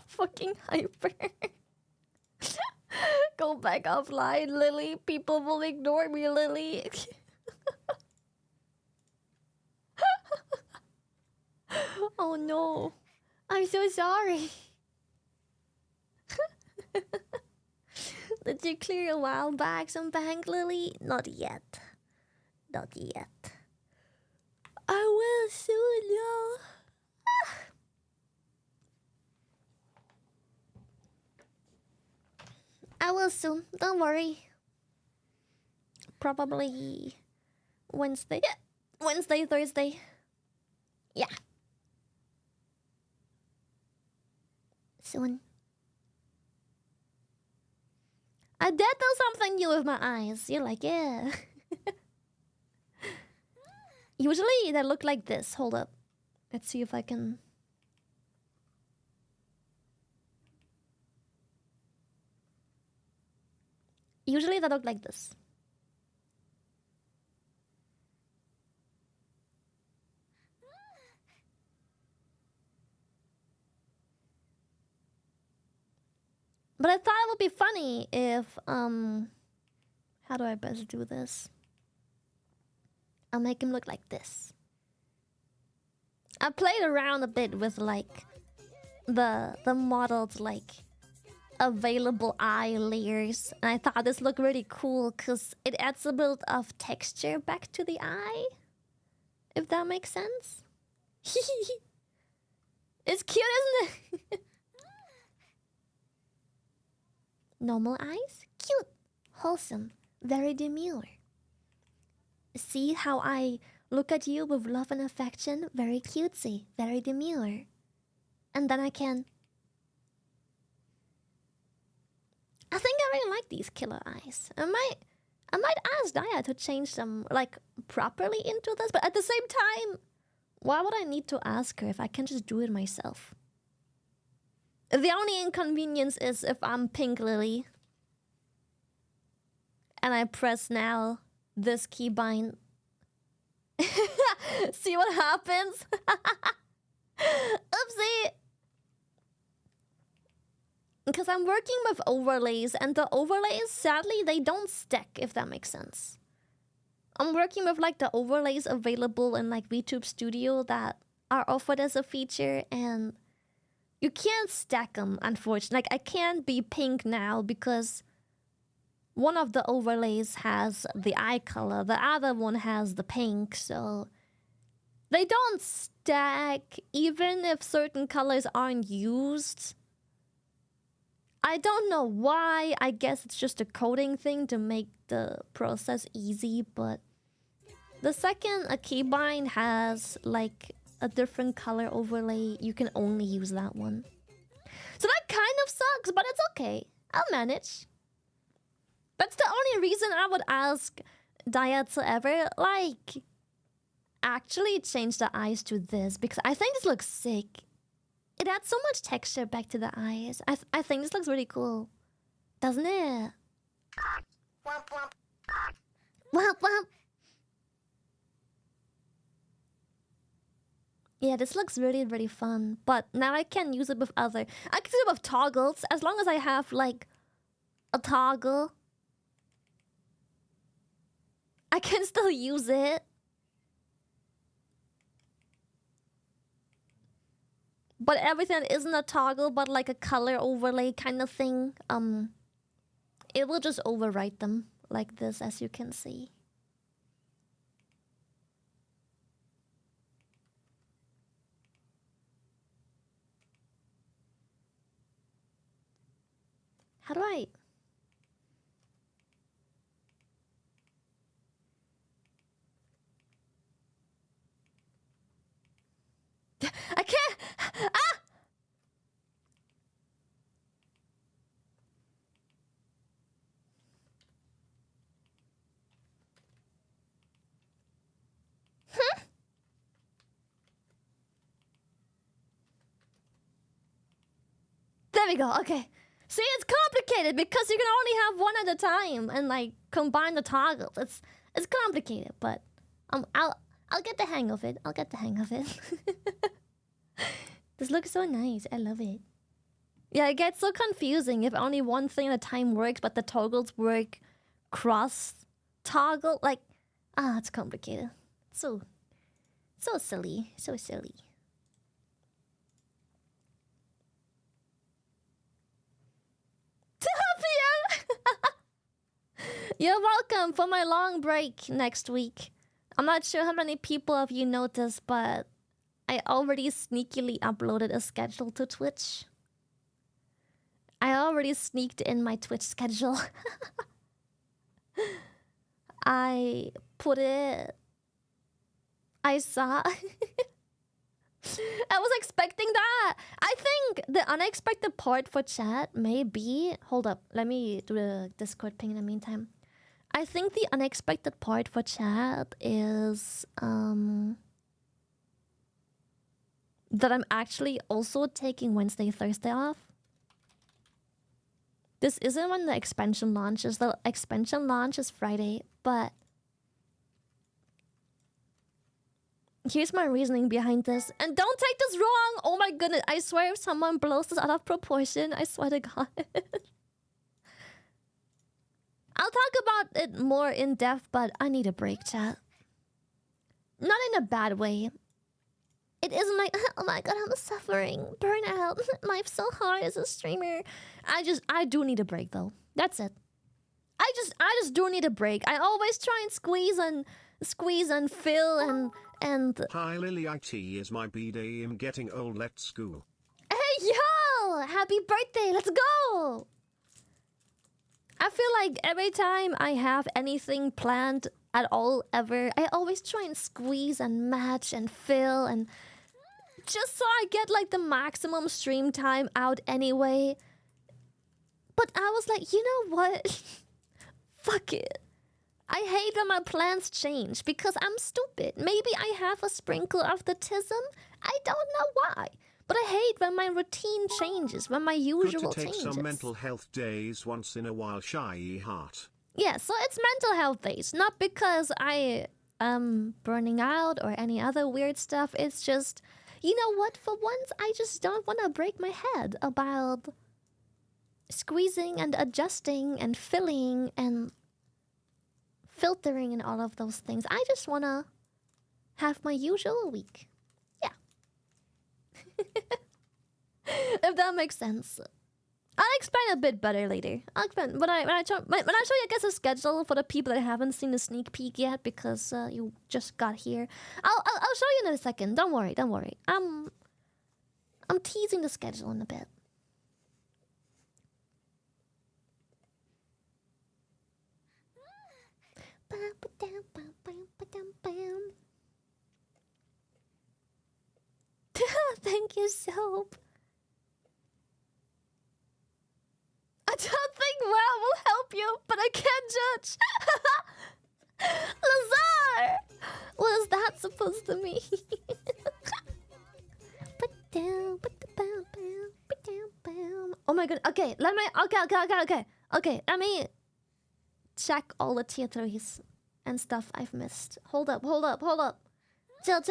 Fucking hyper. Go back offline, Lily. People will ignore me, Lily. Oh no. I'm so sorry. Did you clear a while back some bank, Lily? Not yet. Not yet. I will soon, though. I will soon. Don't worry. Probably Wednesday. Yeah. Wednesday, Thursday. Yeah. Soon. I did do something new with my eyes. You're like, yeah. Usually they look like this. Hold up. Let's see if I can... Usually they look like this. But I thought it would be funny if, how do I best do this? I'll make him look like this. I played around a bit with, like, the modeled, like, available eye layers. And I thought this looked really cool because it adds a bit of texture back to the eye. If that makes sense. It's cute, isn't it? Normal eyes? Cute. Wholesome. Very demure. See how I look at you with love and affection? Very cutesy. Very demure. And then I can... I think I really like these killer eyes. I might ask Daya to change them, like, properly into this. But at the same time, why would I need to ask her if I can just do it myself? The only inconvenience is if I'm Pink Lily and I press now this keybind. See what happens? Oopsie! Because I'm working with overlays, and the overlays, sadly, they don't stack, if that makes sense. I'm working with, like, the overlays available in, like, VTube Studio that are offered as a feature, and you can't stack them, unfortunately. Like, I can't be pink now because one of the overlays has the eye color, the other one has the pink, so they don't stack even if certain colors aren't used. I don't know why. I guess it's just a coding thing to make the process easy, but the second a keybind has, like, a different color overlay, you can only use that one. So that kind of sucks, but it's okay. I'll manage. That's the only reason I would ask Daya to ever, like, actually change the eyes to this, because I think this looks sick. It adds so much texture back to the eyes. I think this looks really cool. Doesn't it? Womp womp. Womp womp. Yeah, this looks really, really fun. But now I can use it with other... I can use it with toggles. As long as I have, like, a toggle, I can still use it. But everything that isn't a toggle, but like a color overlay kind of thing, it will just overwrite them like this, as you can see. How do I... I can't... Ah! Hmm? There we go, okay. See, it's complicated because you can only have one at a time and, like, combine the toggles. It's complicated, but I'll get the hang of it. I'll get the hang of it. This looks so nice. I love it. Yeah, it gets so confusing if only one thing at a time works, but the toggles work cross toggle. Like, it's complicated. So silly. So silly. You're welcome for my long break next week. I'm not sure how many people of you noticed, but I already sneakily uploaded a schedule to Twitch. I already sneaked in my Twitch schedule. I put it... I saw... I was expecting that. I think the unexpected part for chat may be... Hold up, let me do the Discord ping in the meantime. I think the unexpected part for chat is... that I'm actually also taking Wednesday, Thursday off. This isn't when the expansion launches. The expansion launch is Friday, but... Here's my reasoning behind this. And don't take this wrong! Oh my goodness, I swear if someone blows this out of proportion, I swear to God. I'll talk about it more in depth, but I need a break, chat. Not in a bad way. It isn't like, oh my god, I'm suffering, burnout, life's so hard as a streamer. I do need a break though. That's it. I just do need a break. I always try and squeeze and fill and Hi Lily, IT is my B-day. I'm getting old. Let's go. Hey yo! Happy birthday! Let's go! I feel like every time I have anything planned at all ever, I always try and squeeze and match and fill and just so I get like the maximum stream time out anyway. But I was like, you know what? Fuck it. I hate when my plans change because I'm stupid. Maybe I have a sprinkle of the tism. I don't know why. But I hate when my routine changes, when my usual Good to take changes. some mental health days once in a while, shy heart. Yeah, so it's mental health days. Not because I am burning out or any other weird stuff. It's just, you know what? For once, I just don't want to break my head about squeezing and adjusting and filling and filtering and all of those things. I just want to have my usual week. Yeah. If that makes sense. I'll explain a bit better later. I'll explain when I show you, I guess, a schedule for the people that haven't seen the sneak peek yet because you just got here. I'll show you in a second. Don't worry. I'm teasing the schedule in a bit. Thank you, Soap. I don't think WoW will help you, but I can't judge. Lazar! What is that supposed to mean? Oh my god. Okay, let me... Okay, let me check all the tier 3s and stuff I've missed. Hold up. Chill.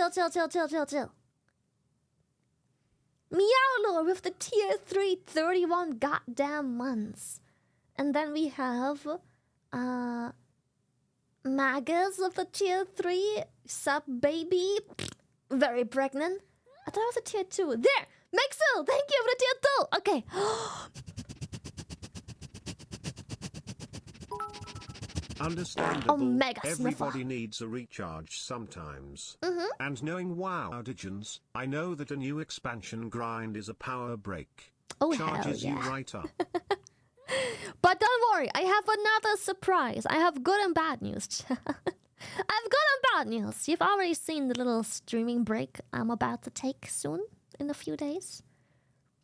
Meowlore with the tier 3 31 goddamn months. And then we have Magas of the tier 3 sub baby, very pregnant. I thought it was a tier 2. There! Mexel! Thank you for the tier 2! Okay. Understandable. Omega Everybody sniffer. needs a recharge sometimes. And knowing WoW outagens, I know that a new expansion grind is a power break. Oh, Charges hell yeah. you right up. But don't worry, I have another surprise. I have good and bad news. I have good and bad news. You've already seen the little streaming break I'm about to take soon, in a few days.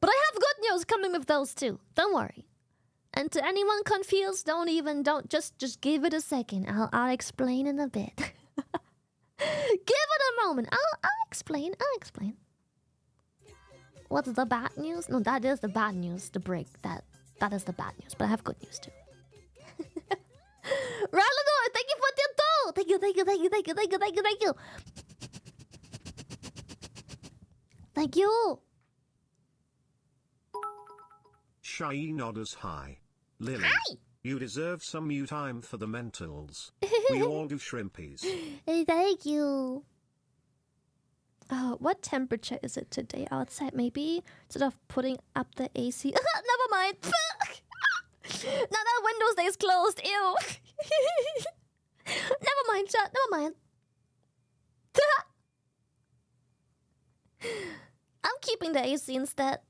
But I have good news coming with those too. Don't worry. And to anyone confused, just give it a second. I'll explain in a bit. Give it a moment. I'll explain. What's the bad news? No, that is the bad news. The break. That is the bad news. But I have good news too. Ralador, thank you for the doll. Thank you. Thank you. Shy nodders hi. Lily. Hi! You deserve some you time for the mentals. We all do shrimpies. Hey, thank you. What temperature is it today outside? Maybe instead of putting up the AC. Never mind. Now that window stays closed. Ew. Never mind, chat. Never mind. I'm keeping the AC instead.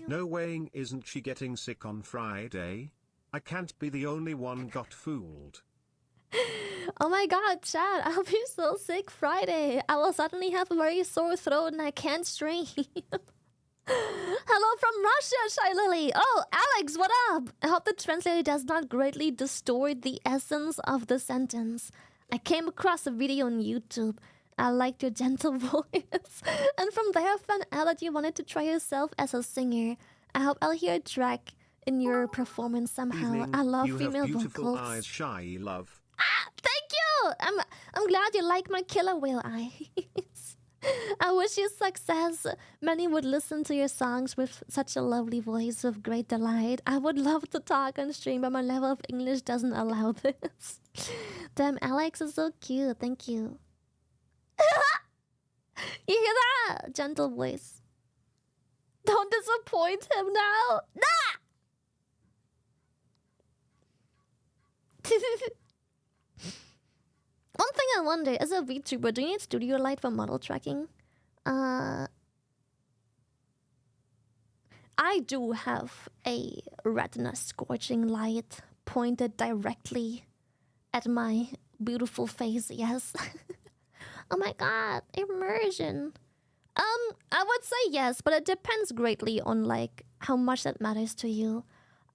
No weighing, isn't she getting sick on Friday? I can't be the only one got fooled. Oh my god, Chad, I'll be so sick Friday. I will suddenly have a very sore throat and I can't stream. Hello from Russia, Shy Lily. Oh, Alex, what up? I hope the translator does not greatly distort the essence of the sentence. I came across a video on YouTube. I liked your gentle voice. And from there, I found out that you wanted to try yourself as a singer. I hope I'll hear a track in your performance somehow. Evening. I love You female have beautiful vocals. eyes, Shy love. Ah, thank you! I'm glad you like my killer whale eyes. I wish you success. Many would listen to your songs with such a lovely voice of great delight. I would love to talk on stream, but my level of English doesn't allow this. Damn, Alex is so cute. Thank you. You hear that? Gentle voice. Don't disappoint him now. Nah! One thing I wonder, as a VTuber, do you need studio light for model tracking? I do have a retina scorching light pointed directly at my beautiful face, yes. Oh my god, immersion. I would say yes, but it depends greatly on like how much that matters to you.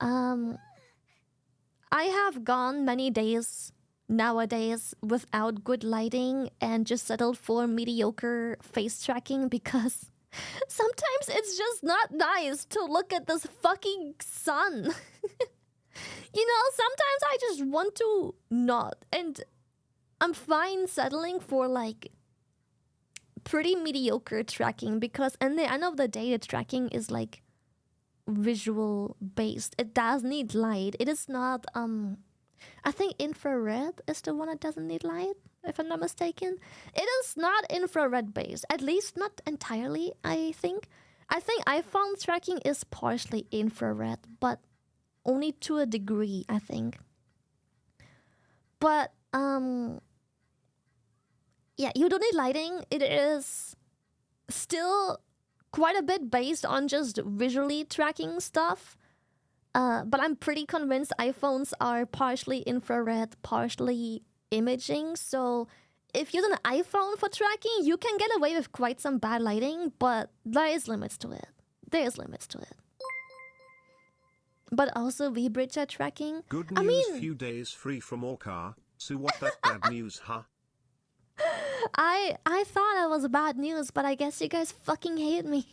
I have gone many days nowadays without good lighting and just settled for mediocre face tracking because sometimes it's just not nice to look at this fucking sun. You know, sometimes I just want to not, and I'm fine settling for like pretty mediocre tracking because in the end of the day, the tracking is like visual based. It does need light. It is not I think infrared is the one that doesn't need light, if I'm not mistaken. It is not infrared based, at least not entirely, I think. I think iPhone tracking is partially infrared, but only to a degree, I think. But yeah, you don't need lighting. It is still quite a bit based on just visually tracking stuff. But I'm pretty convinced iPhones are partially infrared, partially imaging. So if you use an iPhone for tracking, you can get away with quite some bad lighting, but there is limits to it. But also V-Bridge tracking. Good news, few days free from Orca. So what that bad news, huh? I thought I was bad news, but I guess you guys fucking hate me.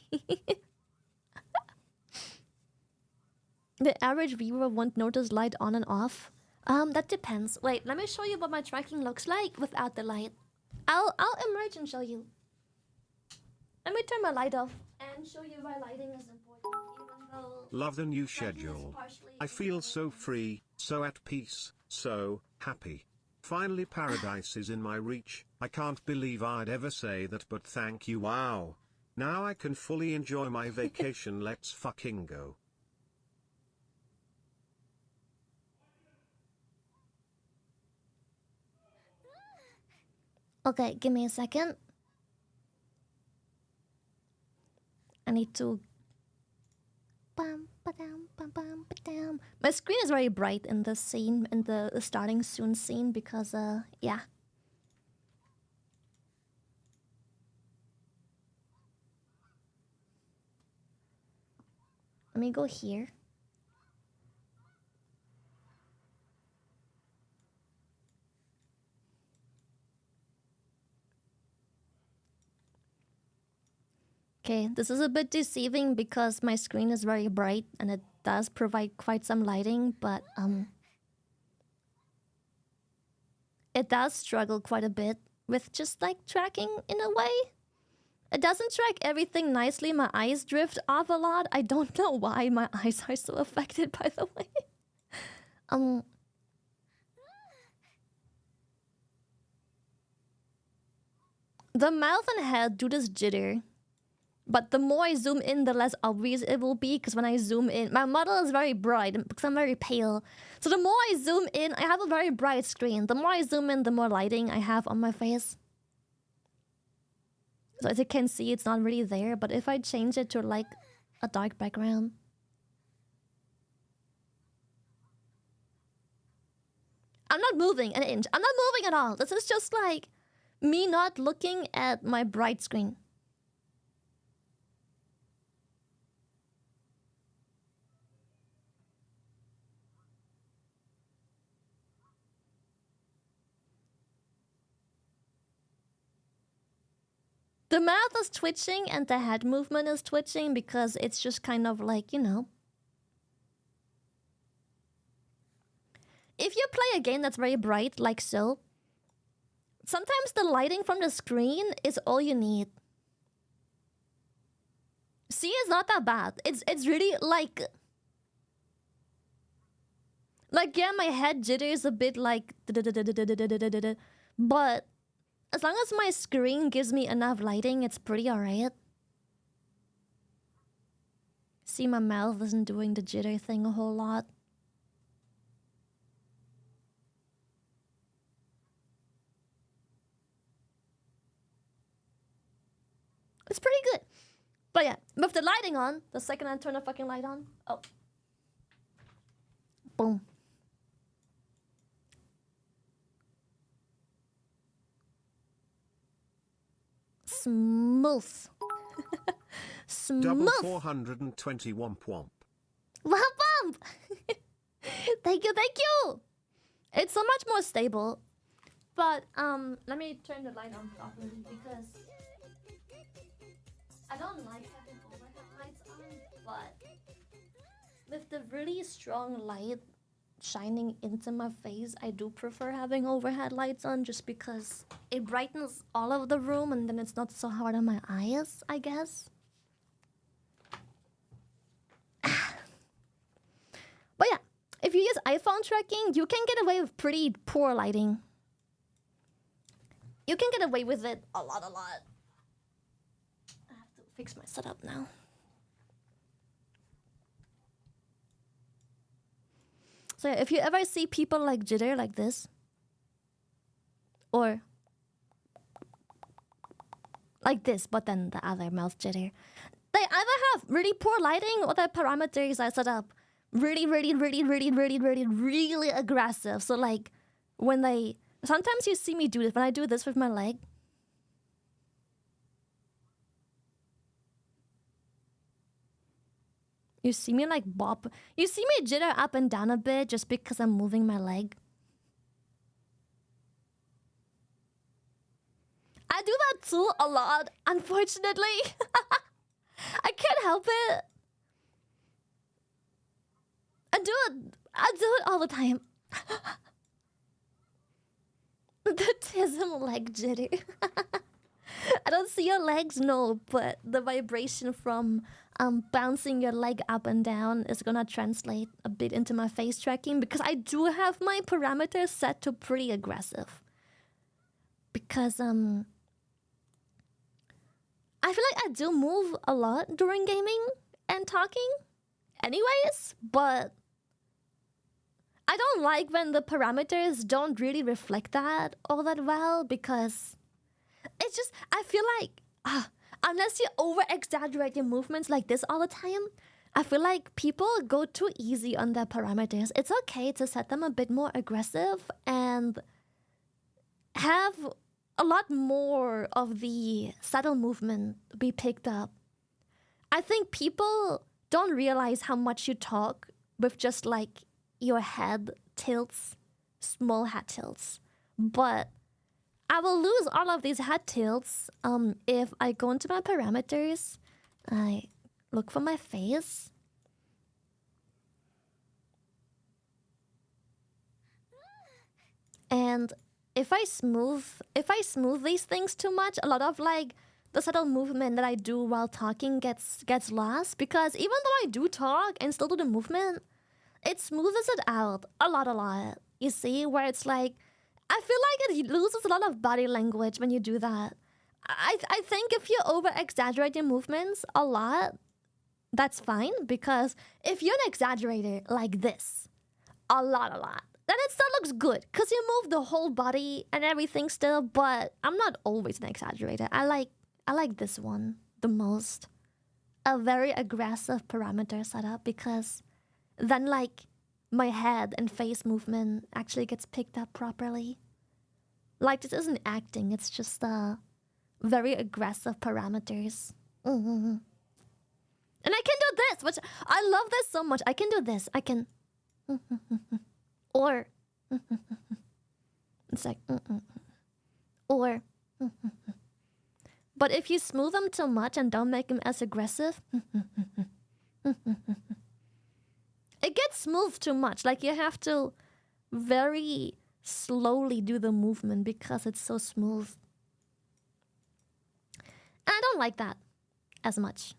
The average viewer won't notice light on and off. That depends. Wait, let me show you what my tracking looks like without the light. I'll emerge and show you. Let me turn my light off and show you why lighting is important, even though love the new schedule. I feel so free, so at peace, so happy. Finally paradise is in my reach. I can't believe I'd ever say that, but thank you, wow. Now I can fully enjoy my vacation. Let's fucking go. Okay, give me a second. I need to... My screen is very bright in the scene, in the starting soon scene, because, yeah. Let me go here. Okay, this is a bit deceiving because my screen is very bright and it does provide quite some lighting, but it does struggle quite a bit with just like tracking in a way. It doesn't track everything nicely. My eyes drift off a lot. I don't know why my eyes are so affected, by the way. The mouth and head do this jitter. But the more I zoom in, the less obvious it will be. Because when I zoom in, my model is very bright because I'm very pale. So the more I zoom in, I have a very bright screen. The more I zoom in, the more lighting I have on my face. So as you can see, it's not really there. But if I change it to like a dark background. I'm not moving an inch. I'm not moving at all. This is just like me not looking at my bright screen. The mouth is twitching and the head movement is twitching because it's just kind of like, you know. If you play a game that's very bright, like so, sometimes the lighting from the screen is all you need. See, it's not that bad. It's really like yeah, my head jitters a bit like, but as long as my screen gives me enough lighting, it's pretty alright. See, my mouth isn't doing the jitter thing a whole lot. It's pretty good. But yeah, with the lighting on, the second I turn the fucking light on, oh. Boom. Smooth. Smooth. Double 420 womp womp. Womp womp! Thank you, thank you! It's so much more stable. But, let me turn the light on properly because I don't like having overhead lights on, but with the really strong light shining into my face, I do prefer having overhead lights on just because it brightens all of the room and then it's not so hard on my eyes, I guess. But yeah, if you use iPhone tracking, you can get away with pretty poor lighting. You can get away with it a lot. I have to fix my setup now. So yeah, if you ever see people like jitter like this, or like this, but then the other mouth jitter, they either have really poor lighting or their parameters are set up really aggressive. So like when they, sometimes you see me do this, when I do this with my leg, you see me like bop. You see me jitter up and down a bit just because I'm moving my leg. I do that too a lot, unfortunately. I can't help it. I do it all the time. The tism leg jitter. I don't see your legs, no, but the vibration from bouncing your leg up and down is gonna translate a bit into my face tracking because I do have my parameters set to pretty aggressive. Because I feel like I do move a lot during gaming and talking anyways, but I don't like when the parameters don't really reflect that all that well because it's just, I feel like, unless you over-exaggerate your movements like this all the time, I feel like people go too easy on their parameters. It's okay to set them a bit more aggressive and have a lot more of the subtle movement be picked up. I think people don't realize how much you talk with just like your head tilts, small head tilts. But I will lose all of these head tilts if I go into my parameters, I look for my face, and if I smooth these things too much, a lot of like the subtle movement that I do while talking gets lost, because even though I do talk and still do the movement, it smooths it out a lot. You see, where it's like, I feel like it loses a lot of body language when you do that. I think if you over exaggerate your movements a lot, that's fine, because if you're an exaggerator like this, a lot, then it still looks good, because you move the whole body and everything still, but I'm not always an exaggerator. I like this one the most. A very aggressive parameter setup, because then like my head and face movement actually gets picked up properly. Like, this isn't acting, it's just very aggressive parameters. And I can do this, which I love this so much. I can do this. I can or it's like or but if you smooth them too much and don't make them as aggressive, it gets smooth too much. Like, you have to very slowly do the movement because it's so smooth. And I don't like that as much.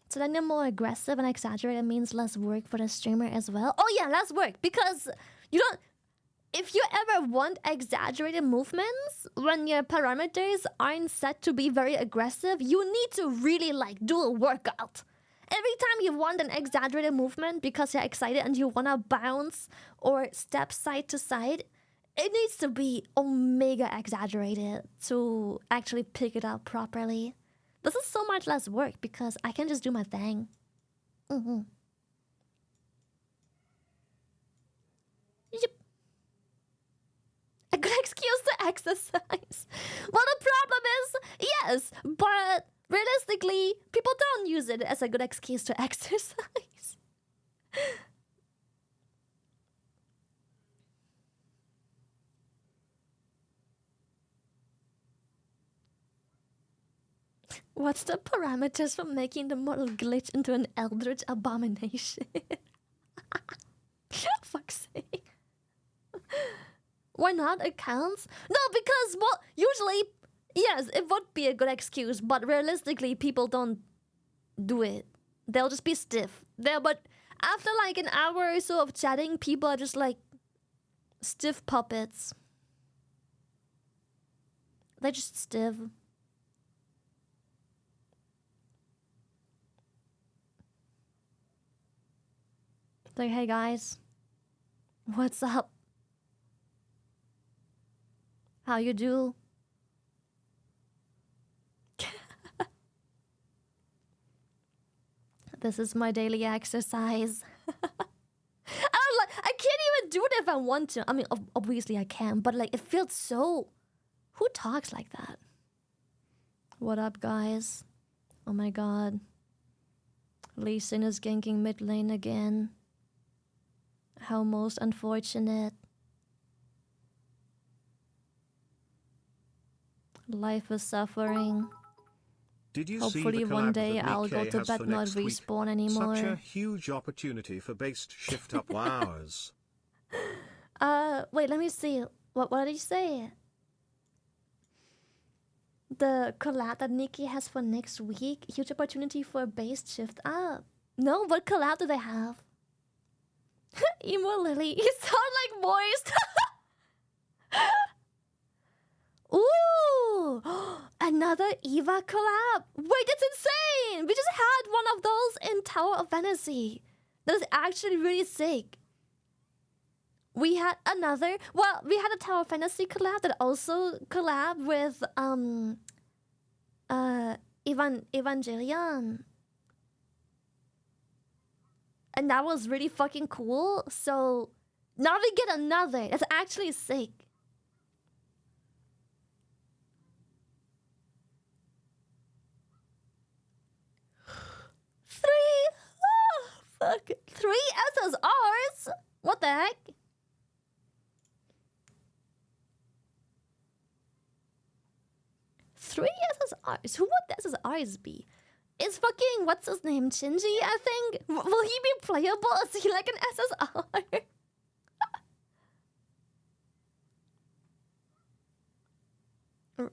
So then you're more aggressive and exaggerated means less work for the streamer as well. Oh yeah, less work, because you don't... If you ever want exaggerated movements, when your parameters aren't set to be very aggressive, you need to really like do a workout. Every time you want an exaggerated movement because you're excited and you want to bounce or step side to side, it needs to be omega exaggerated to actually pick it up properly. This is so much less work because I can just do my thing. Yep. A good excuse to exercise. Well, the problem is, yes, but realistically, people don't use it as a good excuse to exercise. What's the parameters for making the model glitch into an eldritch abomination? Fuck's sake. Why not? It counts? No, because, well, usually, yes, it would be a good excuse, but realistically, people don't do it. They'll just be stiff. But after like an hour or so of chatting, people are just like stiff puppets. They're just stiff. Like, hey guys, what's up? How you do? This is my daily exercise. I can't even do it if I want to. I mean, obviously I can, but like, it feels so... Who talks like that? What up, guys? Oh my god. Lee Sin is ganking mid lane again. How most unfortunate. Life is suffering. Did you Hopefully see the one collab day that I'll go VK to has bed, for not next week? respawn anymore. Such a huge opportunity for based shift up hours. Wait, let me see. What did you say? The collab that Nikki has for next week? Huge opportunity for based shift up. No, what collab do they have? Emo Lily, you sound like moist. Ooh, another Eva collab. Wait, that's insane. We just had one of those in Tower of Fantasy. That is actually really sick. We had another, well, we had a Tower of Fantasy collab that also collab with Evangelion. And that was really fucking cool. So now we get another. That's actually sick. Fuck. 3 SSRs? What the heck? SSRs? Who would the SSRs be? Is fucking, what's his name, Shinji, I think? Will he be playable? Is he like an SSR?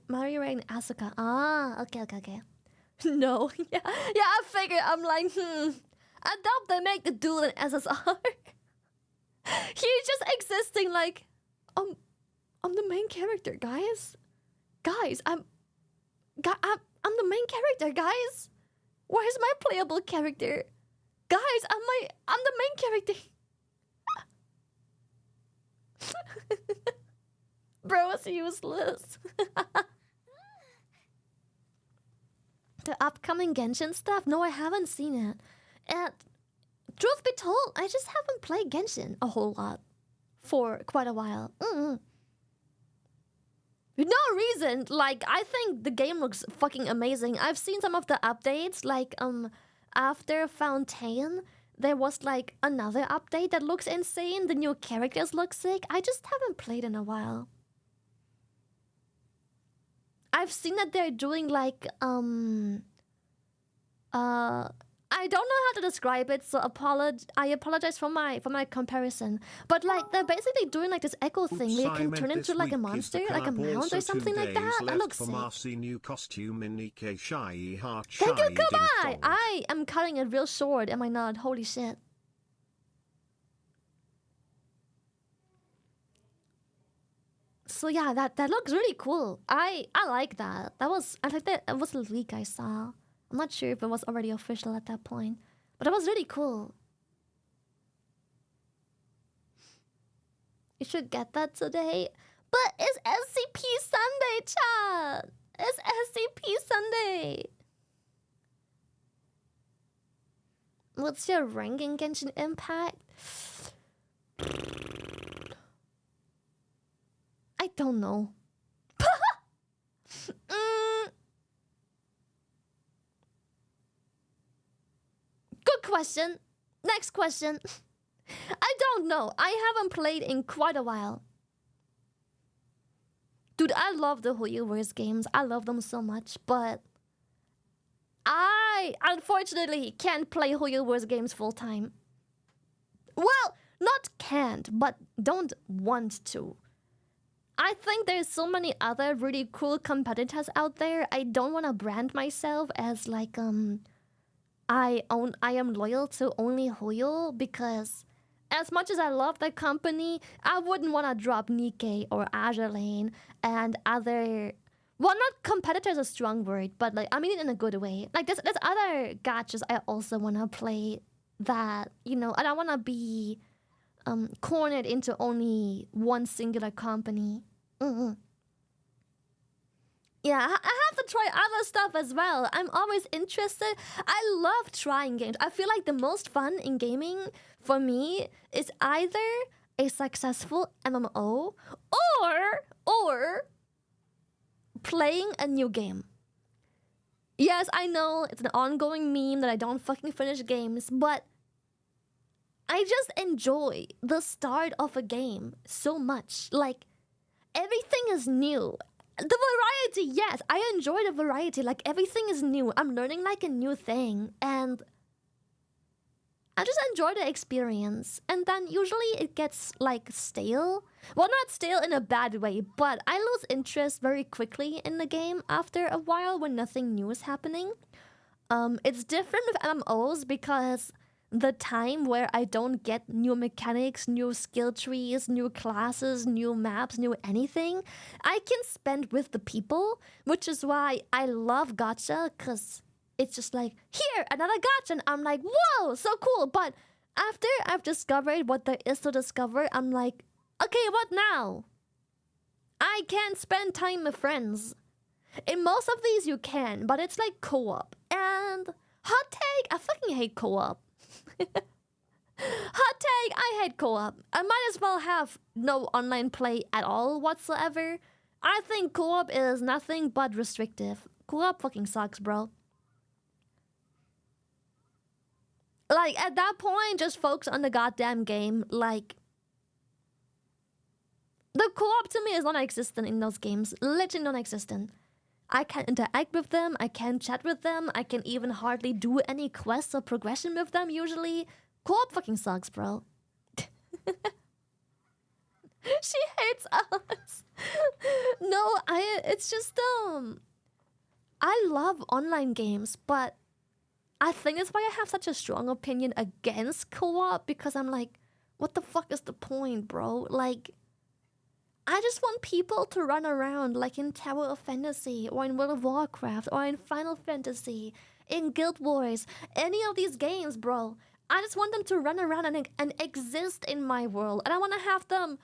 Mario and Asuka. Ah, okay. No, yeah, I figured. I'm like, I doubt they make the dude an SSR. He's just existing like, I'm the main character, guys. Guys, I'm the main character, guys. Where's my playable character? Guys, I'm the main character. Bro, it's useless. The upcoming Genshin stuff? No, I haven't seen it. And truth be told, I just haven't played Genshin a whole lot for quite a while. No reason. Like, I think the game looks fucking amazing. I've seen some of the updates. Like, after Fontaine, there was like another update that looks insane. The new characters look sick. I just haven't played in a while. I've seen that they're doing like I don't know how to describe it, so I apologize for my comparison. But like they're basically doing like this echo thing where you can turn into like a monster, like a mount or something like that. That looks sick. New costume in Thank you, goodbye! I am cutting it real short, am I not? Holy shit. So yeah, that looks really cool. I like that. I like that. It was a leak I saw. I'm not sure if it was already official at that point, but it was really cool. You should get that today. But it's SCP Sunday, chat. It's SCP Sunday. What's your ranking Genshin Impact? I don't know. Good question. Next question. I don't know. I haven't played in quite a while. Dude, I love the HoYoverse games. I love them so much, but I unfortunately can't play HoYoverse games full time. Well, not can't, but don't want to. I think there's so many other really cool competitors out there. I don't want to brand myself as like I am loyal to only HoYo, because as much as I love the company, I wouldn't want to drop Nikkei or Azure Lane and other, well, not competitors is a strong word, but like I mean it in a good way. Like there's other gachas I also want to play that, you know, I don't want to be cornered into only one singular company. Yeah, I have to try other stuff as well. I'm always interested. I love trying games. I feel like the most fun in gaming for me is either a successful MMO or playing a new game. Yes, I know it's an ongoing meme that I don't fucking finish games, but I just enjoy the start of a game so much. Like, everything is new. The variety, yes, I enjoy the variety. Like, everything is new. I'm learning like a new thing, and I just enjoy the experience. And then usually it gets like stale. Well, not stale in a bad way, but I lose interest very quickly in the game after a while when nothing new is happening. It's different with MMOs because the time where I don't get new mechanics, new skill trees, new classes, new maps, new anything, I can spend with the people, which is why I love gacha, because it's just like, here, another gacha, and I'm like, whoa, so cool. But after I've discovered what there is to discover, I'm like, okay, what now? I can't spend time with friends. In most of these you can, but it's like co-op. And hot take, I fucking hate co-op. Hot take, I hate co-op. I might as well have no online play at all whatsoever. I think co-op is nothing but restrictive. Co-op fucking sucks, bro. Like, at that point, just focus on the goddamn game. Like, the co-op to me is non-existent in those games. Literally non-existent. I can't interact with them, I can't chat with them, I can even hardly do any quests or progression with them usually. Co-op fucking sucks, bro. She hates us. No, it's just I love online games, but I think that's why I have such a strong opinion against co-op, because I'm like, what the fuck is the point, bro? Like, I just want people to run around like in Tower of Fantasy or in World of Warcraft or in Final Fantasy, in Guild Wars, any of these games, bro. I just want them to run around and exist in my world. And I want to have them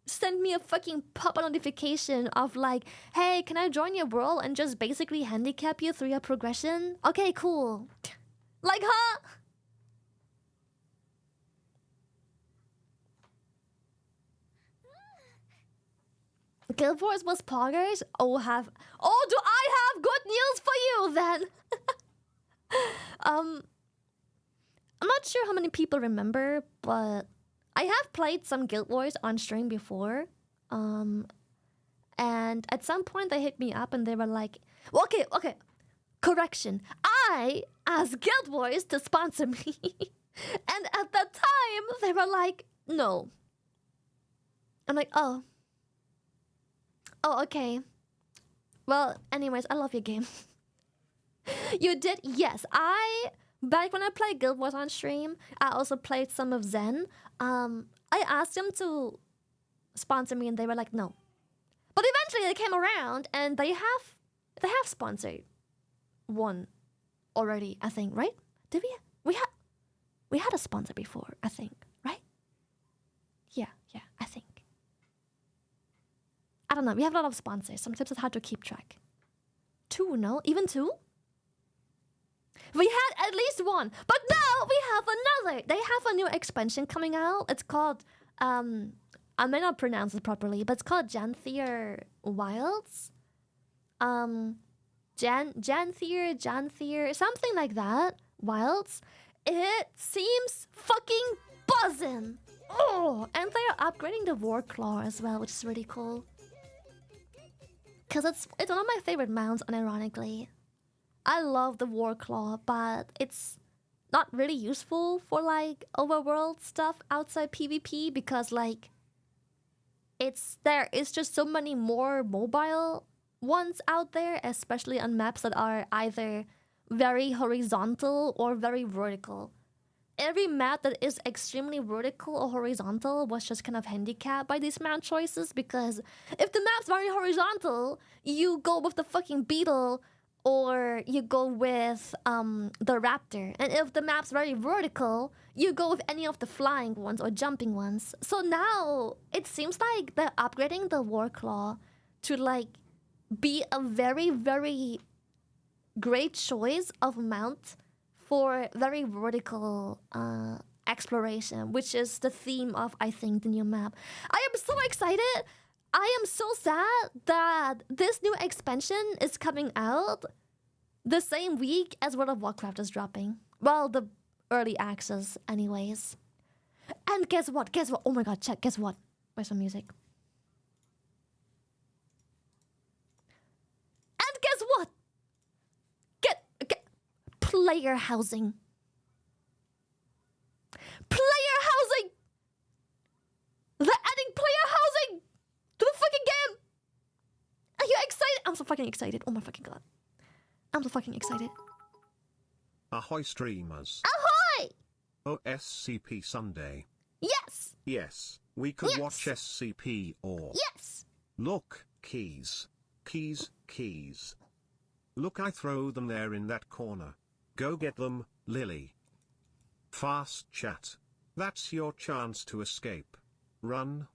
send me a fucking pop-up notification of like, hey, can I join your world and just basically handicap you through your progression? Okay, cool. Like, huh? Guild Wars was poggers? Oh, do I have good news for you then? I'm not sure how many people remember, but I have played some Guild Wars on stream before. And at some point they hit me up and they were like, okay, correction. I asked Guild Wars to sponsor me. And at that time, they were like, no. I'm like, oh, okay. Well, anyways, I love your game. You did? Yes. Back when I played Guild Wars on stream, I also played some of Zen. I asked them to sponsor me and they were like, no. But eventually they came around and they have sponsored one already, I think, right? Did we had a sponsor before, I think, right? Yeah, I think. I don't know, we have a lot of sponsors. Sometimes it's hard to keep track. 2, no? Even 2? We had at least 1, but now we have another. They have a new expansion coming out. It's called, I may not pronounce it properly, but it's called Janthier Wilds. Janthier, something like that. Wilds. It seems fucking buzzing. Oh, and they are upgrading the War Claw as well, which is really cool. Cause it's one of my favorite mounts, unironically. I love the War Claw, but it's not really useful for like overworld stuff outside PvP because like it's just so many more mobile ones out there, especially on maps that are either very horizontal or very vertical. Every map that is extremely vertical or horizontal was just kind of handicapped by these mount choices, because if the map's very horizontal, you go with the fucking beetle or you go with the raptor. And if the map's very vertical, you go with any of the flying ones or jumping ones. So now it seems like they're upgrading the Warclaw to like be a very, very great choice of mount for very vertical exploration, which is the theme of, I think, the new map. I am so excited. I am so sad that this new expansion is coming out the same week as World of Warcraft is dropping. Well, the early access anyways. And guess what? Oh my god, check, guess what? Where's some music? And guess what? Get player housing. Player housing! They're adding player housing to the fucking game! Are you excited? I'm so fucking excited. Oh my fucking god. I'm so fucking excited. Ahoy streamers. Ahoy! Oh, SCP Sunday. Yes! Yes, we could Yes. watch SCP or... Yes! Look, keys. Keys. Look, I throw them there in that corner. Go get them, Lily. Fast chat. That's your chance to escape. Run.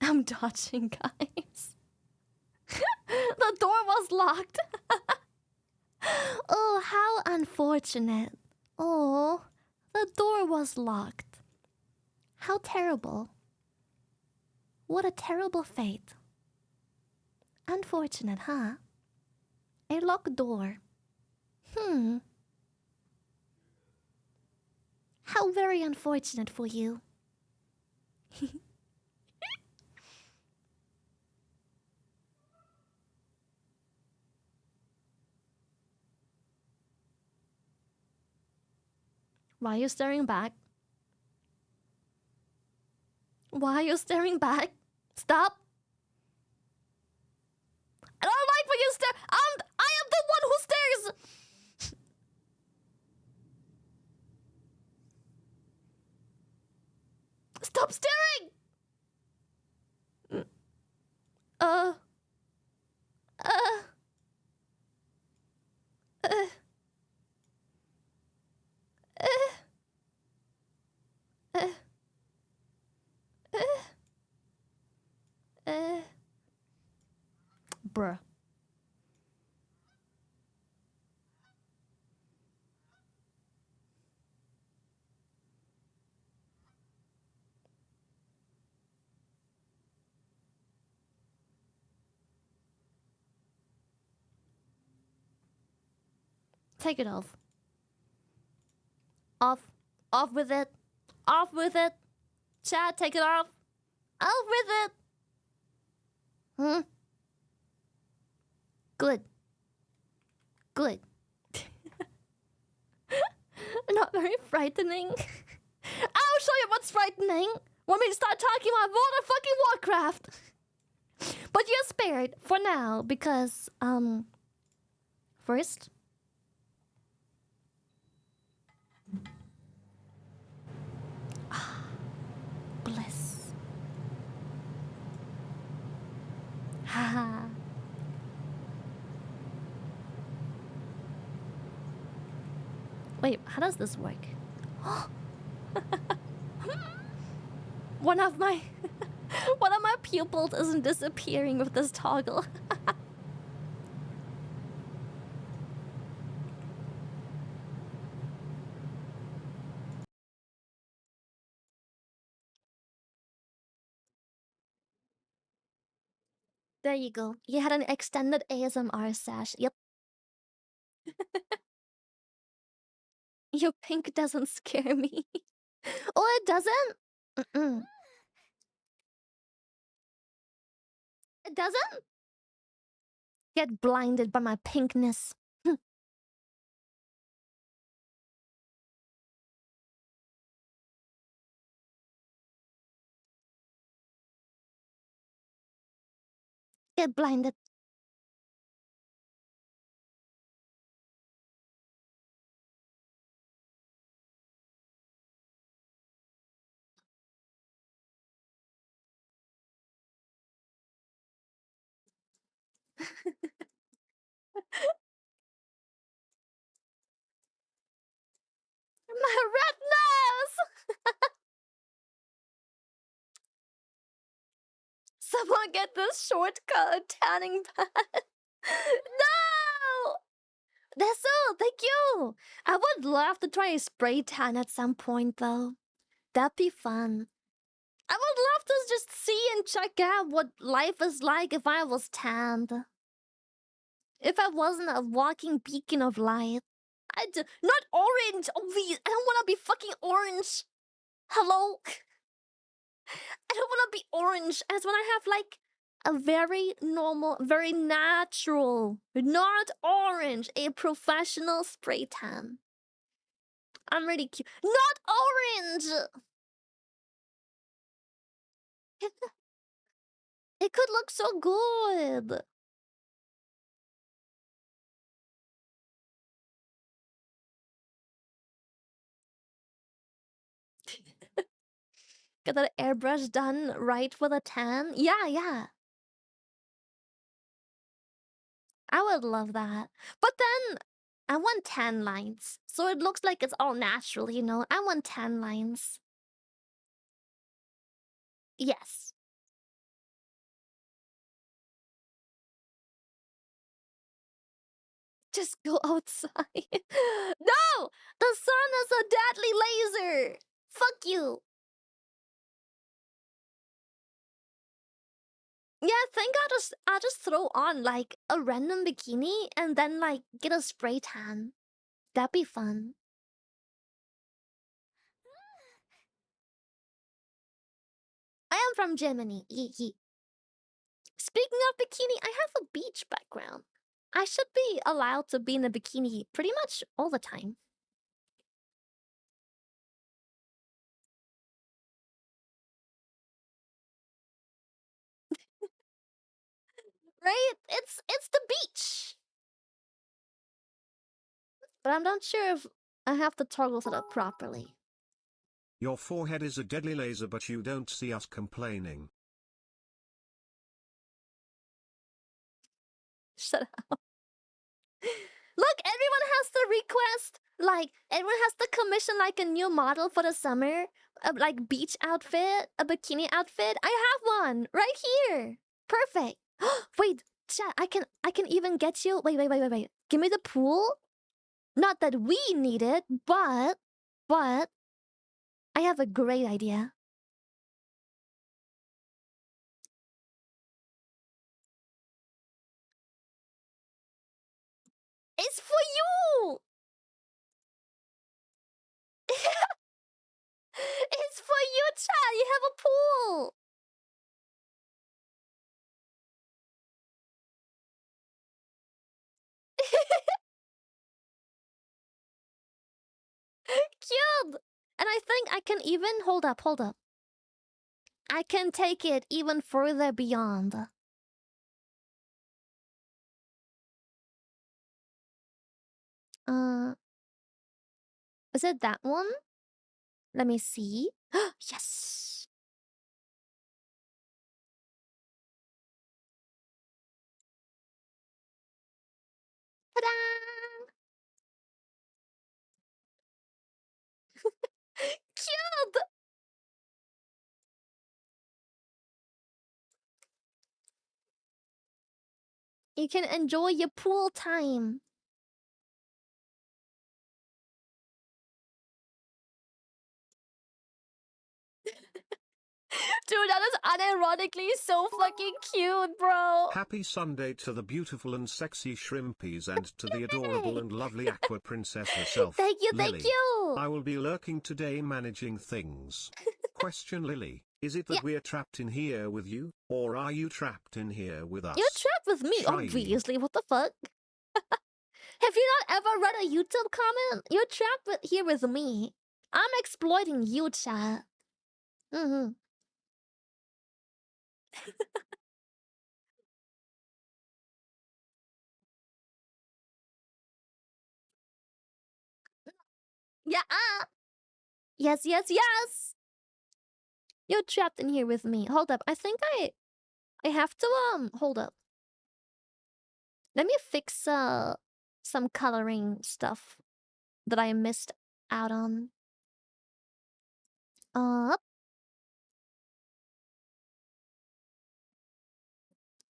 I'm dodging, guys. The door was locked. Oh, how unfortunate. Oh, the door was locked. How terrible. What a terrible fate. Unfortunate, huh? A locked door. How very unfortunate for you. Why are you staring back? Why are you staring back? Stop! I don't like when you stare. I am the one who stares. Stop staring. Uh. Uh. Uh. Uh. Bruh. Take it off. Off. Off with it. Off with it. Chat, take it off. Off with it. Good. Good. Not very frightening. I'll show you what's frightening when we start talking about fucking Warcraft. But you're spared for now because, first... Bliss. Haha. Wait, how does this work? One of my pupils isn't disappearing with this toggle. There you go. You had an extended ASMR sash. Yep. Your pink doesn't scare me. Oh, it doesn't? It doesn't? Get blinded by my pinkness. Get blinded. My red nose! Someone get this shortcut tanning pad. No! That's all, thank you! I would love to try a spray tan at some point though. That'd be fun. I would love to just see and check out what life is like if I was tanned. If I wasn't a walking beacon of light. Not orange, obvious. I don't want to be fucking orange. Hello? I don't want to be orange. I just want to have like a very normal, very natural, not orange, a professional spray tan. I'm really cute. Not orange! It could look so good. Get that airbrush done right for the tan? Yeah. I would love that. But then I want tan lines. So it looks like it's all natural, you know? I want tan lines. Yes. Just go outside. No! The sun is a deadly laser! Fuck you! Yeah, I think I'll just throw on like a random bikini and then like get a spray tan. That'd be fun. I am from Germany. Yee yee. Speaking of bikini, I have a beach background. I should be allowed to be in a bikini pretty much all the time. Right? It's the beach. But I'm not sure if I have to toggle it up properly. Your forehead is a deadly laser, but you don't see us complaining. Shut up. Look, everyone has to request. Like, everyone has to commission like a new model for the summer. Like beach outfit, a bikini outfit. I have one right here. Perfect. Wait, chat, I can even get you. Wait. Give me the pool. Not that we need it, but I have a great idea. It's for you. It's for you, chat. You have a pool. Cute. And I think I can even hold up. I can take it even further beyond. Is it that one? Let me see. Yes. Ta-da! Cute. You can enjoy your pool time. Dude, that is unironically so fucking cute, bro. Happy Sunday to the beautiful and sexy shrimpies and to the adorable and lovely aqua princess herself, Thank you. Lily. I will be lurking today managing things. Question, Lily, is it that we're trapped in here with you, or are you trapped in here with us? You're trapped with me, obviously. What the fuck? Have you not ever read a YouTube comment? You're trapped here with me. I'm exploiting you, chat. Yeah. Yes. You're trapped in here with me. Hold up. I think I have to hold up. Let me fix some coloring stuff that I missed out on.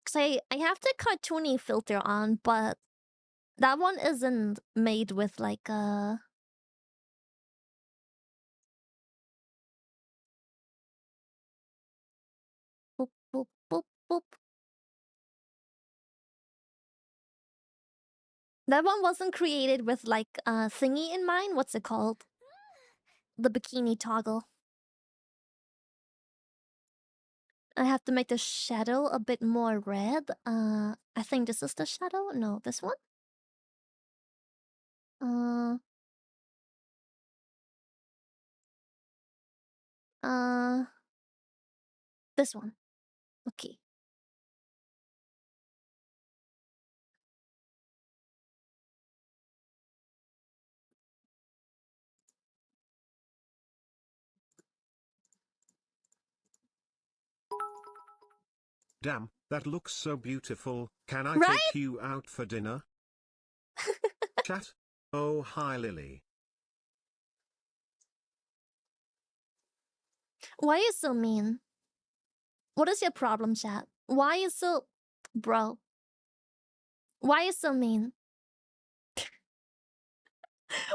Cause I have the cartoony filter on, but that one isn't made with like a boop boop boop boop. That one wasn't created with like a thingy in mind. What's it called? The bikini toggle. I have to make the shadow a bit more red. I think this is the shadow. No, this one. This one. Okay. Damn, that looks so beautiful. Can I Right? take you out for dinner? Chat. Oh, hi, Lily. Why are you so mean? What is your problem, chat? Why is so... Bro. Why is so mean?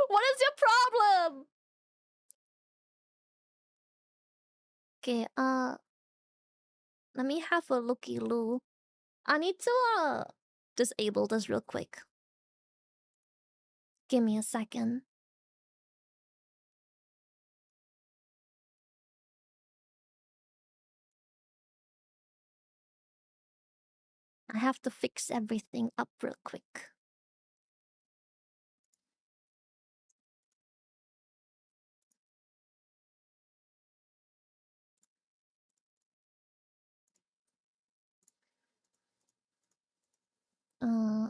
What is your problem? Okay, let me have a looky-loo. I need to, disable this real quick. Give me a second. I have to fix everything up real quick. Uh...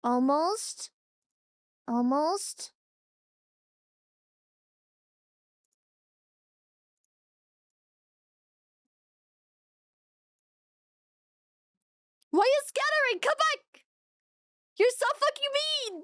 Almost. Almost. Why are you scattering? Come back! You're so fucking mean!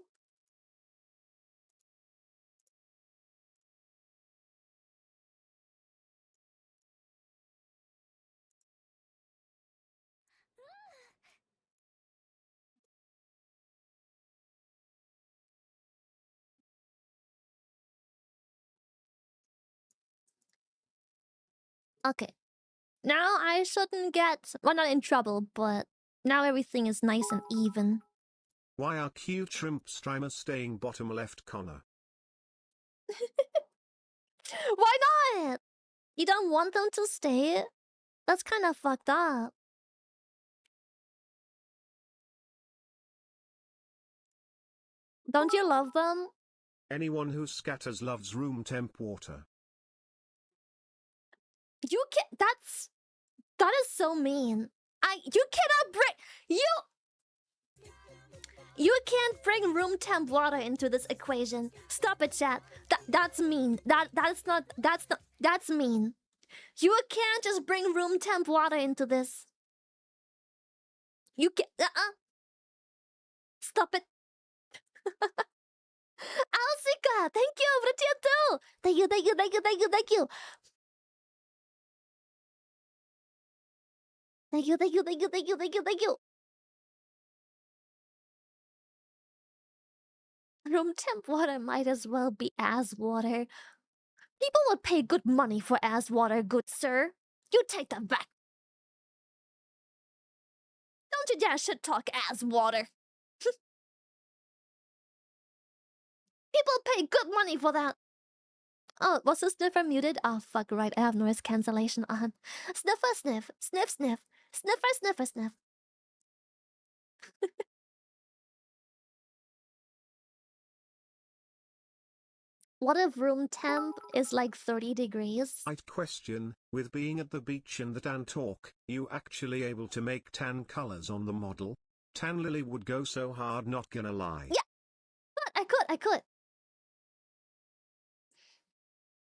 Okay. Now I shouldn't get... Well, not in trouble, but now everything is nice and even. Why are cute shrimp streamers staying bottom left corner? Why not? You don't want them to stay? That's kind of fucked up. Don't you love them? Anyone who scatters loves room temp water. You can't... That is so mean. You cannot bring... You can't bring room temp water into this equation. Stop it, chat. That's mean. That's mean. You can't just bring room temp water into this. You can't... Stop it. Alsika, thank you, Vratia too. Thank you. Thank you. Room temp water might as well be ass water. People would pay good money for ass water, good sir. You take that back. Don't you dare shit talk ass water. People pay good money for that. Oh, was the sniffer muted? Oh, fuck, right. I have noise cancellation on. Sniffer, sniff. Sniff, sniff. Sniffer, sniffer, sniff. What if room temp is like 30 degrees? I'd question, with being at the beach and the tan talk, you actually able to make tan colors on the model? Tan Lily would go so hard, not gonna lie. Yeah, but I could.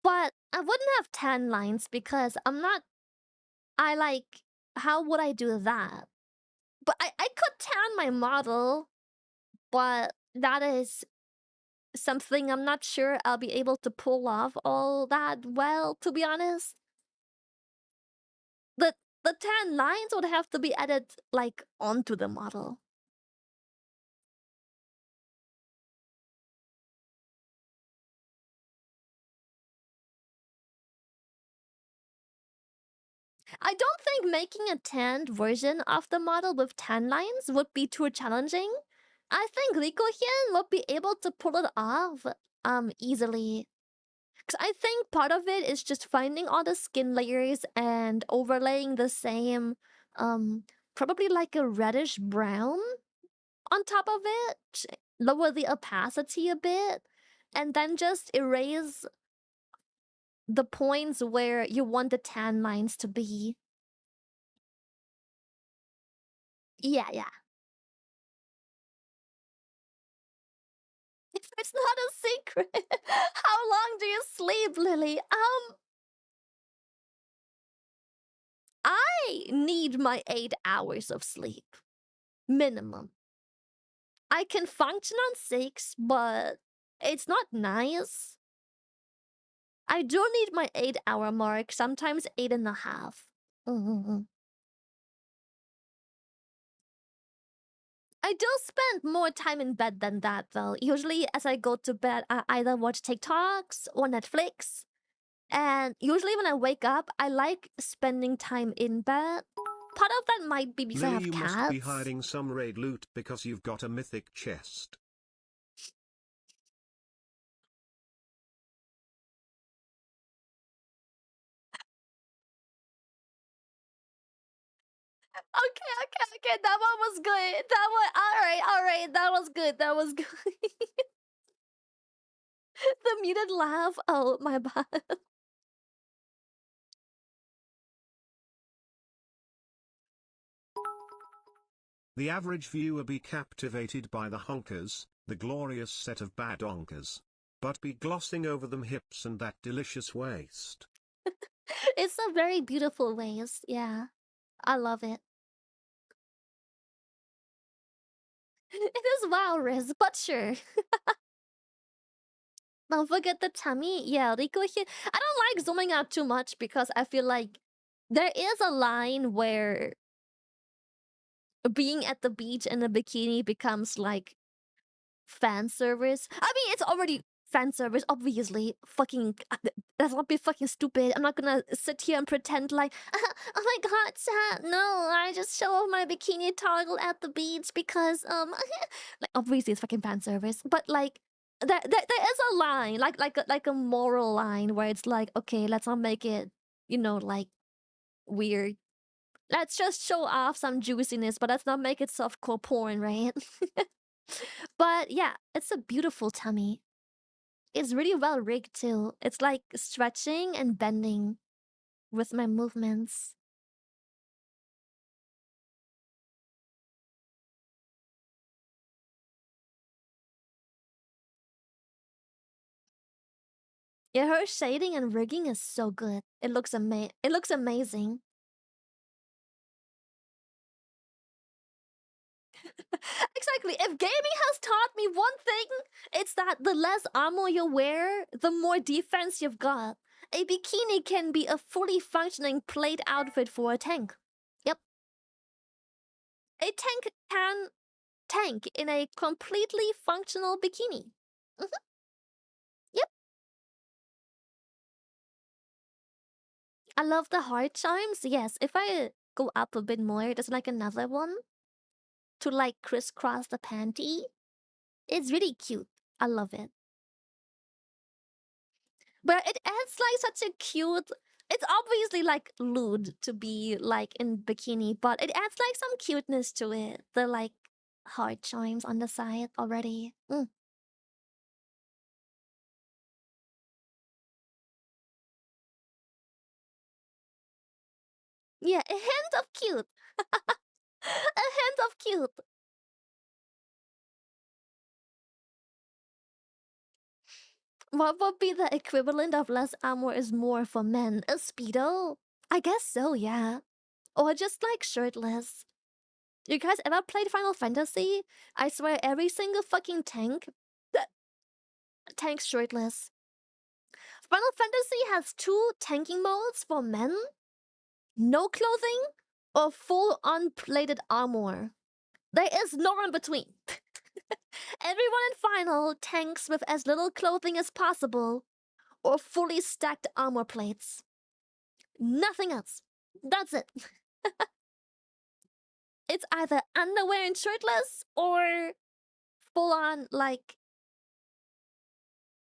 But I wouldn't have tan lines because I'm not... How would I do that? But I could tan my model, but that is something I'm not sure I'll be able to pull off all that well, to be honest. The tan lines would have to be added, like, onto the model. I don't think making a tanned version of the model with tan lines would be too challenging. I think Rikohien would be able to pull it off easily. Because I think part of it is just finding all the skin layers and overlaying the same, probably like a reddish brown on top of it. Lower the opacity a bit. And then just erase the points where you want the tan lines to be. Yeah, yeah. If it's not a secret, how long do you sleep, Lily? I need my 8 hours of sleep. Minimum. I can function on 6, but it's not nice. I do need my 8 hour mark, sometimes 8.5. I do spend more time in bed than that, though. Usually, as I go to bed, I either watch TikToks or Netflix. And usually, when I wake up, I like spending time in bed. Part of that might be because I Lily, have you cats. must be hiding some raid loot because you've got a mythic chest. Okay. That one was good. That one, all right. That was good. That was good. The muted laugh. Oh, my bad. The average viewer be captivated by the honkers, the glorious set of badonkers. But be glossing over them hips and that delicious waist. It's a very beautiful waist. Yeah, I love it. It is walrus, but sure. Don't forget the tummy. Yeah, Rico here. I don't like zooming out too much because I feel like there is a line where being at the beach in a bikini becomes like fan service. I mean, it's already fan service, obviously. Fucking, that's not be fucking stupid. I'm not gonna sit here and pretend like, oh my god, chat. No, I just show off my bikini toggle at the beach because like obviously it's fucking fan service, but like. There is a line, like a moral line where it's like, okay, let's not make it, like weird. Let's just show off some juiciness, but let's not make it softcore porn, right? But yeah, it's a beautiful tummy. It's really well rigged too. It's like stretching and bending with my movements. Yeah, her shading and rigging is so good. It looks amazing. Exactly. If gaming has taught me one thing, it's that the less armor you wear, the more defense you've got. A bikini can be a fully functioning plate outfit for a tank. Yep. A tank can tank in a completely functional bikini. Yep. I love the heart chimes. Yes, if I go up a bit more, there's like another one to like crisscross the panty. It's really cute. I love it. But it adds like such a cute. It's obviously like lewd to be like in bikini, but it adds like some cuteness to it. The like heart chimes on the side already. Yeah, a hint of cute. A hint of cute. What would be the equivalent of less armor is more for men? A speedo? I guess so, yeah. Or just like shirtless. You guys ever played Final Fantasy? I swear every single fucking tank's shirtless. Final Fantasy has 2 tanking modes for men: no clothing or full unplated armor. There is no in between. Everyone in Final tanks with as little clothing as possible or fully stacked armor plates. Nothing else. That's it. It's either underwear and shirtless or full on, like,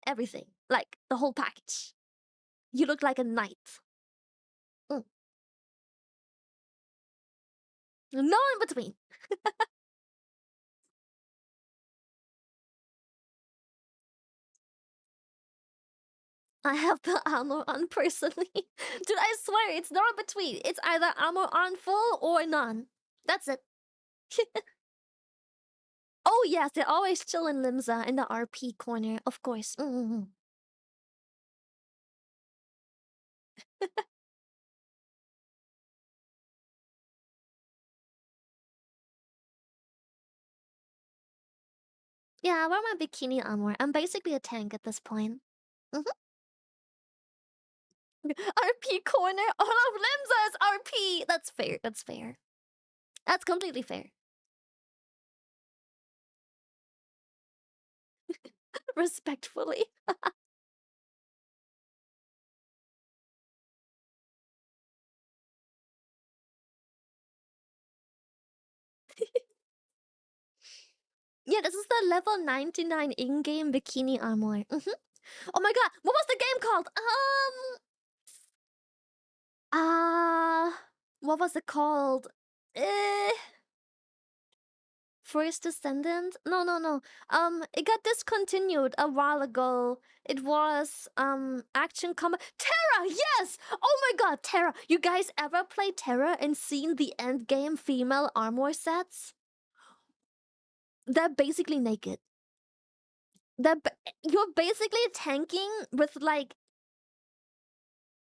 everything. Like, the whole package. You look like a knight. Mm. No in between. I have the armor on personally. Dude, I swear, it's no in between. It's either armor on full or none. That's it. Oh yes, they're always chill in Limsa in the RP corner, of course. Yeah, I wear my bikini armor. I'm basically a tank at this point. RP corner. All of Limsa is RP. That's fair. That's fair. That's completely fair. Respectfully. Yeah, this is the level 99 in-game bikini armor. Oh my god, what was the game called? What was it called? Eh, First Descendant? No. It got discontinued a while ago. It was Action Combat Tera. Yes. Oh my god, Tera. You guys ever played Tera and seen the end game female armor sets? They're basically naked. You're basically tanking with like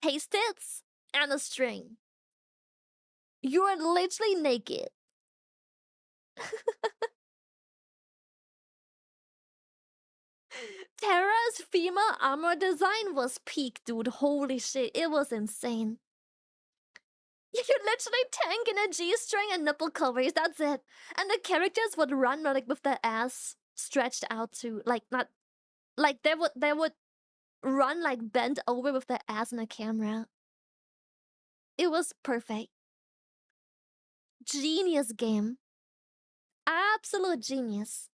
haystits and a string. You're literally naked. Tera's female armor design was peak, dude. Holy shit, it was insane. You could literally tank in a G-string and nipple covers, that's it. And the characters would run like with their ass stretched out to like not like they would run like bent over with their ass in the camera. It was perfect. Genius game. Absolute genius.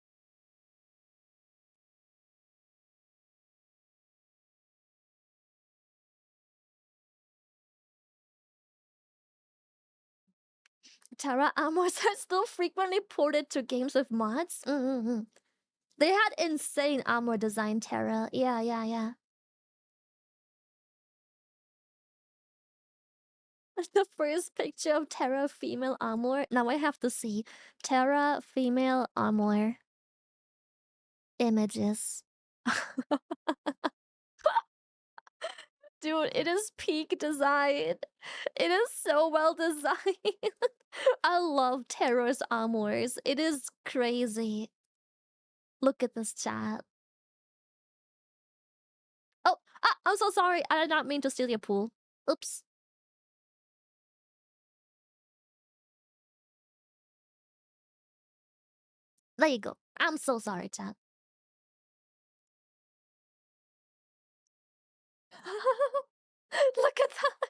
Tera armors are still frequently ported to games with mods. They had insane armor design, Tera. Yeah. The first picture of Tera female armor. Now I have to see. Tera female armor. Images. Dude, it is peak design. It is so well designed. I love Tera's armors. It is crazy. Look at this chat. Oh, I'm so sorry. I did not mean to steal your pool. Oops. There you go. I'm so sorry, chat. Look at that.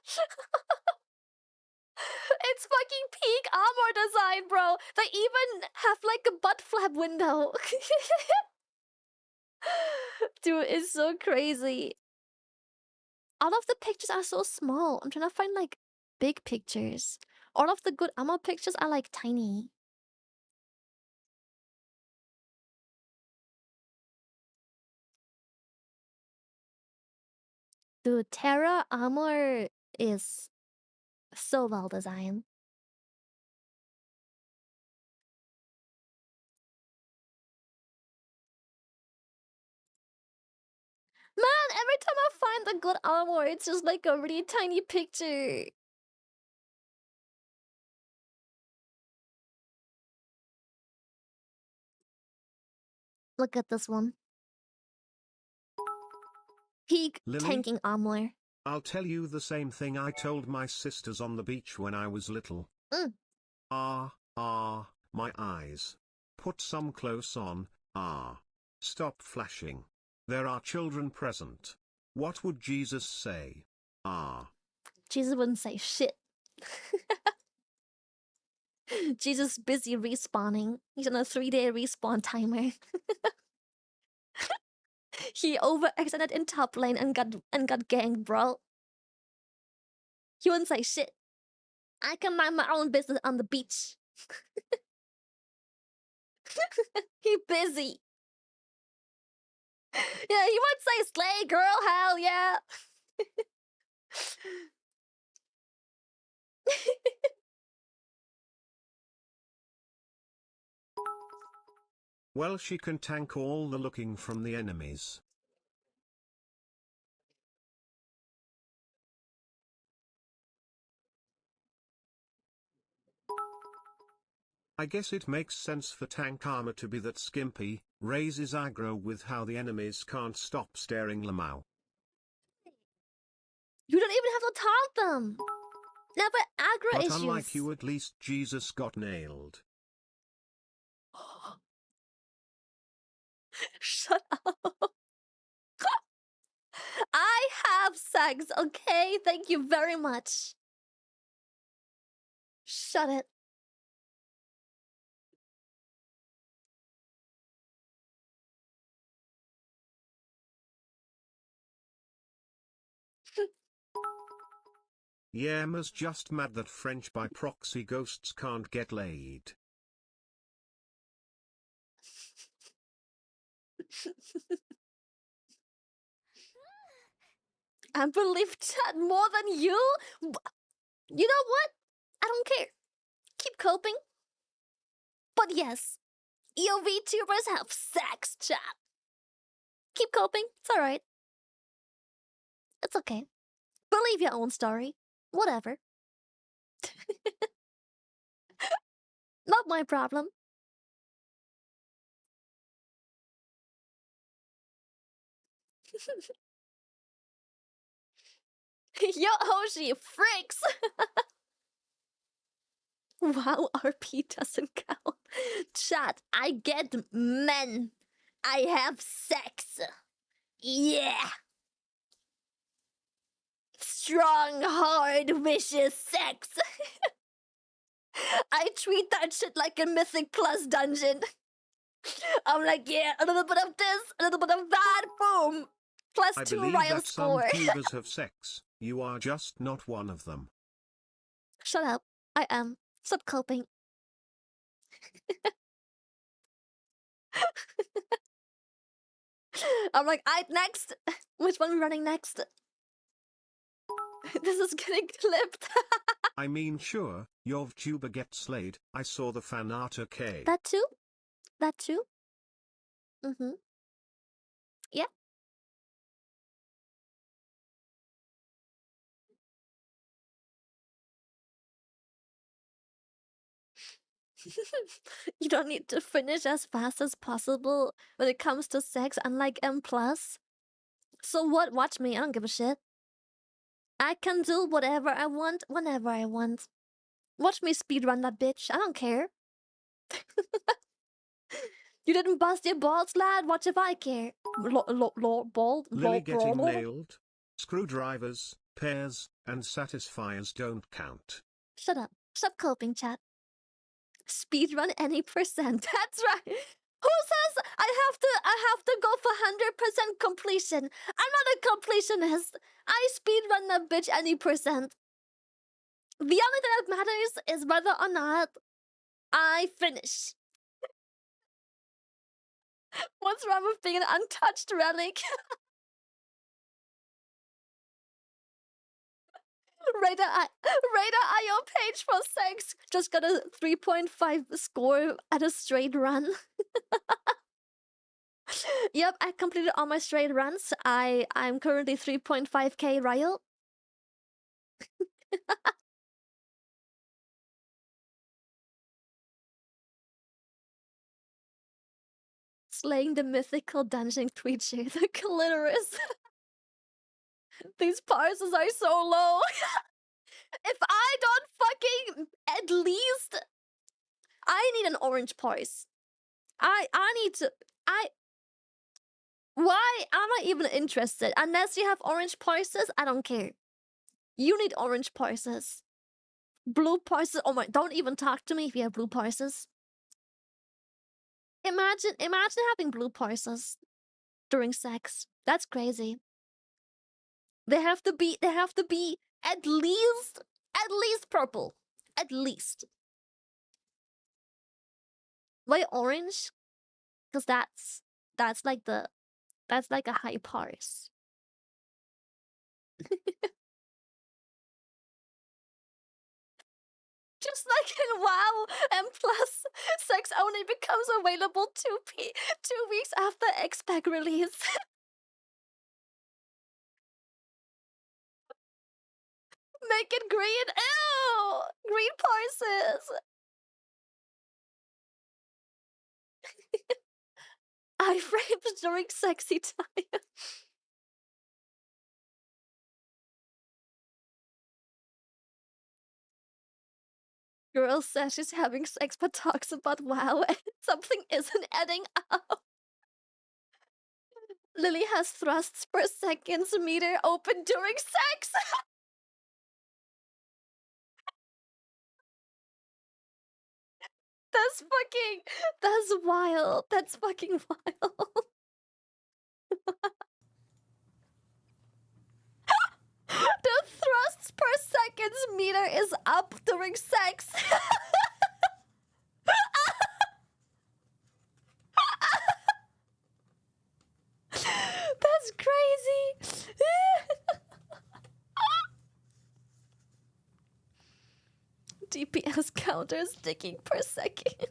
It's fucking peak armor design, bro. They even have like a butt flap window. Dude, it's so crazy. All of the pictures are so small. I'm trying to find like big pictures. All of the good armor pictures are like tiny. Dude, Tera armor is so well designed. Man, every time I find the good armor, it's just like a really tiny picture. Look at this one. Peak Lily? tanking armor. I'll tell you the same thing I told my sisters on the beach when I was little. My eyes. Put some close on, Stop flashing. There are children present. What would Jesus say? Jesus wouldn't say shit. Jesus busy respawning. He's on a 3-day respawn timer. He overextended in top lane and got ganked, bro. He wouldn't say shit. I can mind my own business on the beach. He busy. Yeah, he would say slay girl, hell yeah. Well, she can tank all the looking from the enemies. I guess it makes sense for tank armor to be that skimpy, raises aggro with how the enemies can't stop staring Lamau. You don't even have to taunt them. Never aggro But issues. unlike you, at least Jesus got nailed. Shut up. I have sex, okay? Thank you very much. Shut it. Yeah, Emma's just mad that French by proxy ghosts can't get laid. I believe chat more than you? You know what? I don't care. Keep coping. But yes, EOV tubers have sex, chat. Keep coping. It's alright. It's okay. Believe your own story. Whatever. Not my problem. Yo, Hoshi, freaks! Wow, RP doesn't count. Chat, I get men. I have sex. Yeah. Strong, hard, vicious sex. I treat that shit like a Mythic Plus dungeon. I'm like, yeah, a little bit of this, a little bit of that, boom. Plus I 2 believe Ryle that score. some tubers have sex, you are just not one of them. Shut up. I am. Stop coping. I'm like, next. Which one are we running next? This is getting clipped. I mean, sure, your VTuber gets slayed. I saw the fan art, okay. That too? That too? Mm-hmm. Yeah. You don't need to finish as fast as possible when it comes to sex, unlike M+. So what? Watch me. I don't give a shit. I can do whatever I want, whenever I want. Watch me speedrun that bitch. I don't care. You didn't bust your balls, lad. Watch if I care. Bald? Lily getting nailed. Screwdrivers, pairs, and satisfiers don't count. Shut up. Stop coping, chat. Speedrun any percent. That's right. Who says I have to go for 100% completion? I'm not a completionist. I speedrun that bitch any percent. The only thing that matters is whether or not I finish. What's wrong with being an untouched relic? Radar IO page for sex just got a 3.5 score at a straight run. Yep, I completed all my straight runs. I'm currently 3.5k Ryle. Slaying the mythical dungeon creature, the clitoris. These parses are so low. If I don't fucking at least, I need an orange parse. I need to. Why am I even interested? Unless you have orange parses, I don't care. You need orange parses. Blue parses. Oh my! Don't even talk to me if you have blue parses. Imagine having blue parses during sex. That's crazy. They have to be at least purple. At least. Why orange? Because that's like a high parse. Just like in WoW, and plus, sex only becomes available 2 weeks after XPEC release. Make it green. Ew! Green parses. Iframes during sexy time. Girl says she's having sex but talks about WoW and something isn't adding up. Lily has thrusts per second meter open during sex. That's wild. That's fucking wild. The thrusts per second meter is up during sex. That's crazy. DPS counters ticking per second.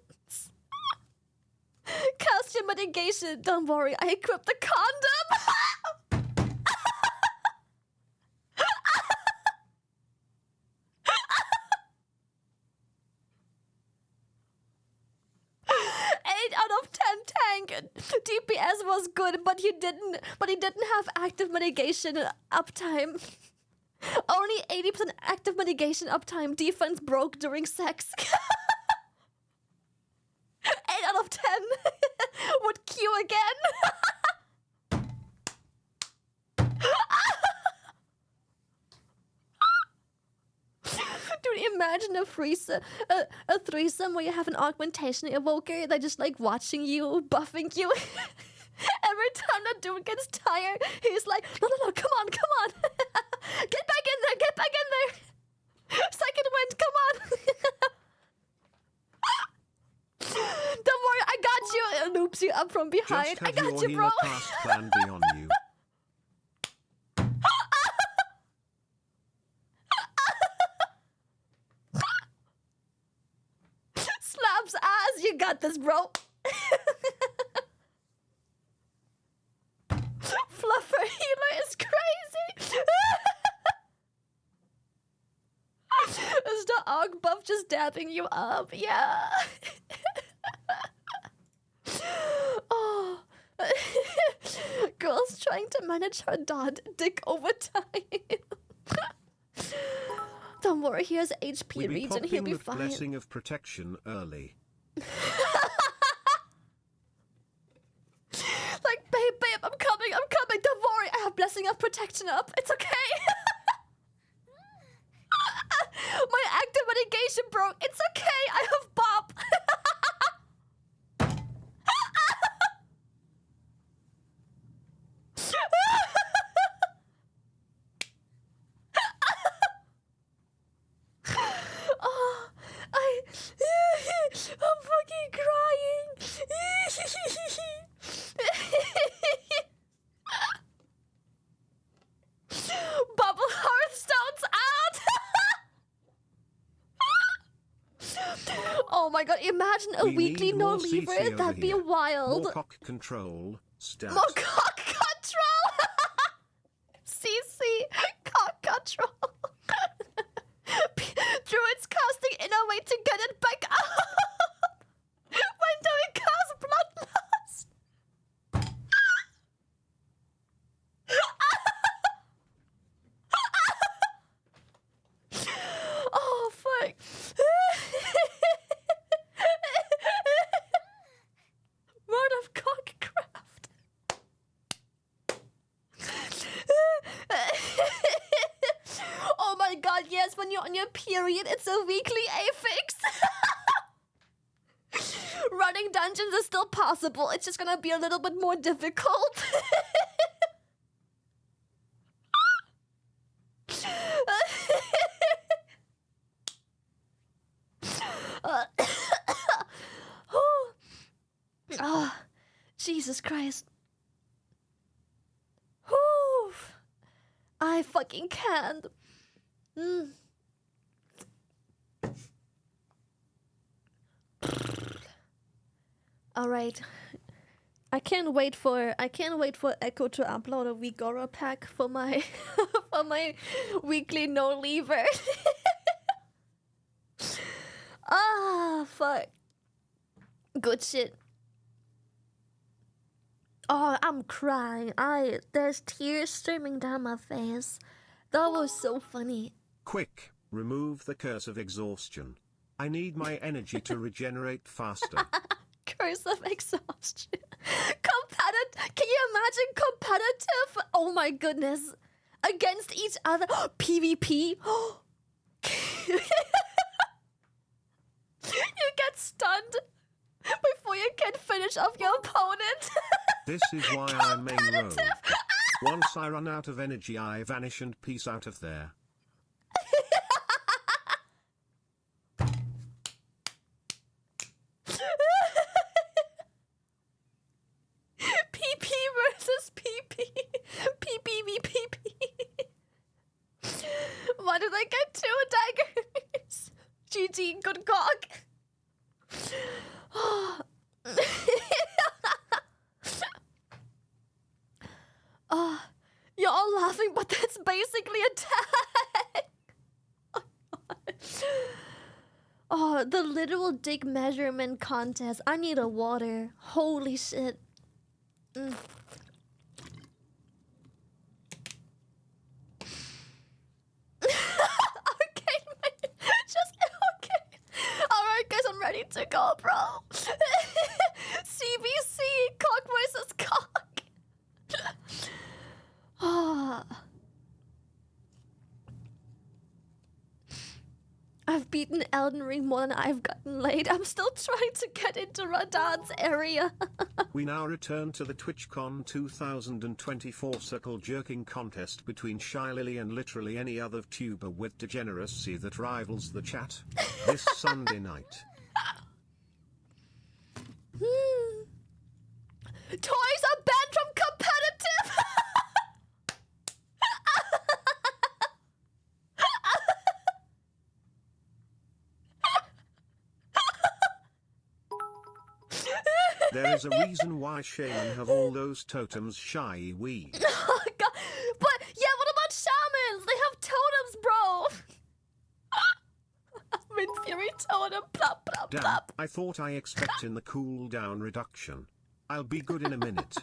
Costume mitigation. Don't worry, I equipped the condom. Out of 10 tank. DPS was good, but he didn't have active mitigation uptime. Only 80% active mitigation uptime. Defense broke during sex. 8 out of 10 would Q again. Dude, imagine a threesome where you have an augmentation evoker that just like watching you, buffing you. Every time that dude gets tired, he's like, no, come on. Get back in there. Second wind, come on. Don't worry, I got you. It loops you up from behind. I got you, bro. Plan be on you. Slaps ass, you got this, bro. Fluffer healer is crazy. Is the aug buff just dabbing you up? Yeah. Oh. Girl's trying to manage her dick over time. Don't worry, he has HP reads and he'll be fine. Blessing of protection early. Like, babe, I'm coming. Don't worry, I have blessing of protection up. It's okay. My active mitigation broke. It's okay. I have Bop. Oh, I'm fucking crying. Bubble Hearthstone's out. Oh my god, imagine a weekly no lever. That'd be wild. More cock control. Stats. More cock control. CC cock control. Druid's casting in a way to get it back up. When do we cast bloodlust? Oh fuck. Word of Cockcraft. Oh my god, yes, when you're on your period, it's a weekly affix. Running dungeons is still possible, it's just gonna be a little bit more difficult. Oh, Jesus Christ. Whew. I fucking can't. All right. I can't wait for Echo to upload a Vigora pack for my for my weekly no lever. Ah, fuck. Good shit. Oh, I'm crying. There's tears streaming down my face. That was so funny. Quick, remove the curse of exhaustion. I need my energy to regenerate faster. Curse of exhaustion. Competitive. Can you imagine competitive? Oh my goodness. Against each other. PvP. You get stunned before you can finish off your opponent. This is why I main rogue. Once I run out of energy, I vanish and peace out of there. PP versus PP. PPVPP. Why did I get 2 daggers? GG, good cock. Oh, you're all laughing, but that's basically a tag. Oh, the literal dick measurement contest. I need a water. Holy shit. Mm. Okay, just okay. Alright, guys, I'm ready to go, bro. CBC, cock versus cock. Ah. I've beaten Elden Ring more than I've gotten laid. I'm still trying to get into Radan's area. We now return to the TwitchCon 2024 circle jerking contest between Shy Lily and literally any other tuber with degeneracy that rivals the chat. This Sunday night. Toys are banned from competitive. There is a reason why Shaman have all those totems, Shy wee. Oh god. But yeah, what about shamans? They have totems, bro. Wind Fury totem, plop, plop, Damn, plop. I thought I expect in the cooldown reduction. I'll be good in a minute.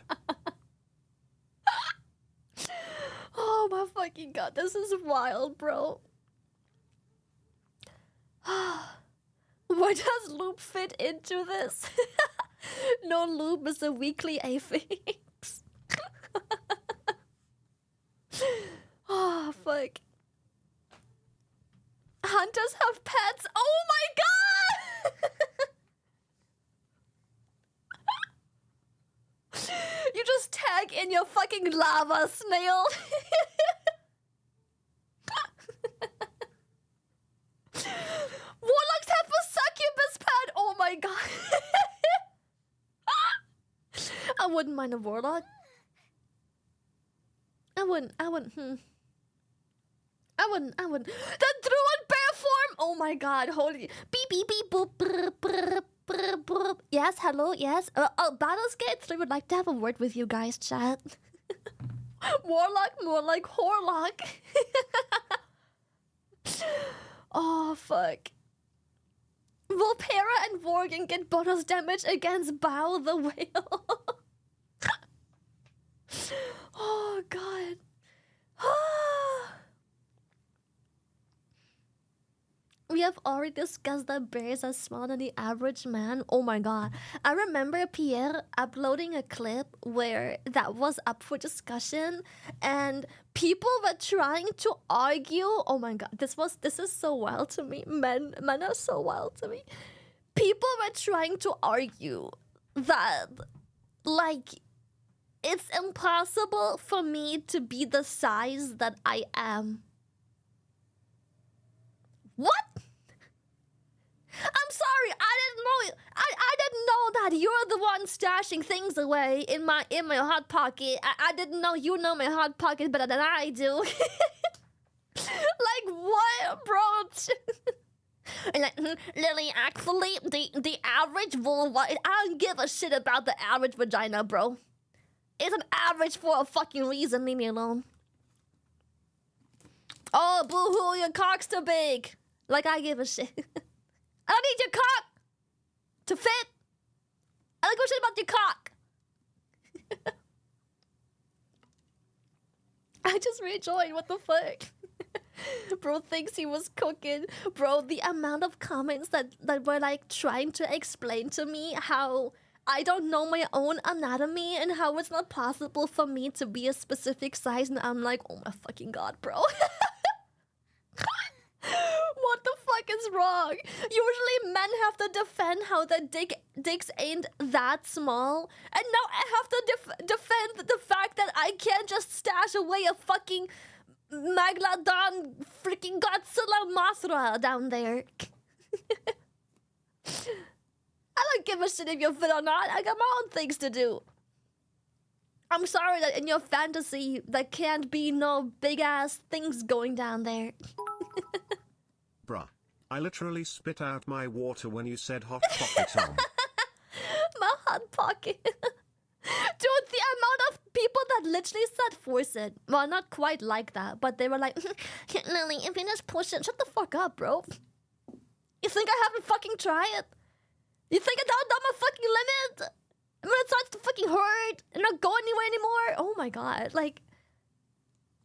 Oh my fucking god, this is wild, bro. Where does loop fit into this? No loop is a weekly affix. Oh fuck. Hunters have pets. Oh my god! You just tag in your fucking lava snail. Warlocks have a succubus pet. Oh my god. I wouldn't mind a warlock. I wouldn't. The druid bear form. Oh my god. Holy. Beep beep beep boop. Brr, brr, brr, brr. Yes. Hello. Yes. Battlescate 3 would like to have a word with you guys, chat. Warlock, more like Horlock. Oh fuck. Volpera and Worgen get bonus damage against Bao the Whale. Oh god. We have already discussed that bears are smaller than the average man. Oh my god. I remember Pierre uploading a clip where that was up for discussion and people were trying to argue. Oh my god, this is so wild to me. Men are so wild to me. People were trying to argue that like it's impossible for me to be the size that I am. What? I'm sorry, I didn't know. I didn't know that you're the one stashing things away in my hot pocket. I didn't know you know my hot pocket better than I do. Like what, bro? And like, Lily, actually, the average vulva, I don't give a shit about the average vagina, bro. It's an average for a fucking reason, leave me alone. Oh, boo-hoo, your cock's too big. Like, I give a shit. I don't need your cock to fit. I don't give a shit about your cock. I just rejoined, what the fuck? Bro thinks he was cooking. Bro, the amount of comments that were like trying to explain to me how I don't know my own anatomy and how it's not possible for me to be a specific size, and I'm like, oh my fucking god, bro. What the fuck is wrong? Usually men have to defend how their dicks ain't that small, and now I have to defend the fact that I can't just stash away a fucking Megalodon freaking Godzilla Mothra down there. I don't give a shit if you're fit or not. I got my own things to do. I'm sorry that in your fantasy there can't be no big ass things going down there. Bruh. I literally spit out my water when you said hot pocket on. My hot pocket. Dude, the amount of people that literally said force it. Well, not quite like that, but they were like, Lily, if you just push it, shut the fuck up, bro. You think I haven't fucking tried? You think I don't know my fucking limit? When it starts to fucking hurt and not go anywhere anymore? Oh my god, like...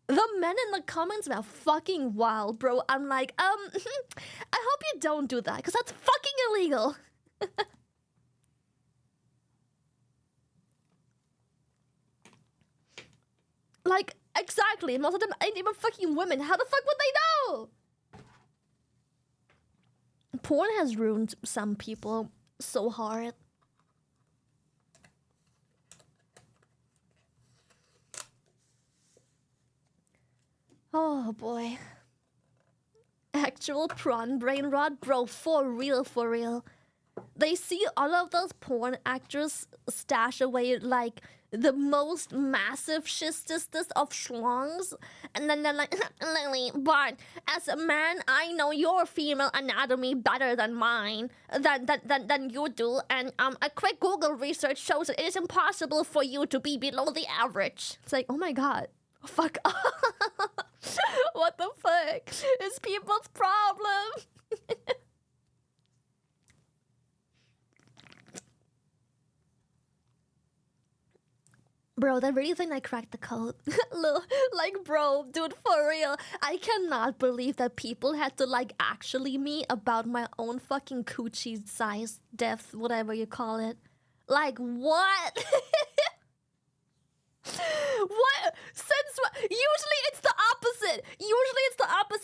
The men in the comments were fucking wild, bro. I'm like, I hope you don't do that, because that's fucking illegal. Like, exactly. Most of them ain't even fucking women. How the fuck would they know? Porn has ruined some people so hard. Oh boy. Actual prawn brain rot? Bro, for real, for real. They see all of those porn actors stash away like the most massive shistest of schlongs, and then they're like, Lily, but as a man, I know your female anatomy better than mine, than you do, and a quick Google research shows that it is impossible for you to be below the average. It's like, oh my god, fuck off. What the fuck is people's problem? Bro, they really think I cracked the code. Like, bro, dude, for real. I cannot believe that people had to, like, actually me about my own fucking coochie size, depth, whatever you call it. Like, what? What? Since what? Usually it's the opposite.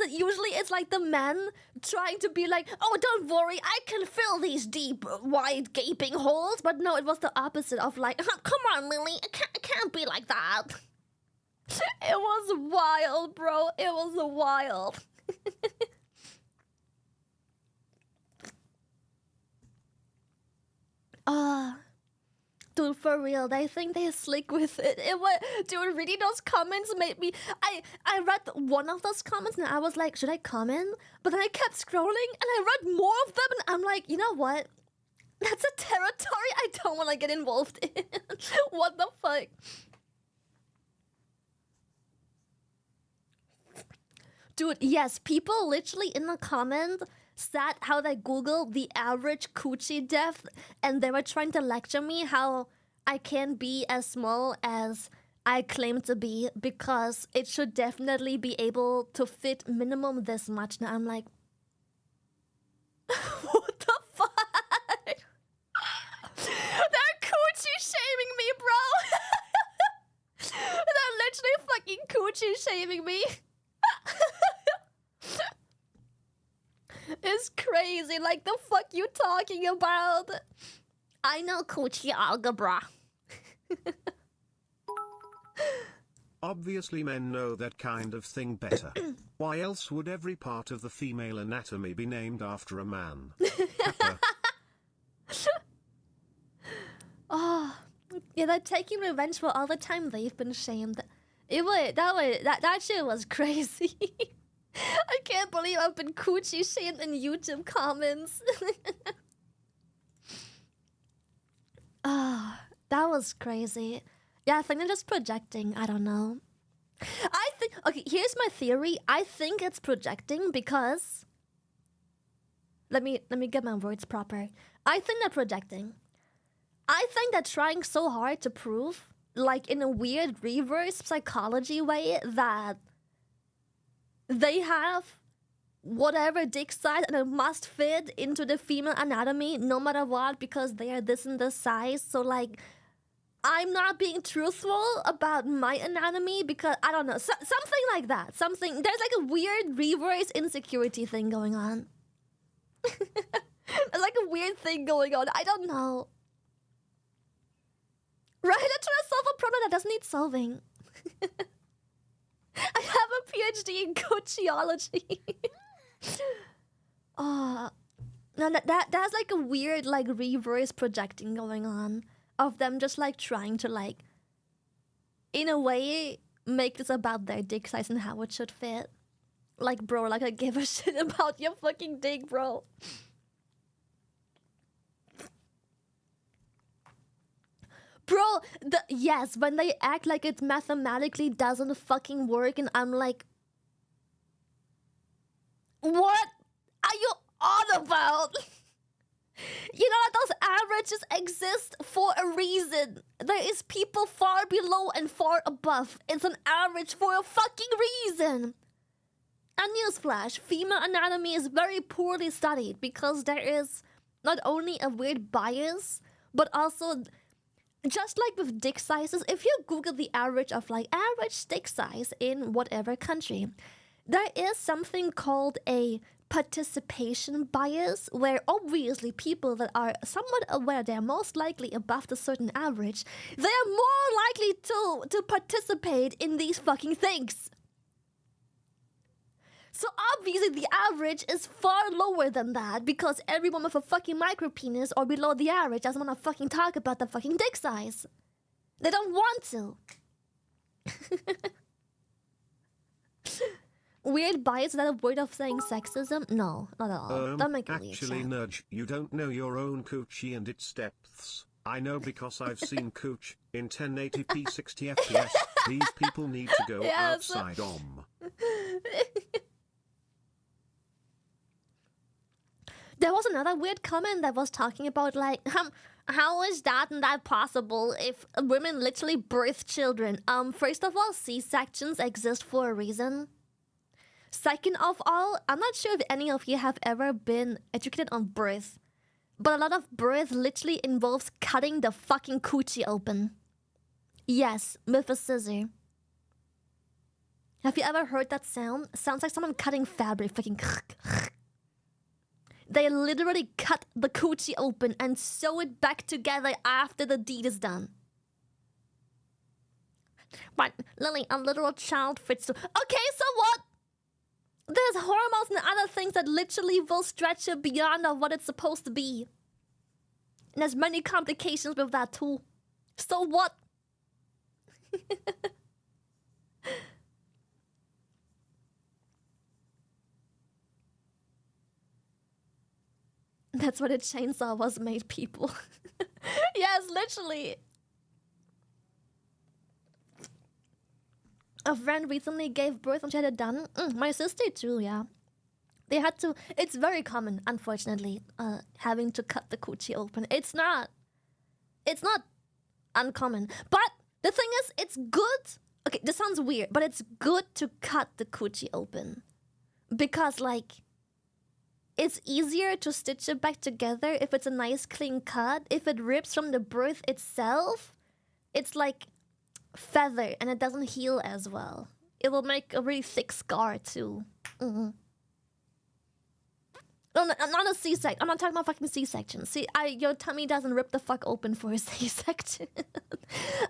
Usually it's like the men trying to be like, oh, don't worry, I can fill these deep, wide, gaping holes. But no, it was the opposite of like, come on, Lily, it can't be like that. It was wild, bro. It was wild. Dude, for real, they think they're slick with it. Dude, reading those comments made me... I read one of those comments and I was like, should I comment? But then I kept scrolling and I read more of them and I'm like, you know what? That's a territory I don't want to get involved in. What the fuck? Dude, yes, people literally in the comments said how they Googled the average coochie depth and they were trying to lecture me how I can't be as small as I claim to be because it should definitely be able to fit minimum this much. Now I'm like, what the fuck? They're coochie shaming me, bro. They're literally fucking coochie shaming me. It's crazy. Like, the fuck you talking about? I know coochie algebra. Obviously men know that kind of thing better. Why else would every part of the female anatomy be named after a man? Oh, yeah, they're taking revenge for all the time they've been shamed. That shit was crazy. I can't believe I've been coochie shamed in YouTube comments. Ah, that was crazy. Yeah, I think they're just projecting. I don't know. I think... Okay, here's my theory. I think it's projecting because... Let me get my words proper. I think they're projecting. I think they're trying so hard to prove, like in a weird reverse psychology way, that they have whatever dick size and it must fit into the female anatomy no matter what because they are this and this size. So like, I'm not being truthful about my anatomy because I don't know, something like that. Something, there's like a weird reverse insecurity thing going on. There's like a weird thing going on. I don't know. Right? I'm trying to solve a problem that doesn't need solving. I have a PhD in coachiology. Oh, no, that's like a weird like reverse projecting going on of them just like trying to like, in a way, make this about their dick size and how it should fit. Like, bro, like I give a shit about your fucking dick, bro. Bro, yes, when they act like it mathematically doesn't fucking work and I'm like, what are you on about? You know, those averages exist for a reason. There is people far below and far above. It's an average for a fucking reason. A newsflash, female anatomy is very poorly studied because there is not only a weird bias, but also, just like with dick sizes, if you Google the average of like average dick size in whatever country, there is something called a participation bias, where obviously people that are somewhat aware they're most likely above the certain average, they are more likely to participate in these fucking things. So obviously the average is far lower than that because everyone with a fucking micro penis or below the average doesn't want to fucking talk about the fucking dick size. They don't want to. Weird bias, is that a word of saying sexism? No, not at all. Don't make it weird. Actually, Nudge, you don't know your own coochie and its depths. I know because I've seen cooch in 1080p 60 FPS. These people need to go outside. There was another weird comment that was talking about like, how is that and that possible if women literally birth children? First of all, C-sections exist for a reason. Second of all, I'm not sure if any of you have ever been educated on birth, but a lot of birth literally involves cutting the fucking coochie open. Yes, with a scissor. Have you ever heard that sound? It sounds like someone cutting fabric, fucking. They literally cut the coochie open and sew it back together after the deed is done. But, Lily, a literal child fits to... Okay, so what? There's hormones and other things that literally will stretch it beyond of what it's supposed to be. And there's many complications with that too. So what? That's what a chainsaw was made, people. Yes, literally. A friend recently gave birth when she had it done. My sister too, yeah. They had to... It's very common, unfortunately, having to cut the coochie open. It's not uncommon. But the thing is, it's good... Okay, this sounds weird, but it's good to cut the coochie open. Because, like... It's easier to stitch it back together if it's a nice clean cut. If it rips from the birth itself, it's like feather and it doesn't heal as well. It will make a really thick scar too. No, not a C-section. I'm not talking about fucking C-section. See, your tummy doesn't rip the fuck open for a C-section.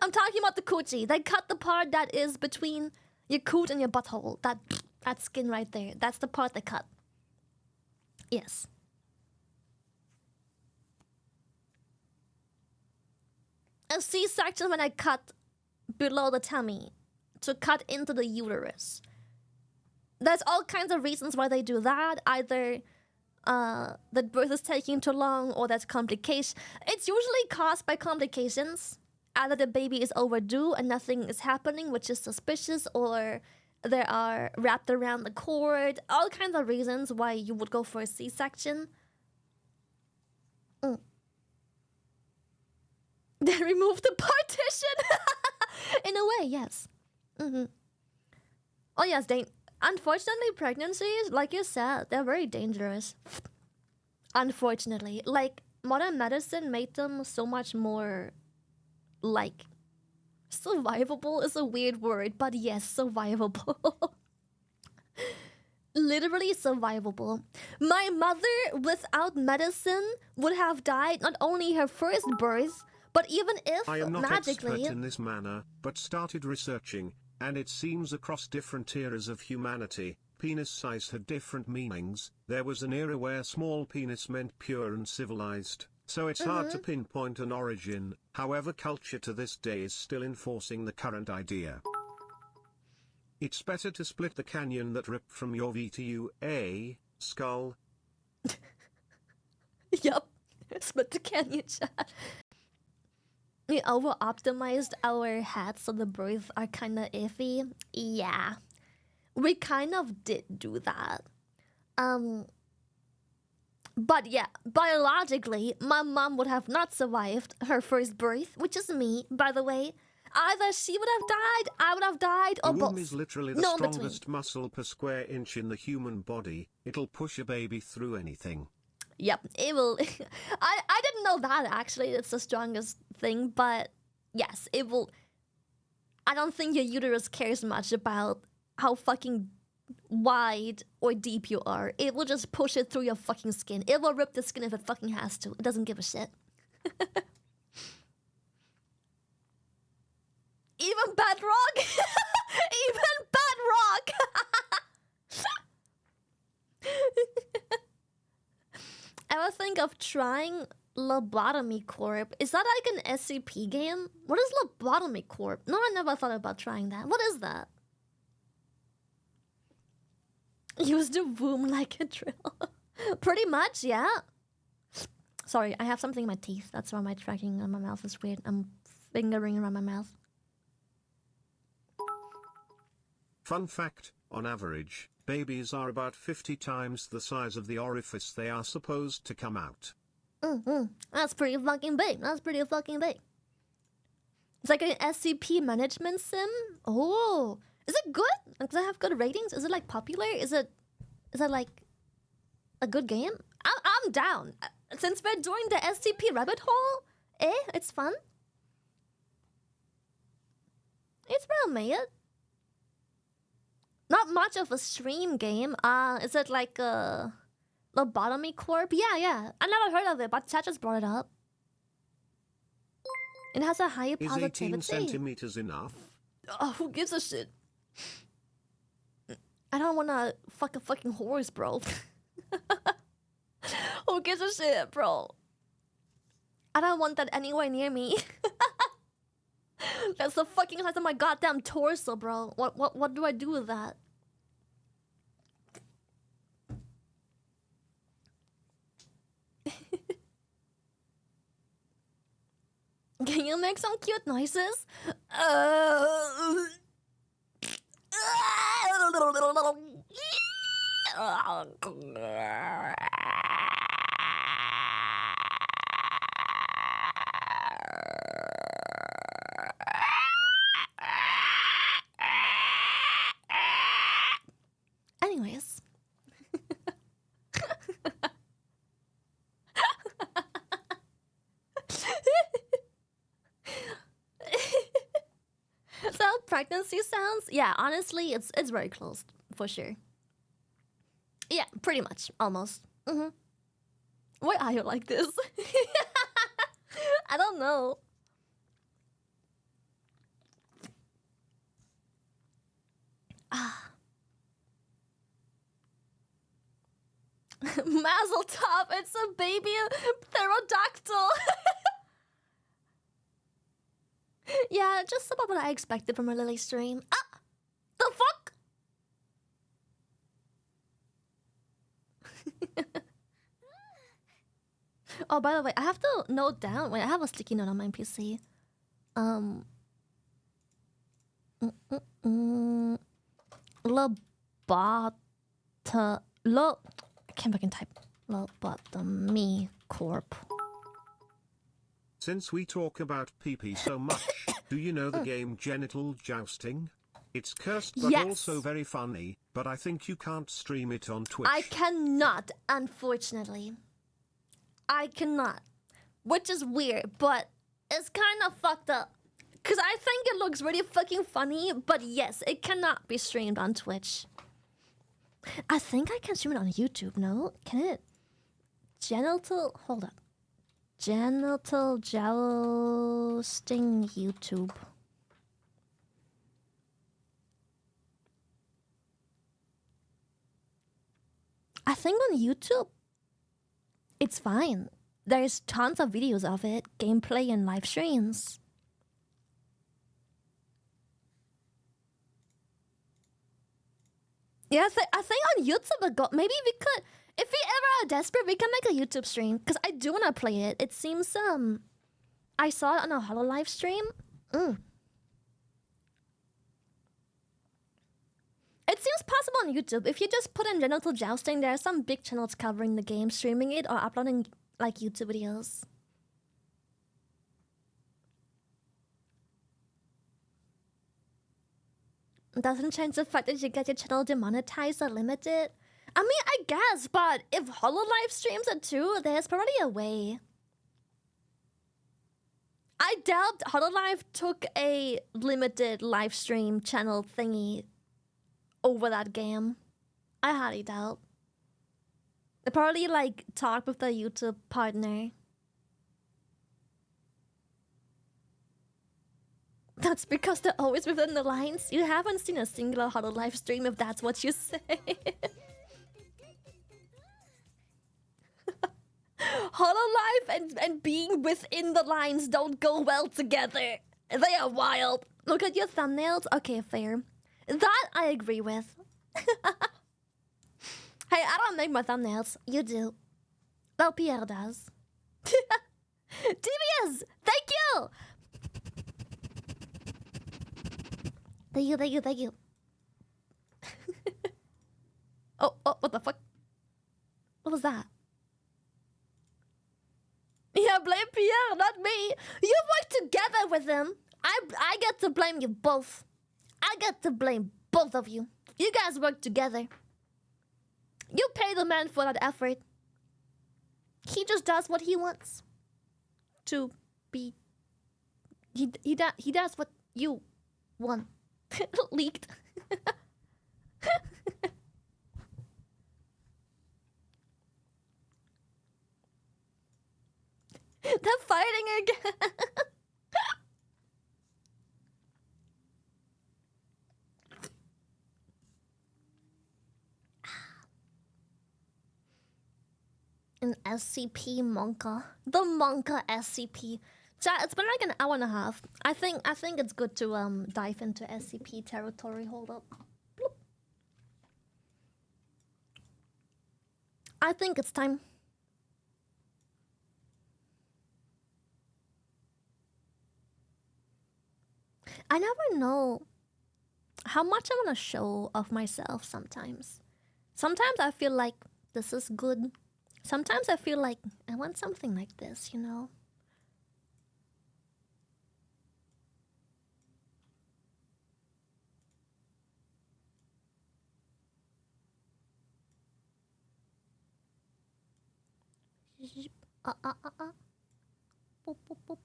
I'm talking about the coochie. They cut the part that is between your coot and your butthole. That skin right there. That's the part they cut. Yes. A C-section when I cut below the tummy to cut into the uterus. there's all kinds of reasons why they do that. Either that birth is taking too long, or that's complication. It's usually caused by complications. Either the baby is overdue and nothing is happening, which is suspicious, or they are wrapped around the cord. All kinds of reasons why you would go for a C-section. They removed the partition. In a way, yes. Oh yes, unfortunately, pregnancies, like you said, they're very dangerous. Unfortunately, like modern medicine made them so much more, like, survivable is a weird word, but yes, survivable. Literally survivable. My mother, without medicine, would have died not only her first birth, but even if I am not magically expert in this manner, but started researching, and it seems across different eras of humanity, penis size had different meanings. There was an era where small penis meant pure and civilized, so it's hard to pinpoint an origin. However, culture to this day is still enforcing the current idea. It's better to split the canyon that ripped from your VTUA skull. Yup. Split the canyon chat. We over-optimized our hats so the births are kinda iffy. Yeah. We kind of did do that. But yeah, biologically, my mom would have not survived her first birth, which is me, by the way. Either she would have died, I would have died, or The both. womb is literally the strongest muscle per square inch in the human body. It'll push a baby through anything. Yep, it will. I didn't know that, actually. It's the strongest thing, but yes, it will. I don't think your uterus cares much about how fucking wide or deep you are. It will just push it through your fucking skin. It will rip the skin if it fucking has to. It doesn't give a shit. Even bedrock? Even bedrock! Ever think of trying Lobotomy Corp? Is that like an SCP game? What is Lobotomy Corp? No, I never thought about trying that. What is that? Use the womb like a drill. Pretty much, yeah. Sorry, I have something in my teeth. That's why my tracking on my mouth is weird. I'm fingering around my mouth. Fun fact, on average, babies are about 50 times the size of the orifice they are supposed to come out. That's pretty fucking big. That's pretty fucking big. It's like an SCP management sim. Oh, is it good? Does it have good ratings? Is it like popular? Is it like a good game? I'm down. Since we're doing the SCP rabbit hole, it's fun. It's well made. Not much of a stream game. Is it like a Lobotomy Corp? Yeah. I never heard of it, but chat just brought it up. It has a higher positivity. Is 18 centimeters enough? Oh, who gives a shit? I don't wanna fuck a fucking horse, bro. Who gives a shit, bro? I don't want that anywhere near me. That's the fucking size of my goddamn torso, bro. What do I do with that? Can you make some cute noises? Anyways. So pregnancy sounds? Yeah, honestly, it's very close, for sure. Yeah, pretty much, almost. Why are you like this? I don't know. Mazel tov, it's a baby pterodactyl. Yeah, just about what I expected from a Lily stream. Ah! The fuck? Oh, by the way, I have to note down. Wait, I have a sticky note on my PC. Lobota. I can't fucking type. Lobotomy Corp. Since we talk about PP so much, do you know the game Genital Jousting? It's cursed but Yes. also very funny, but I think you can't stream it on Twitch. I cannot, unfortunately. I cannot. Which is weird, but it's kind of fucked up. Because I think it looks really fucking funny, but yes, it cannot be streamed on Twitch. I think I can stream it on YouTube, no? Can it? Genital... Hold up. Genital jousting YouTube. I think on YouTube, it's fine. There's tons of videos of it, gameplay and live streams. Yeah, I think on YouTube, maybe we could, if we ever are desperate, we can make a YouTube stream. Because I do want to play it. It seems, I saw it on a HoloLive stream. It seems possible on YouTube. If you just put in genital jousting, there are some big channels covering the game, streaming it, or uploading, like, YouTube videos. Doesn't change the fact that you get your channel demonetized or limited. I mean, I guess, but if HoloLive streams it too, there's probably a way. I doubt HoloLive took a limited live stream channel thingy over that game. I highly doubt. They probably, like, talked with the YouTube partner. That's because they're always within the lines. You haven't seen a singular HoloLive stream if that's what you say. HoloLive and being within the lines don't go well together. They are wild. Look at your thumbnails. Okay, fair. That I agree with. Hey, I don't make my thumbnails. You do. Well, Pierre does. TBS! Thank you! Thank you, thank you, thank you. Oh, what the fuck? What was that? Yeah, blame Pierre, not me. You work together with him. I get to blame you both. I get to blame both of you. You guys work together. You pay the man for that effort. He just does what he wants to be. He does what you want. Leaked. They're fighting again. An SCP Monka. The Monka SCP. Chat, it's been like an hour and a half. I think it's good to dive into SCP territory. Hold up. Bloop. I think it's time. I never know how much I want to show of myself sometimes. Sometimes I feel like this is good. Sometimes I feel like I want something like this, you know? Boop, boop, boop.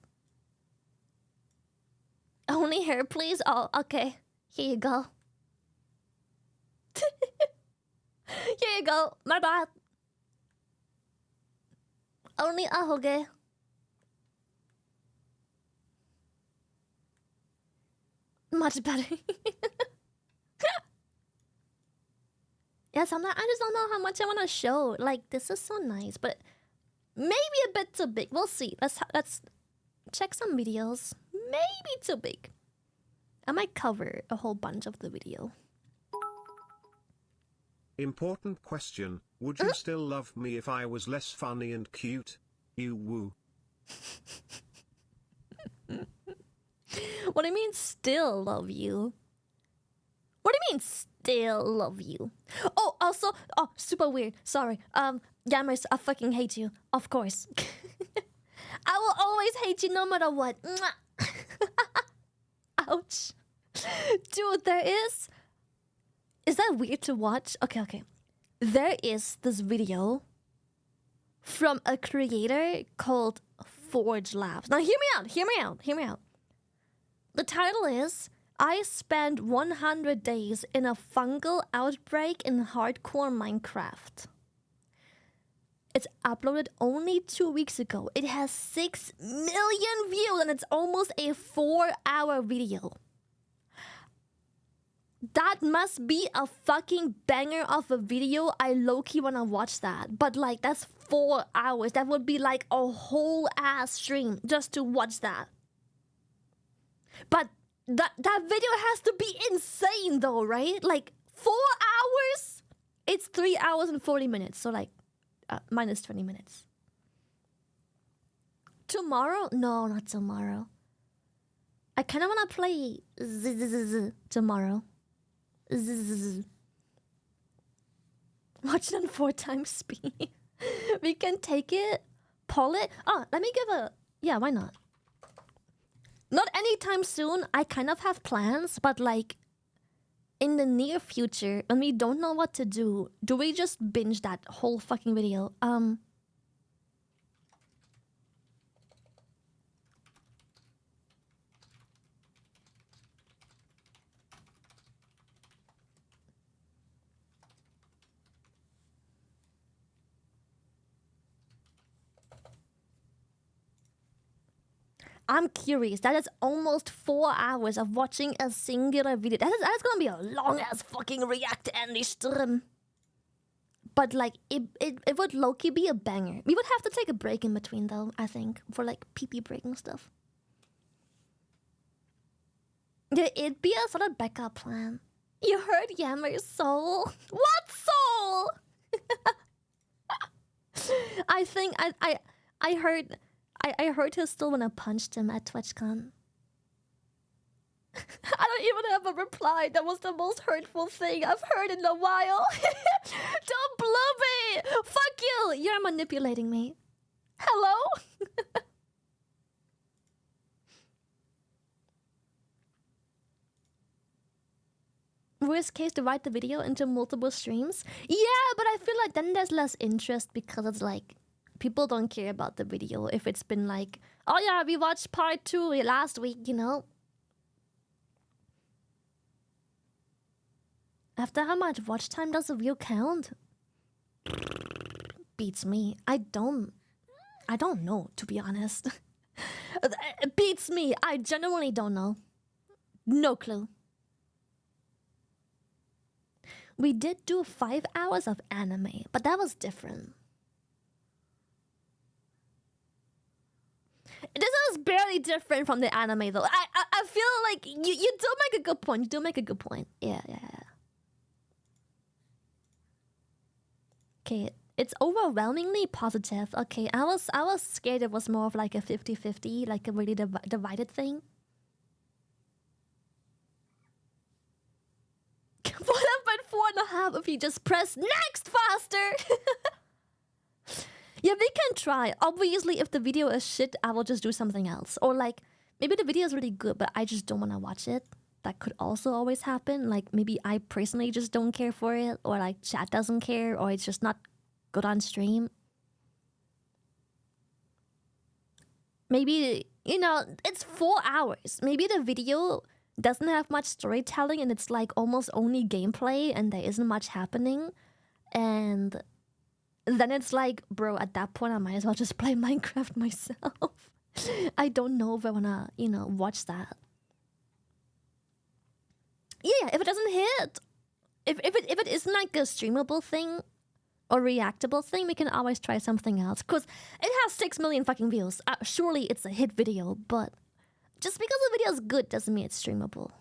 Only hair, please? Oh, okay. Here you go. Here you go. My bad. Only ahoge. Much better. Yeah, sometimes I just don't know how much I want to show. Like, this is so nice, but maybe a bit too big. We'll see. Let's check some videos. Maybe too big. I might cover a whole bunch of the video. Important question. Would you still love me if I was less funny and cute? You woo. What do you mean still love you? What do you mean still love you? Oh, also, oh, super weird. Sorry. Gamers, I fucking hate you. Of course. I will always hate you no matter what. Mwah. Ouch. Dude, there is... Is that weird to watch? Okay. There is this video from a creator called Forge Labs. Now, hear me out. The title is, I spent 100 days in a fungal outbreak in hardcore Minecraft. It's uploaded only 2 weeks ago. It has 6 million views and it's almost a 4-hour video. That must be a fucking banger of a video. I low-key wanna watch that. But like, that's 4 hours. That would be like a whole ass stream just to watch that. But that video has to be insane though, right? Like 4 hours? It's 3 hours and 40 minutes. So like minus 20 minutes. Tomorrow? No, not tomorrow. I kind of want to play tomorrow. Watch it on 4 times speed. We can take it, pull it. Oh, let me give a... Yeah, why not? Not anytime soon. I kind of have plans, but like in the near future, when we don't know what to do we just binge that whole fucking video? I'm curious. That is almost 4 hours of watching a singular video. That is gonna be a long ass fucking react and stream. But like it would low-key be a banger. We would have to take a break in between though, I think, for like pee-pee break and stuff. Yeah, it'd be a sort of backup plan. You heard Yammer's soul? What soul? I think I heard his soul when I punched him at TwitchCon. I don't even have a reply. That was the most hurtful thing I've heard in a while. Don't blow me! Fuck you! You're manipulating me. Hello? Worst case, divide the video into multiple streams? Yeah, but I feel like then there's less interest because it's like people don't care about the video if it's been like, oh yeah, we watched part 2 last week, you know? After how much watch time does a view count? Beats me. I don't know, to be honest. It beats me. I genuinely don't know. No clue. We did do 5 hours of anime, but that was different. This is barely different from the anime though. I feel like you do make a good point. You do make a good point. Yeah. Okay, it's overwhelmingly positive. Okay, I was scared it was more of like a 50-50, like a really divided thing. What about 4.5 if you just press next faster? Yeah, we can try. Obviously, if the video is shit, I will just do something else. Or like, maybe the video is really good, but I just don't want to watch it. That could also always happen. Like, maybe I personally just don't care for it. Or like, chat doesn't care. Or it's just not good on stream. Maybe, you know, it's 4 hours. Maybe the video doesn't have much storytelling and it's like almost only gameplay and there isn't much happening. And then it's like, bro, at that point I might as well just play Minecraft myself. I don't know if I wanna, you know, watch that. Yeah, if it doesn't hit, if it isn't like a streamable thing or reactable thing, we can always try something else. Cause it has 6 million fucking views. Surely it's a hit video, but just because the video is good doesn't mean it's streamable.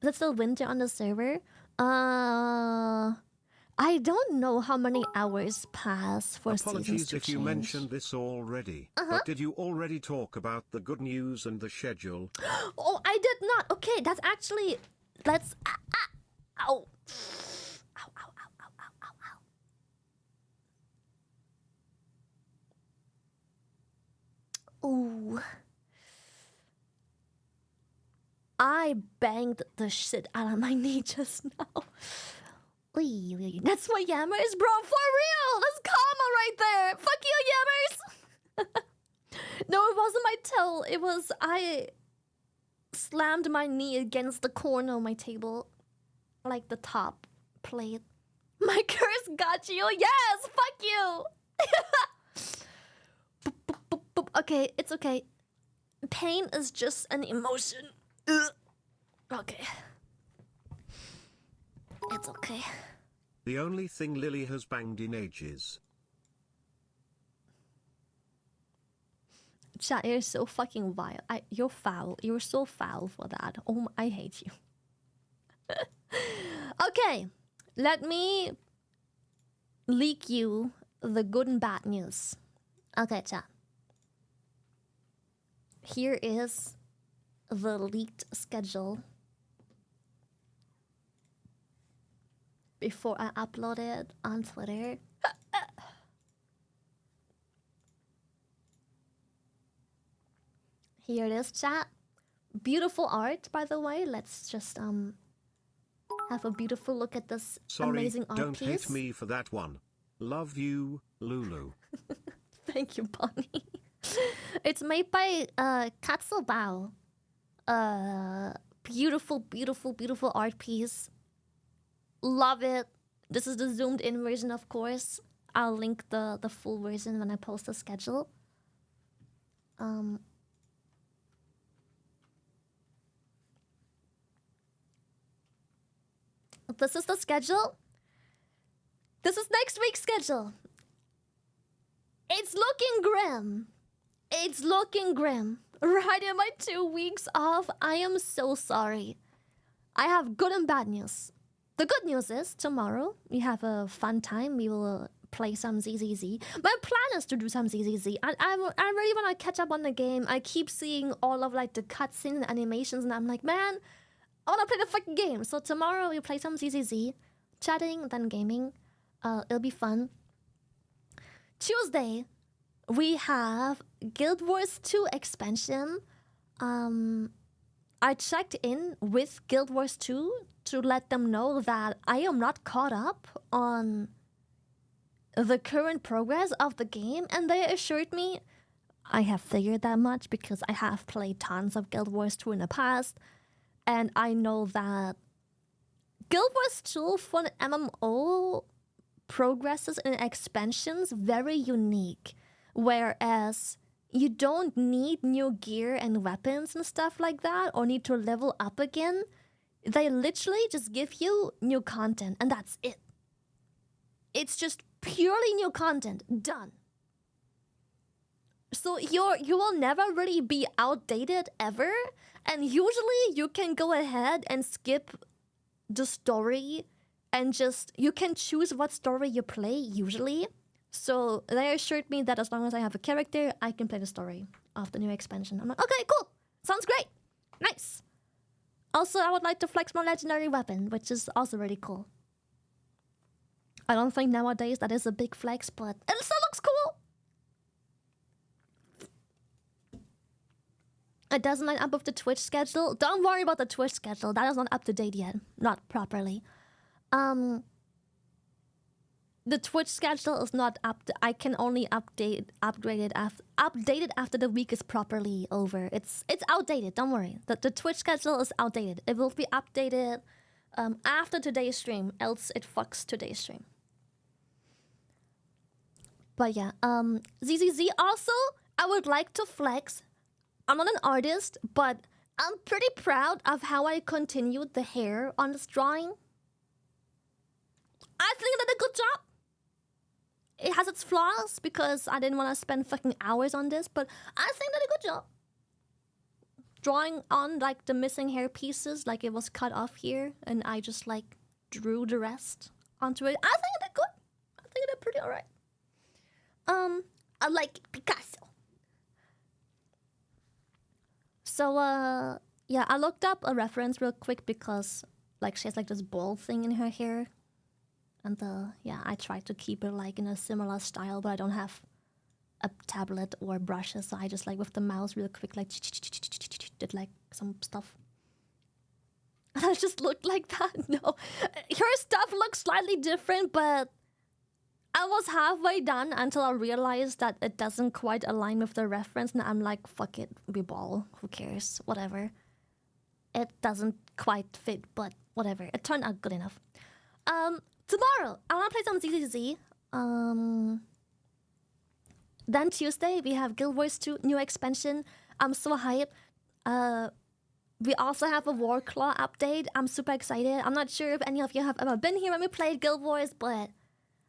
Is it still winter on the server? I don't know how many hours pass for seasons Apologies to if you change. mentioned this already, but did you already talk about the good news and the schedule? Oh, I did not. Okay, that's actually... Let's... Ow. Ow, ow, ow, ow, ow, ow, ow. Ooh. I banged the shit out of my knee just now. That's what Yammer is, bro. For real. That's karma right there. Fuck you, Yammers. No, it wasn't my toe. It was... I slammed my knee against the corner of my table. Like the top plate. My curse got you. Yes, fuck you. Boop, boop, boop, boop. Okay, it's okay. Pain is just an emotion. Ugh. Okay. It's okay. The only thing Lily has banged in ages. Chat, you're so fucking vile. You're foul. You're so foul for that. Oh, I hate you. Okay, let me leak you the good and bad news. Okay, chat. Here is the leaked schedule before I upload it on Twitter. Here it is, chat. Beautiful art, by the way. Let's just have a beautiful look at this amazing art don't piece. hate me for that one. Love you, Lulu. Thank you, Bonnie. It's made by Katsulbao. Beautiful, beautiful, beautiful art piece. Love it. This is the zoomed in version, of course. I'll link the full version when I post the schedule. This is the schedule. This is next week's schedule. It's looking grim. It's looking grim. Right in my 2 weeks off. I am so sorry. I have good and bad news. The good news is tomorrow we have a fun time. We will play some ZZZ. My plan is to do some ZZZ. I really want to catch up on the game. I keep seeing all of like the cutscenes and animations, and I'm like, man, I want to play the fucking game. So tomorrow we'll play some ZZZ, chatting, then gaming. It'll be fun. Tuesday, we have Guild Wars 2 expansion. I checked in with Guild Wars 2 to let them know that I am not caught up on the current progress of the game, and they assured me I have figured that much because I have played tons of Guild Wars 2 in the past, and I know that Guild Wars 2 for an MMO progresses in expansions very unique, whereas you don't need new gear and weapons and stuff like that, or need to level up again. They literally just give you new content, and that's it. It's just purely new content. Done. So you will never really be outdated ever, and usually you can go ahead and skip the story and just, you can choose what story you play usually. So they assured me that as long as I have a character, I can play the story of the new expansion. I'm like, okay, cool. Sounds great. Nice. Also, I would like to flex my legendary weapon, which is also really cool. I don't think nowadays that is a big flex, but it still looks cool. It doesn't line up with the Twitch schedule. Don't worry about the Twitch schedule. That is not up to date yet. Not properly. The Twitch schedule is not up. I can only update it after the week is properly over. It's outdated. Don't worry. The Twitch schedule is outdated. It will be updated after today's stream. Else it fucks today's stream. But yeah, ZZZ also. I would like to flex. I'm not an artist, but I'm pretty proud of how I continued the hair on this drawing. I think I did a good job. It has its flaws because I didn't want to spend fucking hours on this, but I think I did a good job. drawing on like the missing hair pieces, like it was cut off here, and I just like drew the rest onto it. I think I did good. I think I did pretty alright. I like Picasso. So yeah, I looked up a reference real quick because like she has like this ball thing in her hair, and yeah, I tried to keep it like in a similar style, but I don't have a tablet or brushes, so I just like with the mouse real quick like did like some stuff. And I just looked like that. No, her stuff looks slightly different, but I was halfway done until I realized that it doesn't quite align with the reference, and I'm like, fuck it, we ball, who cares, whatever. It doesn't quite fit, but whatever. It turned out good enough. Tomorrow, I wanna play some ZZZ. Then Tuesday, we have Guild Wars 2 new expansion. I'm so hyped. We also have a Warclaw update. I'm super excited. I'm not sure if any of you have ever been here when we played Guild Wars, but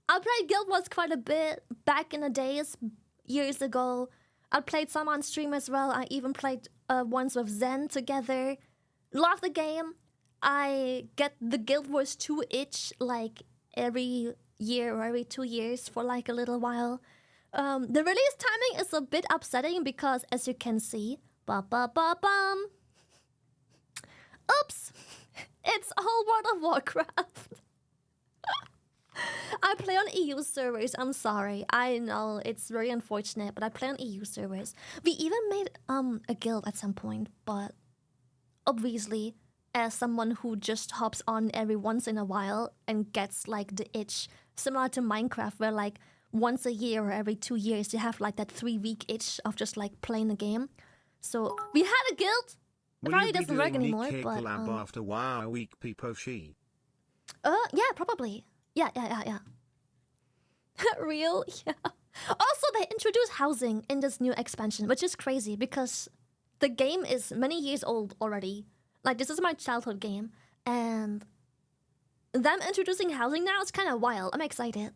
I played Guild Wars quite a bit back in the days, years ago. I played some on stream as well. I even played once with Zen together. Love the game. I get the Guild Wars 2 itch like every year or every 2 years for like a little while. The release timing is a bit upsetting because, as you can see, ba-ba-ba-bum. Oops! It's all World of Warcraft. I play on EU servers, I'm sorry. I know, it's very unfortunate, but I play on EU servers. We even made a guild at some point, but obviously, as someone who just hops on every once in a while and gets like the itch, similar to Minecraft, where like once a year or every 2 years you have like that 3-week itch of just like playing the game. So we had a guild. It probably doesn't work anymore, but after WoW week Piposhi. Yeah, probably. Yeah. Real? Yeah. Also, they introduced housing in this new expansion, which is crazy because the game is many years old already. Like, this is my childhood game, and them introducing housing now is kind of wild. I'm excited.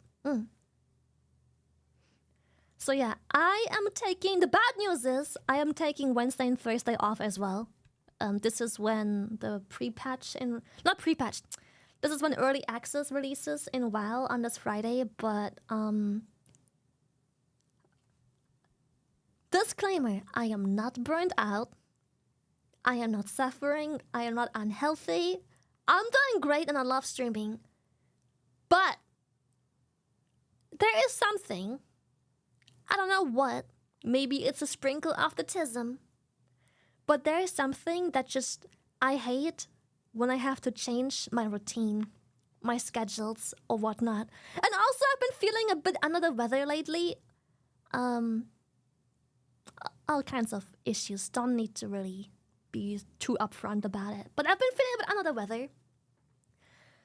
So yeah, I am taking... The bad news is I am taking Wednesday and Thursday off as well. This is when the pre-patch... Not pre-patch. This is when early access releases in WoW on this Friday, but disclaimer, I am not burned out. I am not suffering. I am not unhealthy. I'm doing great and I love streaming. But there is something, I don't know what, maybe it's a sprinkle of the tism, but there is something that just I hate when I have to change my routine, my schedules, or whatnot. And also, I've been feeling a bit under the weather lately. All kinds of issues. Don't need to really be too upfront about it. But I've been feeling a bit under the weather.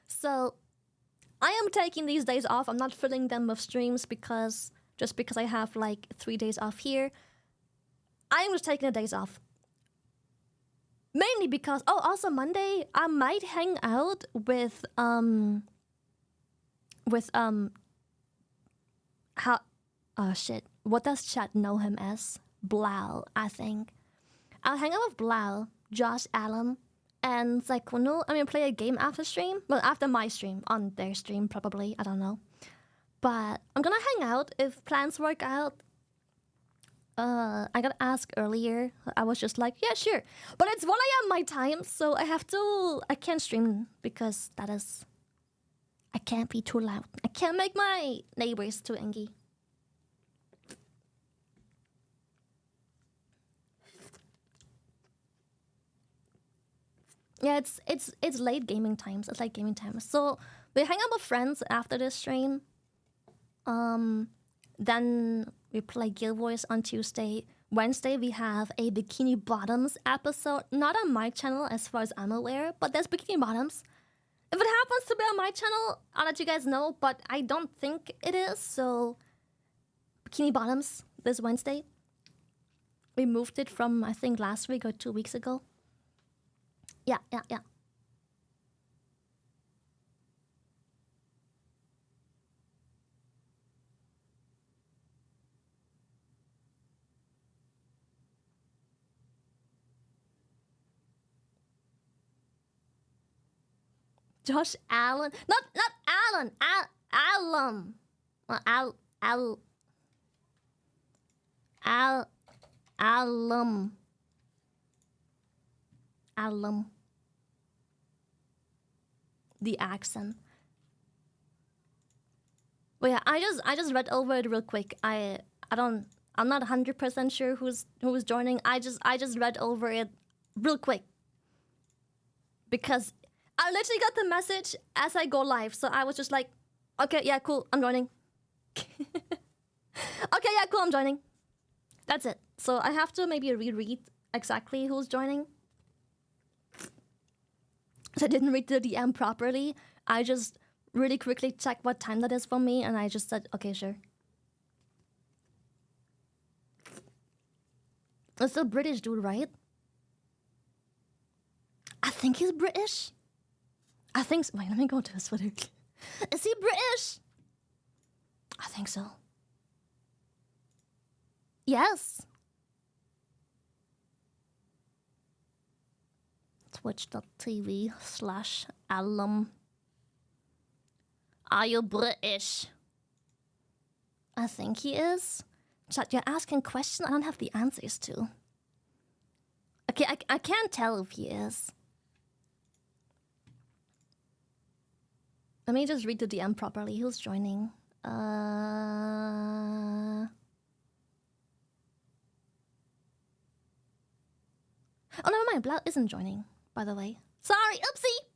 So, I am taking these days off. I'm not filling them with streams because I have like 3 days off here. I am just taking the days off. Mainly because, also Monday, I might hang out with what does chat know him as? Blau, I think. I'll hang out with Blau, Josh Allen, and Zaikuno. Play a game after stream. Well, after my stream, on their stream, probably. I don't know. But I'm gonna hang out if plans work out. I got asked earlier. I was just like, yeah, sure. But it's 1 a.m. my time, so I can't stream because I can't be too loud. I can't make my neighbors too angry. Yeah, it's late gaming times. It's late gaming times. So we hang out with friends after this stream. Then we play Guild Wars on Tuesday. Wednesday, we have a Bikini Bottoms episode. Not on my channel as far as I'm aware, but there's Bikini Bottoms. If it happens to be on my channel, I'll let you guys know, but I don't think it is, so... Bikini Bottoms this Wednesday. We moved it from, I think, last week or 2 weeks ago. Yeah. Josh Allen. Not Allen. Alum. Alum. The accent. But yeah, I just read over it real quick. I'm not 100% sure who's joining. I just read over it real quick. Because I literally got the message as I go live, so I was just like, okay, yeah, cool, I'm joining. Okay, yeah, cool, I'm joining. That's it. So I have to maybe reread exactly who's joining. So I didn't read the DM properly. I just really quickly checked what time that is for me, and I just said, okay, sure. It's a British dude, right? I think he's British. I think so. Wait, let me go to his Twitter. Is he British? I think so. Yes. Twitch.tv/alum. Are you British? I think he is. Chat, you're asking questions I don't have the answers to. Okay, I can't tell if he is. Let me just read the DM properly. Who's joining? Oh no, never mind. Blau isn't joining, by the way. Sorry, oopsie.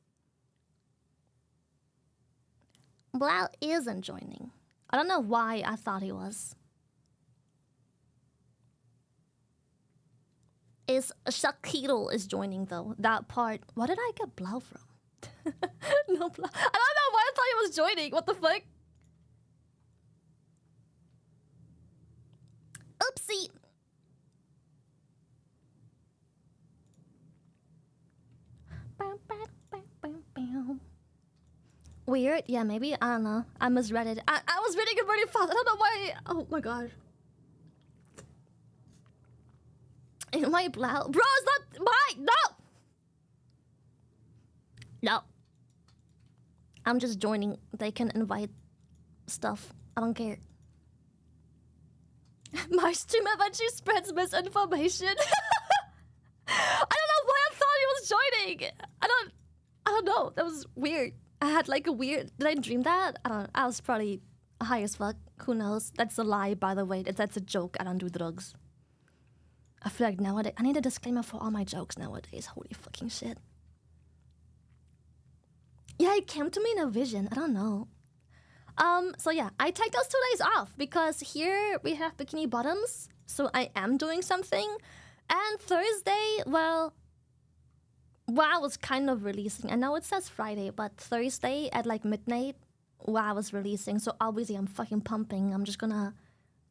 Blau isn't joining. I don't know why I thought he was. Is Shakiro is joining though. That part. What did I get Blau from? No Blau. I don't know why I thought he was joining. What the fuck? Oopsie. Weird? Yeah, maybe. I don't know. I misread it. I was reading it really fast. I don't know why. Oh my god. In my Blau. Bro, it's not mine! No! No. I'm just joining. They can invite stuff. I don't care. My stream eventually spreads misinformation. I don't know why I thought he was joining. I don't know. That was weird. I had like a weird... Did I dream that? I don't know. I was probably high as fuck. Who knows? That's a lie, by the way. That's a joke. I don't do drugs. I feel like nowadays... I need a disclaimer for all my jokes nowadays. Holy fucking shit. Yeah, it came to me in a vision. I don't know. So yeah, I take those 2 days off because here we have bikini bottoms. So I am doing something. And Thursday, well, WoW was kind of releasing. I know it says Friday, but Thursday at like midnight, WoW was releasing. So obviously I'm fucking pumping. I'm just gonna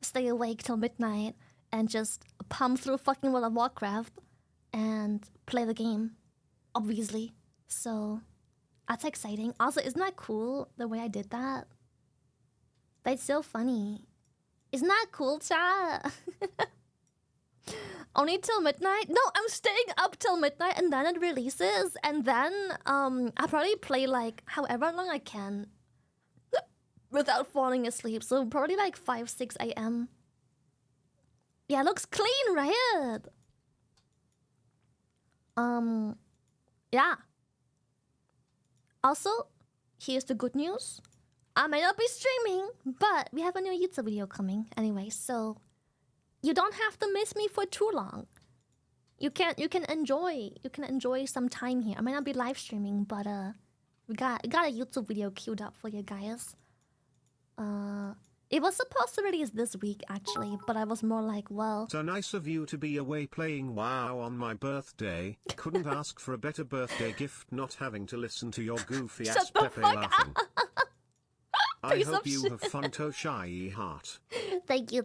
stay awake till midnight and just pump through fucking World of Warcraft and play the game, obviously. So that's exciting. Also, isn't that cool the way I did that? That's so funny. Isn't that cool, chat? Only till midnight? No, I'm staying up till midnight and then it releases. And then I'll probably play like however long I can without falling asleep. So probably like 5, 6 a.m. Yeah, it looks clean, right? Yeah. Also, here's the good news. I may not be streaming, but we have a new YouTube video coming anyway, so you don't have to miss me for too long. You can enjoy some time here. I might not be live streaming, but we got a YouTube video queued up for you guys. It was supposed to release this week actually, but I was more like, well... So nice of you to be away playing WoW on my birthday. Couldn't ask for a better birthday gift not having to listen to your goofy ass Pepe laughing. I hope you have fun, Toshai heart. Thank you.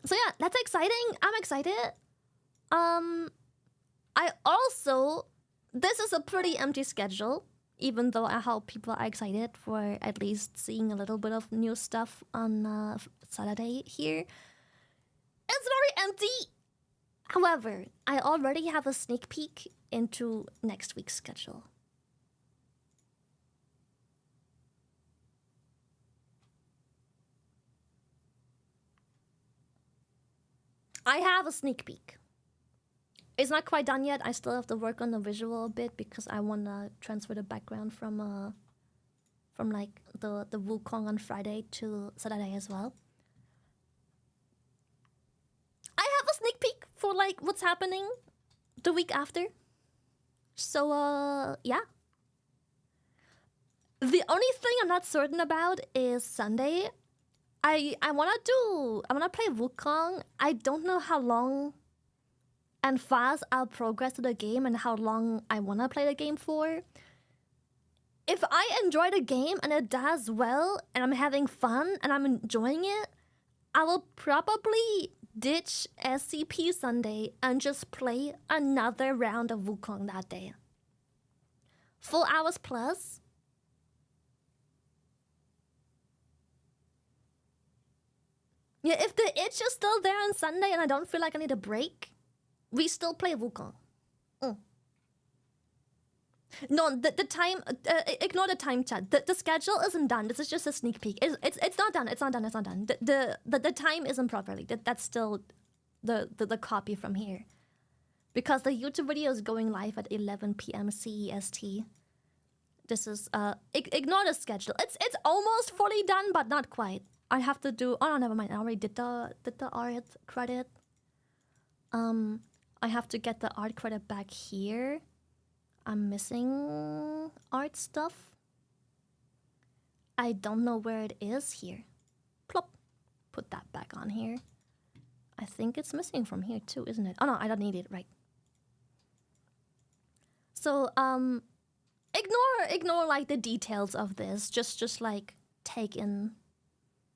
So yeah, that's exciting. I'm excited. I also... This is a pretty empty schedule. Even though I hope people are excited for at least seeing a little bit of new stuff on Saturday here. It's very empty. However, I already have a sneak peek into next week's schedule. I have a sneak peek. It's not quite done yet. I still have to work on the visual a bit because I want to transfer the background from like the Wukong on Friday to Saturday as well. I have a sneak peek for like what's happening the week after. So yeah. The only thing I'm not certain about is Sunday. I wanna play Wukong. I don't know how long and fast I'll progress to the game and how long I wanna play the game for. If I enjoy the game and it does well and I'm having fun and I'm enjoying it, I will probably ditch SCP Sunday and just play another round of Wukong that day. 4 hours plus. Yeah, if the itch is still there on Sunday and I don't feel like I need a break, we still play Wukong. No, the time. Ignore the time chat. The schedule isn't done. This is just a sneak peek. It's not done. It's not done. It's not done. The time isn't properly. That's still the copy from here, because the YouTube video is going live at 11 p.m. CEST. This is ignore the schedule. It's almost fully done, but not quite. I have to do. Oh no, never mind. I already did the art credit. I have to get the art credit back here. I'm missing art stuff. I don't know where it is here. Plop. Put that back on here. I think it's missing from here too, isn't it? Oh no, I don't need it, right. So, ignore like the details of this. Just like take in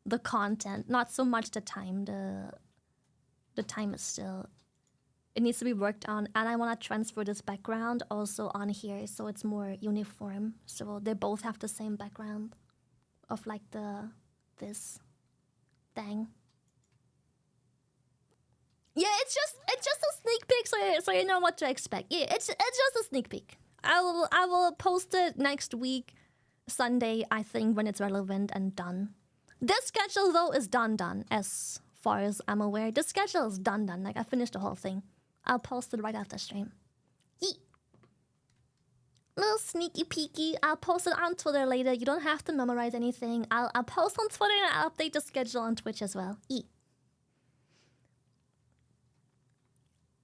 the content, not so much the time. The time is still... It needs to be worked on, and I want to transfer this background also on here so it's more uniform. So they both have the same background of like this thing. Yeah, it's just a sneak peek, so you know what to expect. Yeah, it's just a sneak peek. I will post it next week, Sunday, I think, when it's relevant and done. This schedule though is done as far as I'm aware. This schedule is done. Like I finished the whole thing. I'll post it right after stream. Yeet. Little sneaky peeky. I'll post it on Twitter later. You don't have to memorize anything. I'll post on Twitter and I'll update the schedule on Twitch as well. Yeet.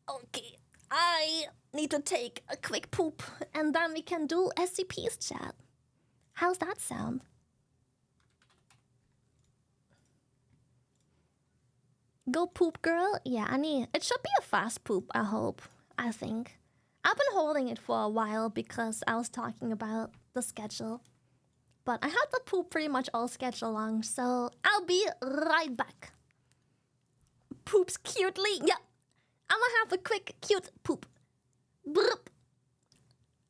Okay. I need to take a quick poop and then we can do SCP's chat. How's that sound? Go poop, girl? Yeah, I need... It should be a fast poop, I hope. I think. I've been holding it for a while because I was talking about the schedule. But I had to poop pretty much all schedule long, so I'll be right back. Poops cutely. Yeah. I'm gonna have a quick, cute poop. Bloop.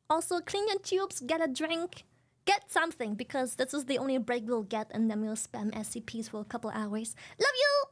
Also, clean your tubes, get a drink. Get something, because this is the only break we'll get, and then we'll spam SCPs for a couple hours. Love you!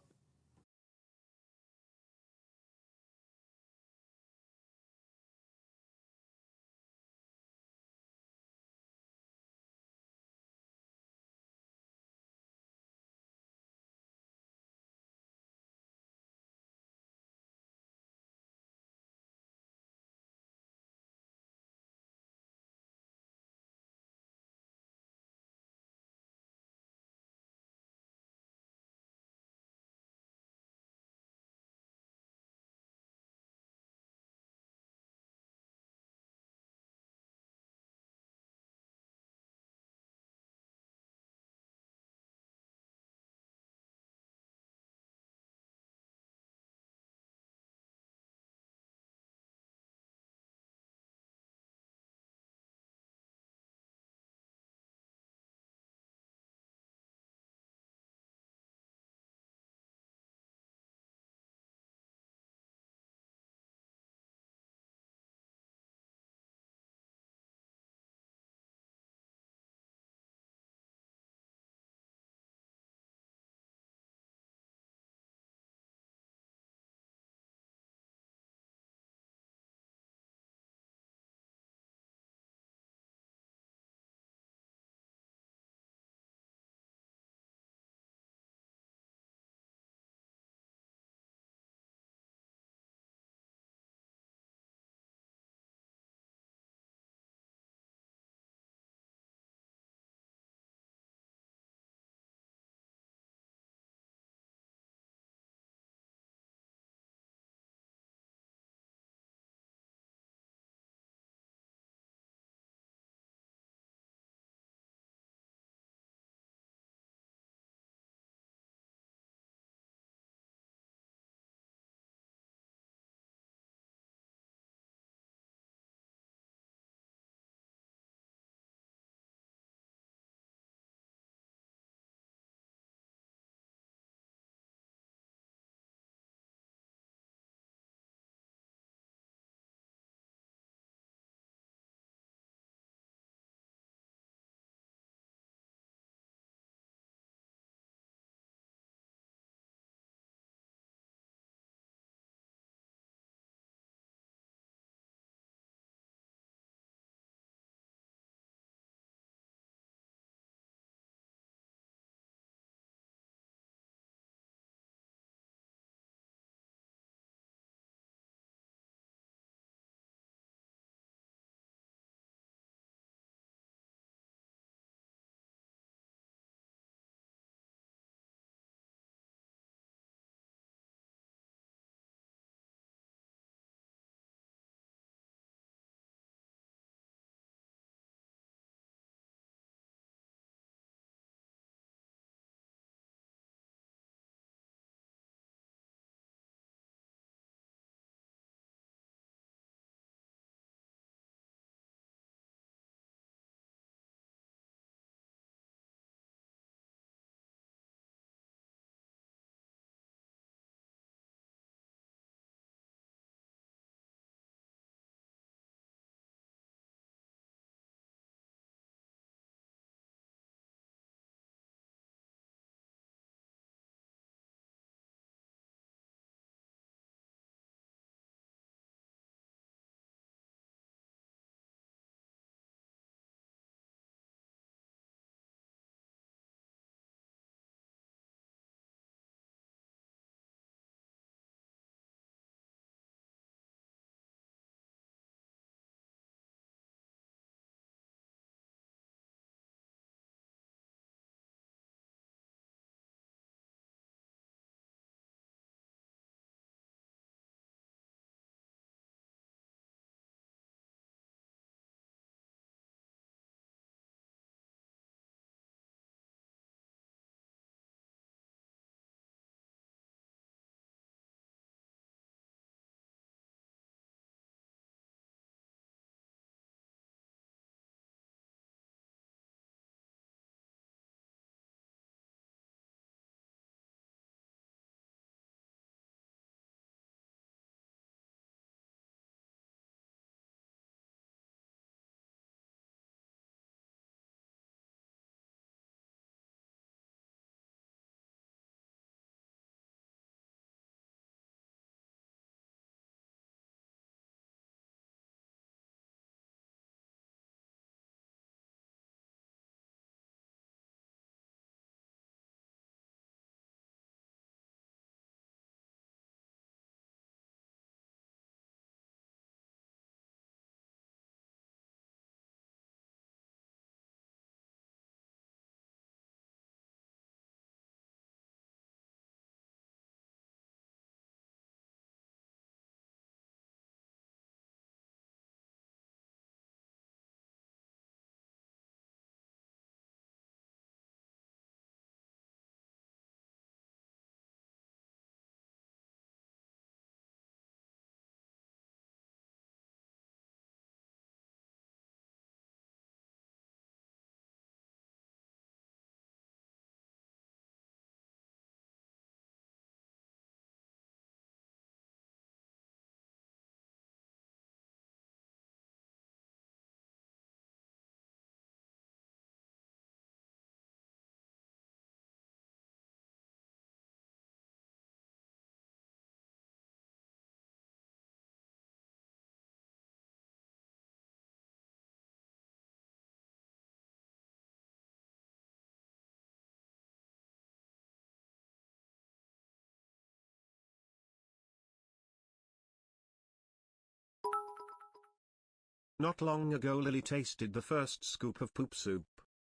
Not long ago Lily tasted the first scoop of poop soup.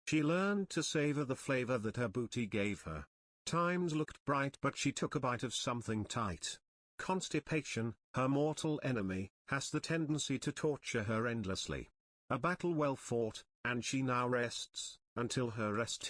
She learned to savor the flavor that her booty gave her. Times looked bright but she took a bite of something tight. Constipation, her mortal enemy, has the tendency to torture her endlessly. A battle well fought, and she now rests, until her rest.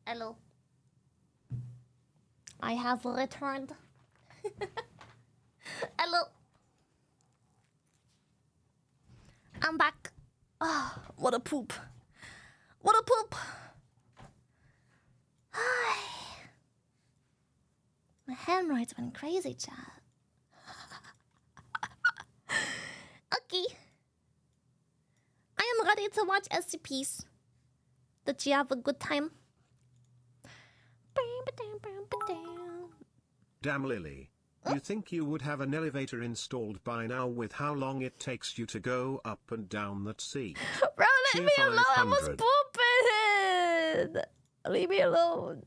Hello. I have returned. Hello. I'm back. Ah, what a poop. What a poop. My hemorrhoids went crazy, chat. Okay. I am ready to watch SCPs. Did you have a good time? Damn Lily. You think you would have an elevator installed by now with how long it takes you to go up and down that seat? Bro, let me alone. I was 500. pooping. Leave me alone.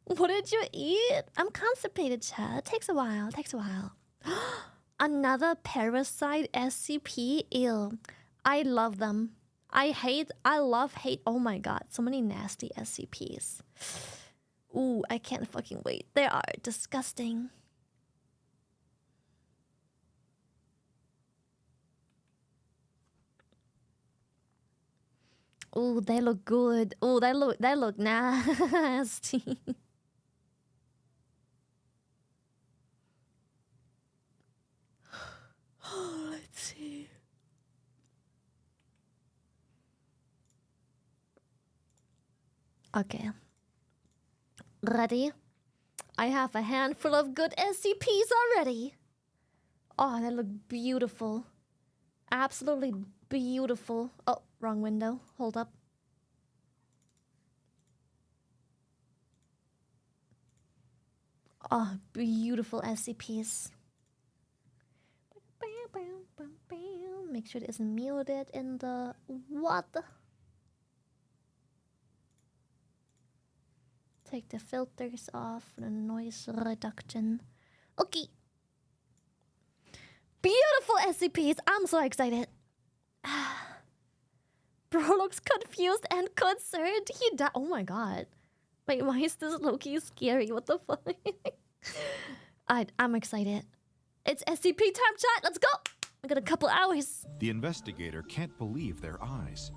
What did you eat? I'm constipated, chat. It takes a while. It takes a while. Another parasite SCP. Ew. I love them. I love, hate. Oh my god. So many nasty SCPs. Ooh, I can't fucking wait. They are disgusting. Ooh, they look good. Ooh, they look nasty. Let's see. Okay. Ready? I have a handful of good SCPs already. Oh, they look beautiful. Absolutely beautiful. Oh, wrong window. Hold up. Oh, beautiful SCPs. Make sure it isn't muted in the... What? Take the filters off, the noise reduction. Okay. Beautiful SCPs. I'm so excited. Bro looks confused and concerned. He died. Oh my god. Wait, why is this low-key scary? What the fuck? I'm excited. It's SCP time, chat. Let's go. We got a couple hours. The investigator can't believe their eyes.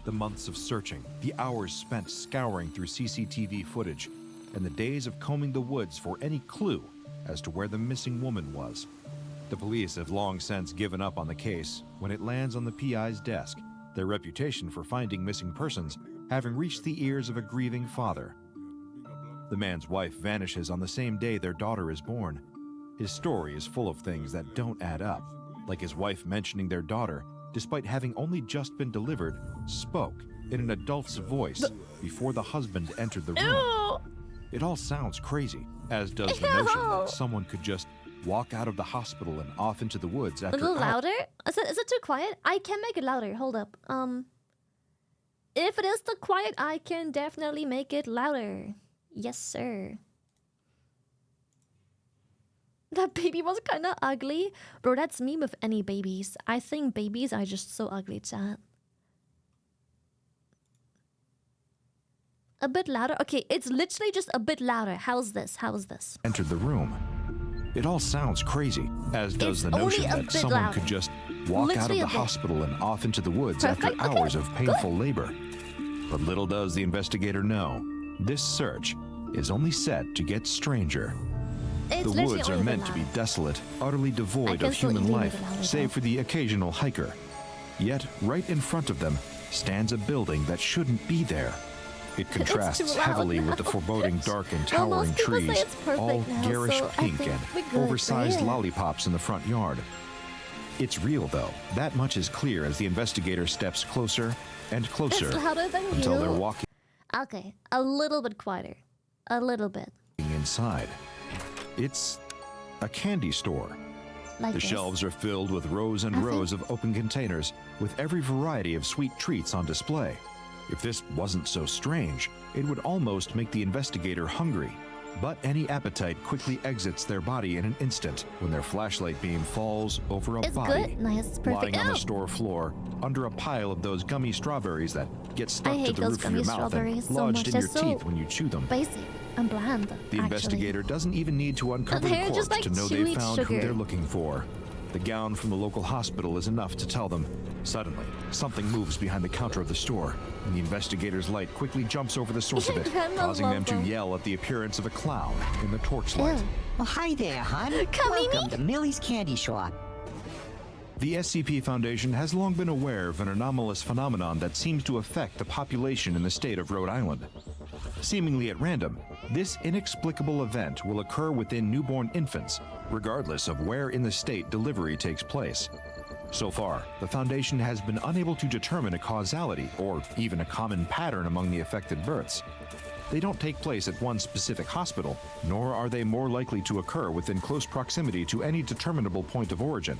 The months of searching, the hours spent scouring through CCTV footage, and the days of combing the woods for any clue as to where the missing woman was. The police have long since given up on the case when it lands on the PI's desk, their reputation for finding missing persons having reached the ears of a grieving father. The man's wife vanishes on the same day their daughter is born. His story is full of things that don't add up, like his wife mentioning their daughter, despite having only just been delivered, spoke in an adult's voice before the husband entered the room. Ew. It all sounds crazy, as does the notion that someone could just walk out of the hospital and off into the woods after... A little louder? Is it too quiet? I can make it louder. Hold up. If it is too quiet, I can definitely make it louder. Yes, sir. That baby was kind of ugly. Bro, that's me with any babies. I think babies are just so ugly, chat. A bit louder? Okay, it's literally just a bit louder. How's this? How's this? Entered the room. It all sounds crazy, as does the notion that someone could just walk out of the hospital and off into the woods after hours of painful labor. But little does the investigator know, this search is only set to get stranger. The woods are meant to be desolate, utterly devoid of human life, save for the occasional hiker. Yet, right in front of them, stands a building that shouldn't be there. It contrasts heavily with the foreboding dark and towering trees, all garish pink and oversized lollipops in the front yard. It's real, though. That much is clear as the investigator steps closer and closer until they're walking. Okay, a little bit quieter. A little bit. Inside. It's a candy store. The shelves are filled with rows and rows of open containers with every variety of sweet treats on display. If this wasn't so strange, it would almost make the investigator hungry. But any appetite quickly exits their body in an instant when their flashlight beam falls over a body lying on the store floor under a pile of those gummy strawberries that get stuck to the roof of your mouth and lodged in your teeth when you chew them. Basic and bland. The investigator doesn't even need to uncover the corpse to know they found who they're looking for. The gown from the local hospital is enough to tell them. Suddenly, something moves behind the counter of the store, and the investigator's light quickly jumps over the source of it, causing them to yell at the appearance of a clown in the torchlight. Well, hi there, hon. Welcome to Millie's Candy Shop. The SCP Foundation has long been aware of an anomalous phenomenon that seems to affect the population in the state of Rhode Island. Seemingly at random, this inexplicable event will occur within newborn infants, regardless of where in the state delivery takes place. So far, the Foundation has been unable to determine a causality or even a common pattern among the affected births. They don't take place at one specific hospital, nor are they more likely to occur within close proximity to any determinable point of origin.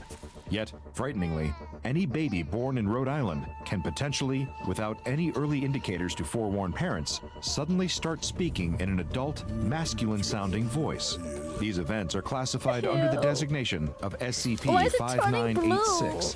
Yet, frighteningly, any baby born in Rhode Island can potentially, without any early indicators to forewarn parents, suddenly start speaking in an adult, masculine-sounding voice. These events are classified under the designation of SCP-5986.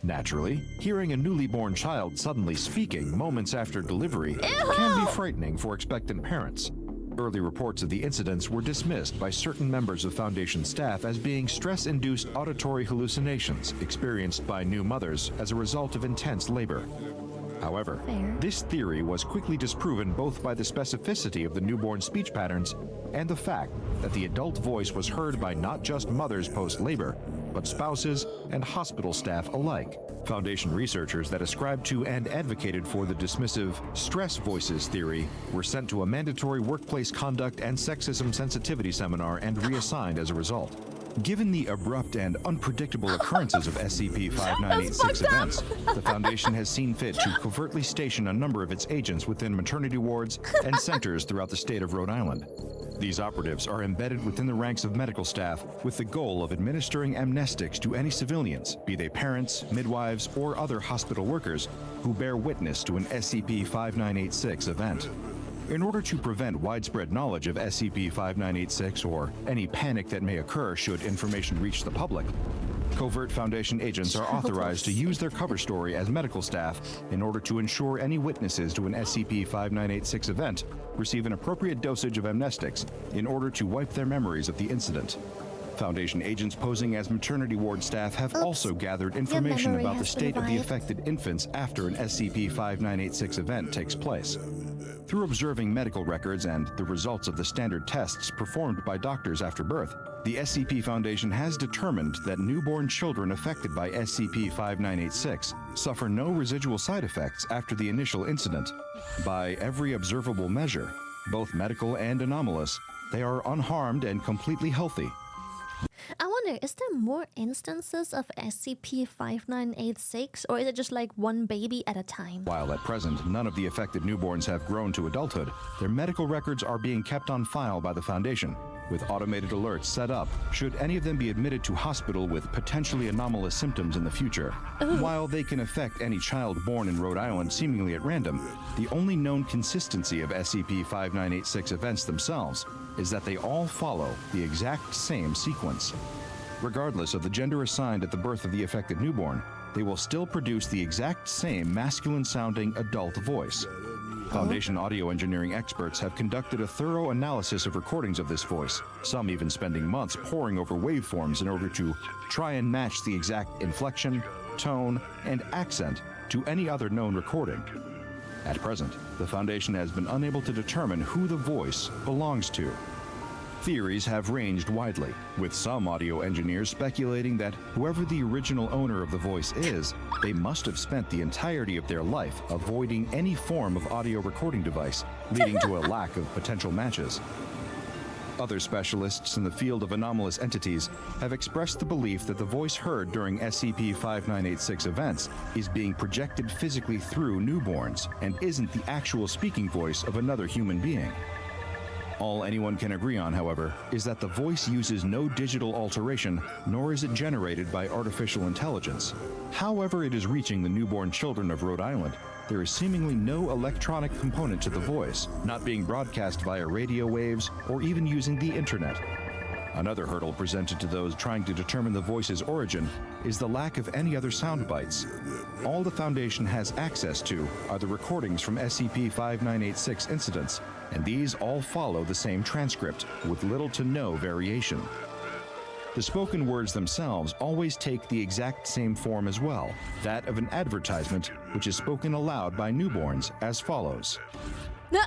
Naturally, hearing a newly born child suddenly speaking moments after delivery can be frightening for expectant parents. Early reports of the incidents were dismissed by certain members of Foundation staff as being stress-induced auditory hallucinations experienced by new mothers as a result of intense labor. However, this theory was quickly disproven both by the specificity of the newborn speech patterns and the fact that the adult voice was heard by not just mothers post-labor, but spouses and hospital staff alike. Foundation researchers that ascribed to and advocated for the dismissive stress voices theory were sent to a mandatory workplace conduct and sexism sensitivity seminar and reassigned as a result. Given the abrupt and unpredictable occurrences of SCP-5986 events, the Foundation has seen fit to covertly station a number of its agents within maternity wards and centers throughout the state of Rhode Island. These operatives are embedded within the ranks of medical staff with the goal of administering amnestics to any civilians, be they parents, midwives, or other hospital workers, who bear witness to an SCP-5986 event. In order to prevent widespread knowledge of SCP-5986 or any panic that may occur should information reach the public, covert Foundation agents are authorized to use their cover story as medical staff in order to ensure any witnesses to an SCP-5986 event receive an appropriate dosage of amnestics in order to wipe their memories of the incident. Foundation agents posing as maternity ward staff have also gathered information about the state of the affected infants after an SCP-5986 event takes place. Through observing medical records and the results of the standard tests performed by doctors after birth, the SCP Foundation has determined that newborn children affected by SCP-5986 suffer no residual side effects after the initial incident. By every observable measure, both medical and anomalous, they are unharmed and completely healthy. I wonder, is there more instances of SCP-5986, or is it just like one baby at a time? While at present, none of the affected newborns have grown to adulthood, their medical records are being kept on file by the Foundation, with automated alerts set up should any of them be admitted to hospital with potentially anomalous symptoms in the future. While they can affect any child born in Rhode Island seemingly at random, the only known consistency of SCP-5986 events themselves is that they all follow the exact same sequence. Regardless of the gender assigned at the birth of the affected newborn, they will still produce the exact same masculine-sounding adult voice. Foundation audio engineering experts have conducted a thorough analysis of recordings of this voice, some even spending months poring over waveforms in order to try and match the exact inflection, tone, and accent to any other known recording. At present, the Foundation has been unable to determine who the voice belongs to. Theories have ranged widely, with some audio engineers speculating that whoever the original owner of the voice is, they must have spent the entirety of their life avoiding any form of audio recording device, leading to a lack of potential matches. Other specialists in the field of anomalous entities have expressed the belief that the voice heard during SCP-5986 events is being projected physically through newborns and isn't the actual speaking voice of another human being. All anyone can agree on, however, is that the voice uses no digital alteration, nor is it generated by artificial intelligence. However it is reaching the newborn children of Rhode Island, there is seemingly no electronic component to the voice, not being broadcast via radio waves or even using the internet. Another hurdle presented to those trying to determine the voice's origin is the lack of any other sound bites. All the Foundation has access to are the recordings from SCP-5986 incidents, and these all follow the same transcript, with little to no variation. The spoken words themselves always take the exact same form as well, that of an advertisement which is spoken aloud by newborns as follows.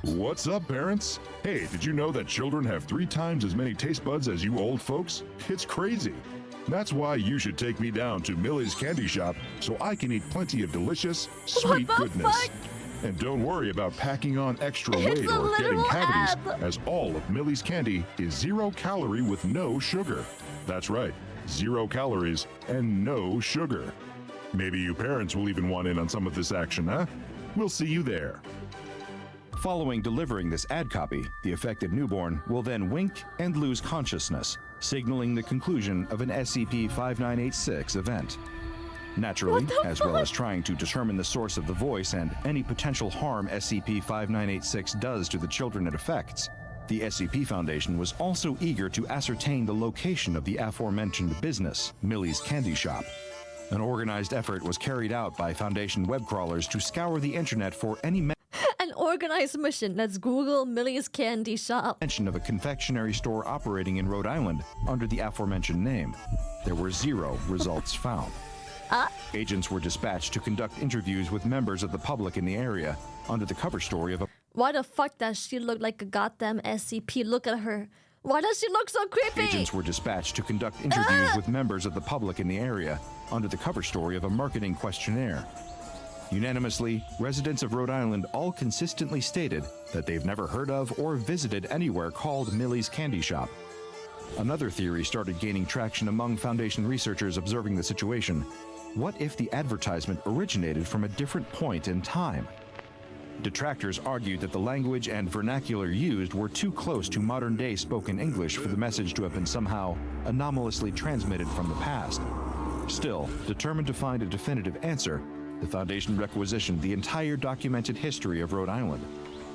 What's up, parents? Hey, did you know that children have 3 times as many taste buds as you old folks? It's crazy. That's why you should take me down to Millie's Candy Shop so I can eat plenty of delicious, sweet goodness. And don't worry about packing on extra weight or getting cavities, as all of Millie's candy is 0 calorie with no sugar. That's right, 0 calories and no sugar. Maybe you parents will even want in on some of this action, huh? We'll see you there. Following delivering this ad copy, the affected newborn will then wink and lose consciousness, signaling the conclusion of an SCP-5986 event. Naturally, as well as trying to determine the source of the voice and any potential harm SCP-5986 does to the children it affects, the SCP Foundation was also eager to ascertain the location of the aforementioned business, Millie's Candy Shop. An organized effort was carried out by Foundation web crawlers to scour the internet for any an organized mission. Let's Google Millie's Candy Shop. mention of a confectionery store operating in Rhode Island under the aforementioned name. There were 0 results found. Agents were dispatched to conduct interviews with members of the public in the area under the cover story of a... Why the fuck does she look like a goddamn SCP? Look at her. Why does she look so creepy? Agents were dispatched to conduct interviews with members of the public in the area under the cover story of a marketing questionnaire. Unanimously, residents of Rhode Island all consistently stated that they've never heard of or visited anywhere called Millie's Candy Shop. Another theory started gaining traction among Foundation researchers observing the situation. What if the advertisement originated from a different point in time? Detractors argued that the language and vernacular used were too close to modern-day spoken English for the message to have been somehow anomalously transmitted from the past. Still, determined to find a definitive answer, the Foundation requisitioned the entire documented history of Rhode Island,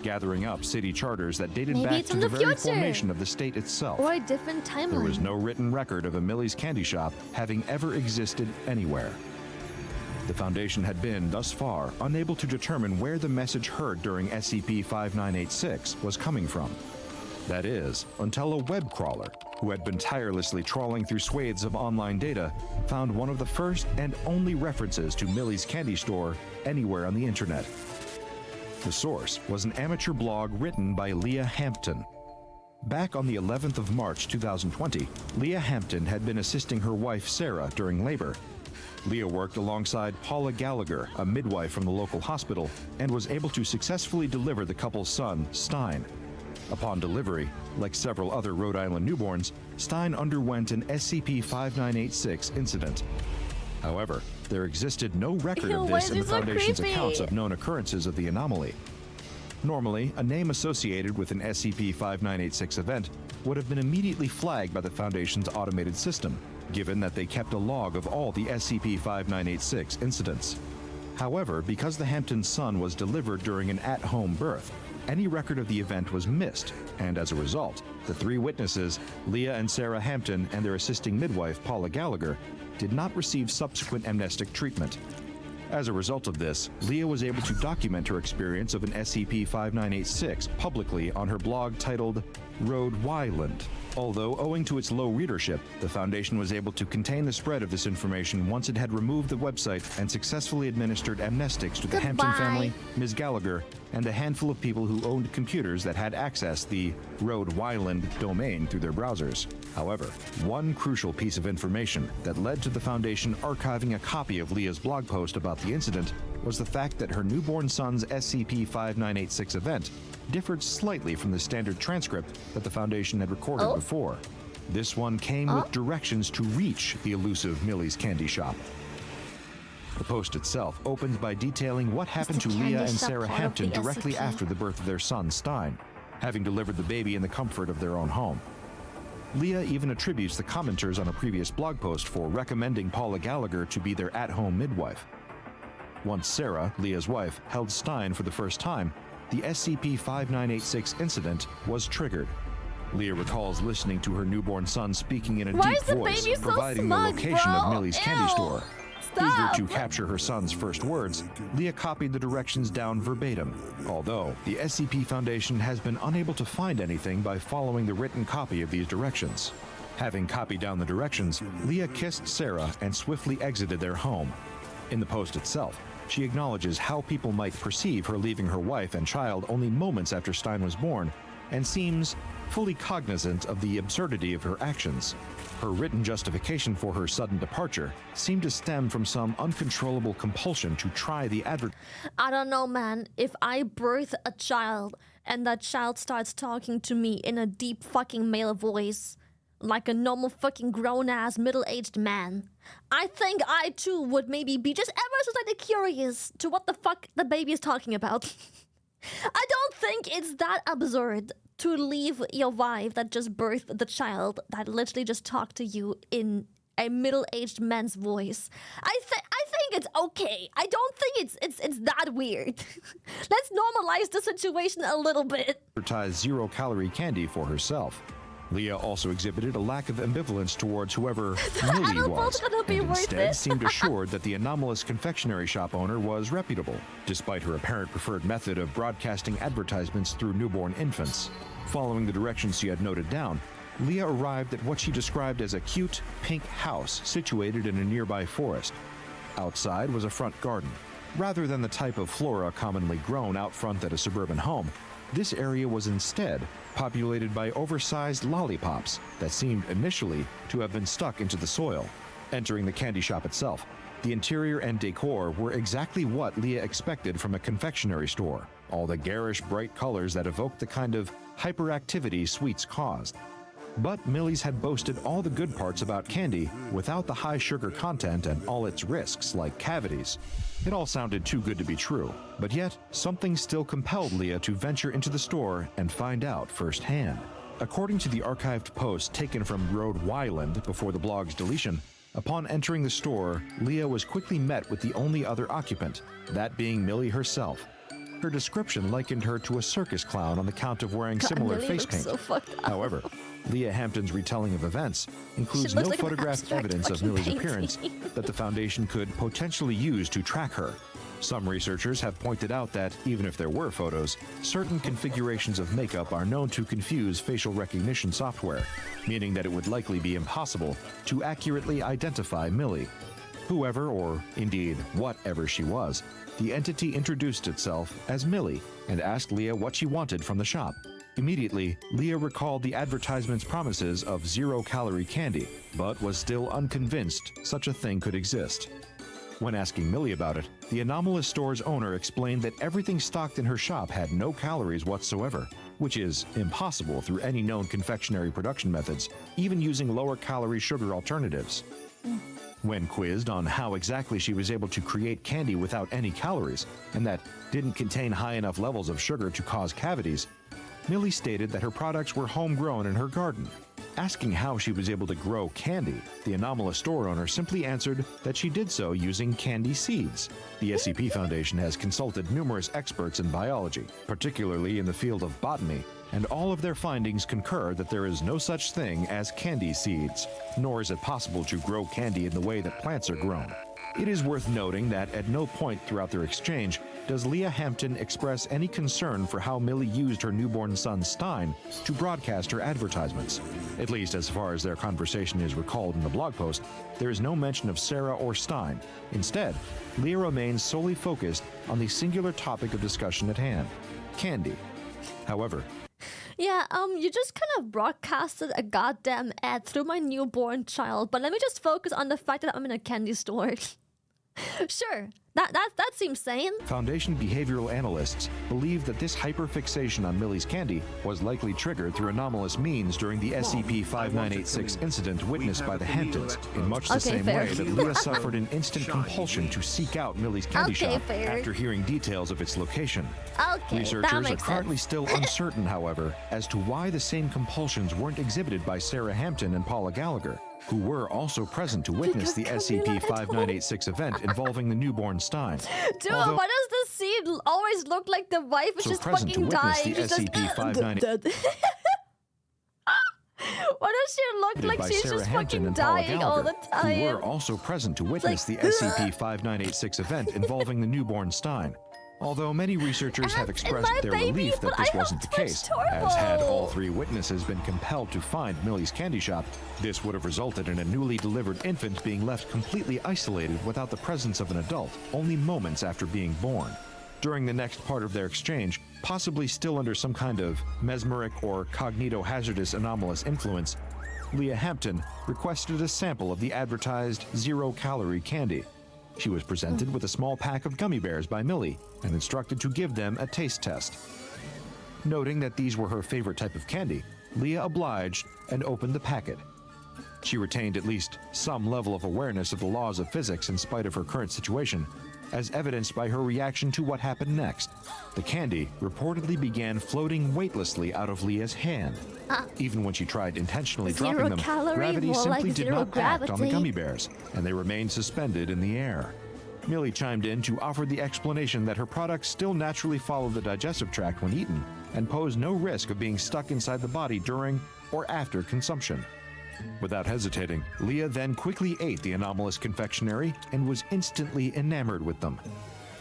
gathering up city charters that dated back to the very formation of the state itself. Or a different timeline. There was no written record of a Millie's Candy Shop having ever existed anywhere. The Foundation had been, thus far, unable to determine where the message heard during SCP-5986 was coming from. That is, until a web crawler, who had been tirelessly trawling through swathes of online data, found one of the first and only references to Millie's Candy Store anywhere on the internet. The source was an amateur blog written by Leah Hampton. Back on the 11th of March 2020, Leah Hampton had been assisting her wife Sarah during labor. Leah worked alongside Paula Gallagher, a midwife from the local hospital, and was able to successfully deliver the couple's son, Stein. Upon delivery, like several other Rhode Island newborns, Stein underwent an SCP-5986 incident. However, there existed no record of this in the Foundation's accounts of known occurrences of the anomaly. Normally, a name associated with an SCP-5986 event would have been immediately flagged by the Foundation's automated system, given that they kept a log of all the SCP-5986 incidents. However, because the Hampton son was delivered during an at-home birth, any record of the event was missed, and as a result, the 3 witnesses, Leah and Sarah Hampton and their assisting midwife, Paula Gallagher, did not receive subsequent amnestic treatment. As a result of this, Leah was able to document her experience of an SCP-5986 publicly on her blog titled Rhode Island. Although, owing to its low readership, the Foundation was able to contain the spread of this information once it had removed the website and successfully administered amnestics to the Hampton family, Ms. Gallagher, and a handful of people who owned computers that had accessed the Rhode Island domain through their browsers. However, one crucial piece of information that led to the Foundation archiving a copy of Leah's blog post about the incident was the fact that her newborn son's SCP-5986 event differed slightly from the standard transcript that the Foundation had recorded before. This one came with directions to reach the elusive Millie's Candy Shop. The post itself opens by detailing what happened to Leah and Sarah Hampton directly after the birth of their son, Stein, having delivered the baby in the comfort of their own home. Leah even attributes the commenters on a previous blog post for recommending Paula Gallagher to be their at-home midwife. Once Sarah, Leah's wife, held Stein for the first time, the SCP-5986 incident was triggered. Leah recalls listening to her newborn son speaking in a deep voice, providing the location of Millie's Candy Store. Eager to capture her son's first words, Leah copied the directions down verbatim, although the SCP Foundation has been unable to find anything by following the written copy of these directions. Having copied down the directions, Leah kissed Sarah and swiftly exited their home. In the post itself, she acknowledges how people might perceive her leaving her wife and child only moments after Stein was born, and seems fully cognizant of the absurdity of her actions. Her written justification for her sudden departure seemed to stem from some uncontrollable compulsion to try the I don't know, man. If I birth a child and that child starts talking to me in a deep fucking male voice, like a normal fucking grown-ass middle-aged man, I think I too would maybe be just ever so slightly curious to what the fuck the baby is talking about. I don't think it's that absurd to leave your wife that just birthed the child that literally just talked to you in a middle-aged man's voice. I think it's okay. I don't think it's that weird. Let's normalize the situation a little bit. Advertised zero-calorie candy for herself. Leah also exhibited a lack of ambivalence towards whoever Millie was, and instead seemed assured that the anomalous confectionery shop owner was reputable, despite her apparent preferred method of broadcasting advertisements through newborn infants. Following the directions she had noted down, Leah arrived at what she described as a cute, pink house situated in a nearby forest. Outside was a front garden. Rather than the type of flora commonly grown out front at a suburban home, this area was instead populated by oversized lollipops that seemed initially to have been stuck into the soil. Entering the candy shop itself, the interior and decor were exactly what Leah expected from a confectionery store. All the garish, bright colors that evoked the kind of hyperactivity sweets caused. But Millie's had boasted all the good parts about candy without the high sugar content and all its risks, like cavities. It all sounded too good to be true, but yet something still compelled Leah to venture into the store and find out firsthand. According to the archived post taken from Road Wyland before the blog's deletion, upon entering the store, Leah was quickly met with the only other occupant, that being Millie herself. Her description likened her to a circus clown on the count of wearing similar face paint. So however, Leah Hampton's retelling of events includes no photographed evidence of Millie's appearance that the Foundation could potentially use to track her. Some researchers have pointed out that, even if there were photos, certain configurations of makeup are known to confuse facial recognition software, meaning that it would likely be impossible to accurately identify Millie. Whoever, or indeed whatever she was, the entity introduced itself as Millie and asked Leah what she wanted from the shop. Immediately, Leah recalled the advertisement's promises of zero-calorie candy, but was still unconvinced such a thing could exist. When asking Millie about it, the anomalous store's owner explained that everything stocked in her shop had no calories whatsoever, which is impossible through any known confectionery production methods, even using lower-calorie sugar alternatives. When quizzed on how exactly she was able to create candy without any calories, and that didn't contain high enough levels of sugar to cause cavities, Millie stated that her products were homegrown in her garden. Asking how she was able to grow candy, the anomalous store owner simply answered that she did so using candy seeds. The SCP Foundation has consulted numerous experts in biology, particularly in the field of botany, and all of their findings concur that there is no such thing as candy seeds, nor is it possible to grow candy in the way that plants are grown. It is worth noting that at no point throughout their exchange does Leah Hampton express any concern for how Millie used her newborn son Stein to broadcast her advertisements. At least as far as their conversation is recalled in the blog post, there is no mention of Sarah or Stein. Instead, Leah remains solely focused on the singular topic of discussion at hand, candy. However, yeah, you just kind of broadcasted a goddamn ad through my newborn child, but let me just focus on the fact that I'm in a candy store. Sure, that seems sane. Foundation behavioral analysts believe that this hyperfixation on Millie's candy was likely triggered through anomalous means during the SCP-5986 incident witnessed by the Hamptons, in much the same way that Leah suffered an instant compulsion to seek out Millie's candy shop after hearing details of its location. Researchers are currently still uncertain, however, as to why the same compulsions weren't exhibited by Sarah Hampton and Paula Gallagher, who were also present to witness the SCP-5986 event involving the newborn Stein. Dude, why does this scene always look like the wife is just fucking dying? The SCP-5986 why does she look like she's Sarah just Hampton fucking dying all the time? Who were also present to witness the SCP-5986 event involving the newborn Stein. Although many researchers have expressed their relief that this wasn't the case, as had all 3 witnesses been compelled to find Millie's candy shop, this would have resulted in a newly delivered infant being left completely isolated without the presence of an adult, only moments after being born. During the next part of their exchange, possibly still under some kind of mesmeric or cognito-hazardous anomalous influence, Leah Hampton requested a sample of the advertised zero-calorie candy. She was presented with a small pack of gummy bears by Millie and instructed to give them a taste test. Noting that these were her favorite type of candy, Leah obliged and opened the packet. She retained at least some level of awareness of the laws of physics in spite of her current situation, as evidenced by her reaction to what happened next. The candy reportedly began floating weightlessly out of Leah's hand. Even when she tried intentionally dropping them, gravity simply did not act on the gummy bears, and they remained suspended in the air. Millie chimed in to offer the explanation that her products still naturally follow the digestive tract when eaten, and pose no risk of being stuck inside the body during or after consumption. Without hesitating, Leah then quickly ate the anomalous confectionery and was instantly enamored with them.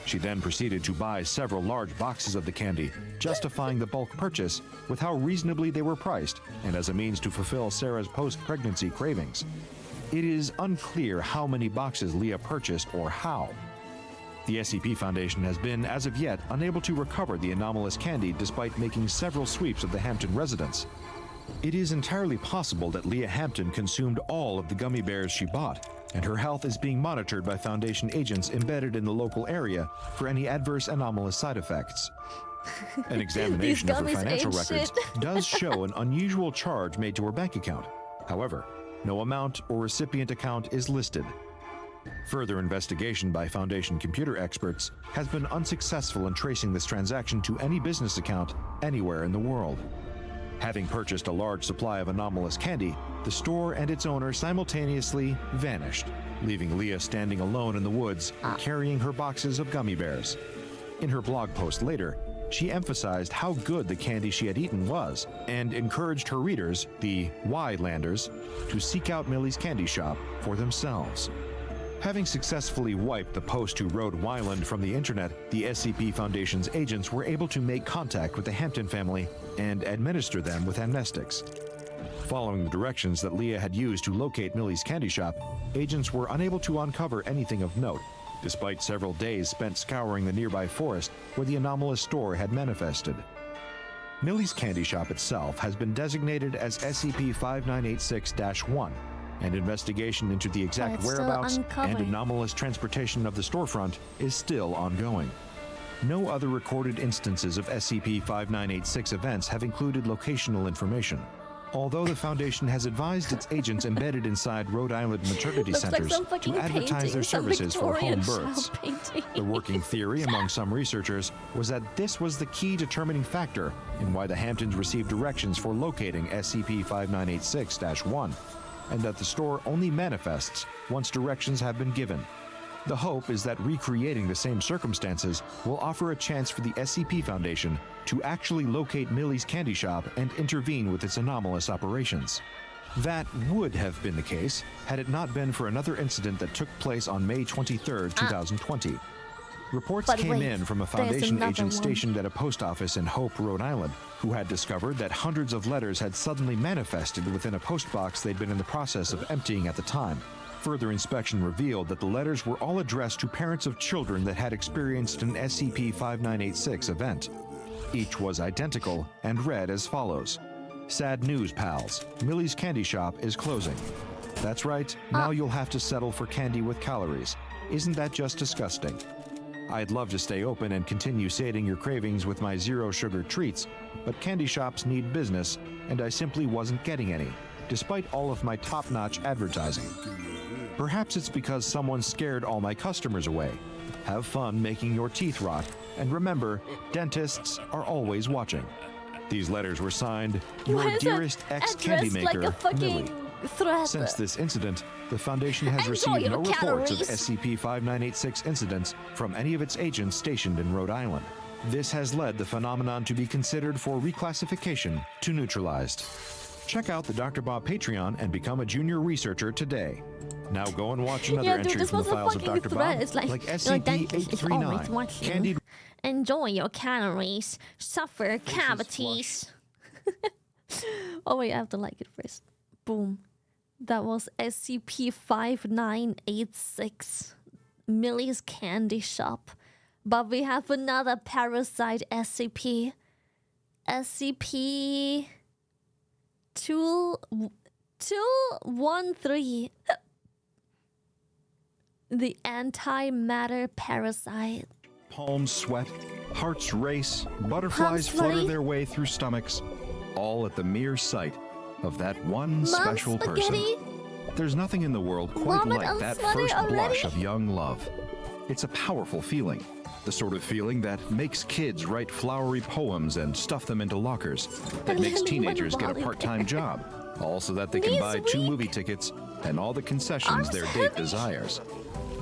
She then proceeded to buy several large boxes of the candy, justifying the bulk purchase with how reasonably they were priced and as a means to fulfill Sarah's post-pregnancy cravings. It is unclear how many boxes Leah purchased or how. The SCP Foundation has been, as of yet, unable to recover the anomalous candy despite making several sweeps of the Hampton residence. It is entirely possible that Leah Hampton consumed all of the gummy bears she bought, and her health is being monitored by Foundation agents embedded in the local area for any adverse anomalous side effects. An examination of her financial records does show an unusual charge made to her bank account. However, no amount or recipient account is listed. Further investigation by Foundation computer experts has been unsuccessful in tracing this transaction to any business account anywhere in the world. Having purchased a large supply of anomalous candy, the store and its owner simultaneously vanished, leaving Leah standing alone in the woods, carrying her boxes of gummy bears. In her blog post later, she emphasized how good the candy she had eaten was, and encouraged her readers, the Y-landers, to seek out Millie's candy shop for themselves. Having successfully wiped the post to Rhode Island from the internet, the SCP Foundation's agents were able to make contact with the Hampton family and administer them with amnestics. Following the directions that Leah had used to locate Millie's candy shop, agents were unable to uncover anything of note, despite several days spent scouring the nearby forest where the anomalous store had manifested. Millie's candy shop itself has been designated as SCP-5986-1, and investigation into the exact whereabouts and anomalous transportation of the storefront is still ongoing. No other recorded instances of SCP-5986 events have included locational information. Although the Foundation has advised its agents embedded inside Rhode Island maternity centers to advertise their services for home births. The working theory among some researchers was that this was the key determining factor in why the Hamptons received directions for locating SCP-5986-1, and that the store only manifests once directions have been given. The hope is that recreating the same circumstances will offer a chance for the SCP Foundation to actually locate Millie's candy shop and intervene with its anomalous operations. That would have been the case had it not been for another incident that took place on May 23, 2020. Reports came in from a Foundation agent stationed at a post office in Hope, Rhode Island, who had discovered that hundreds of letters had suddenly manifested within a postbox they'd been in the process of emptying at the time. Further inspection revealed that the letters were all addressed to parents of children that had experienced an SCP-5986 event. Each was identical and read as follows: "Sad news, pals. Millie's candy shop is closing. That's right, now you'll have to settle for candy with calories. Isn't that just disgusting? I'd love to stay open and continue sating your cravings with my zero-sugar treats, but candy shops need business, and I simply wasn't getting any, despite all of my top-notch advertising. Perhaps it's because someone scared all my customers away. Have fun making your teeth rot, and remember, dentists are always watching." These letters were signed, "Your dearest ex-candy maker, Millie." Since this incident, the Foundation has received no reports of SCP-5986 incidents from any of its agents stationed in Rhode Island. This has led the phenomenon to be considered for reclassification to neutralized. Check out the Dr. Bob Patreon and become a junior researcher today. Now go and watch another entry from the files of Dr. Bob, like SCP-839, Candied... Enjoy your calories. Suffer cavities. Oh wait, I have to like it first. Boom. That was SCP-5986. Millie's Candy Shop. But we have another parasite SCP. SCP-213. The antimatter parasite. Palms sweat, hearts race, butterflies flutter their way through stomachs, all at the mere sight of that one special person. There's nothing in the world quite like that first blush of young love. It's a powerful feeling, the sort of feeling that makes kids write flowery poems and stuff them into lockers, that makes teenagers get a part-time job, all so that they can buy 2 movie tickets and all the concessions their date desires.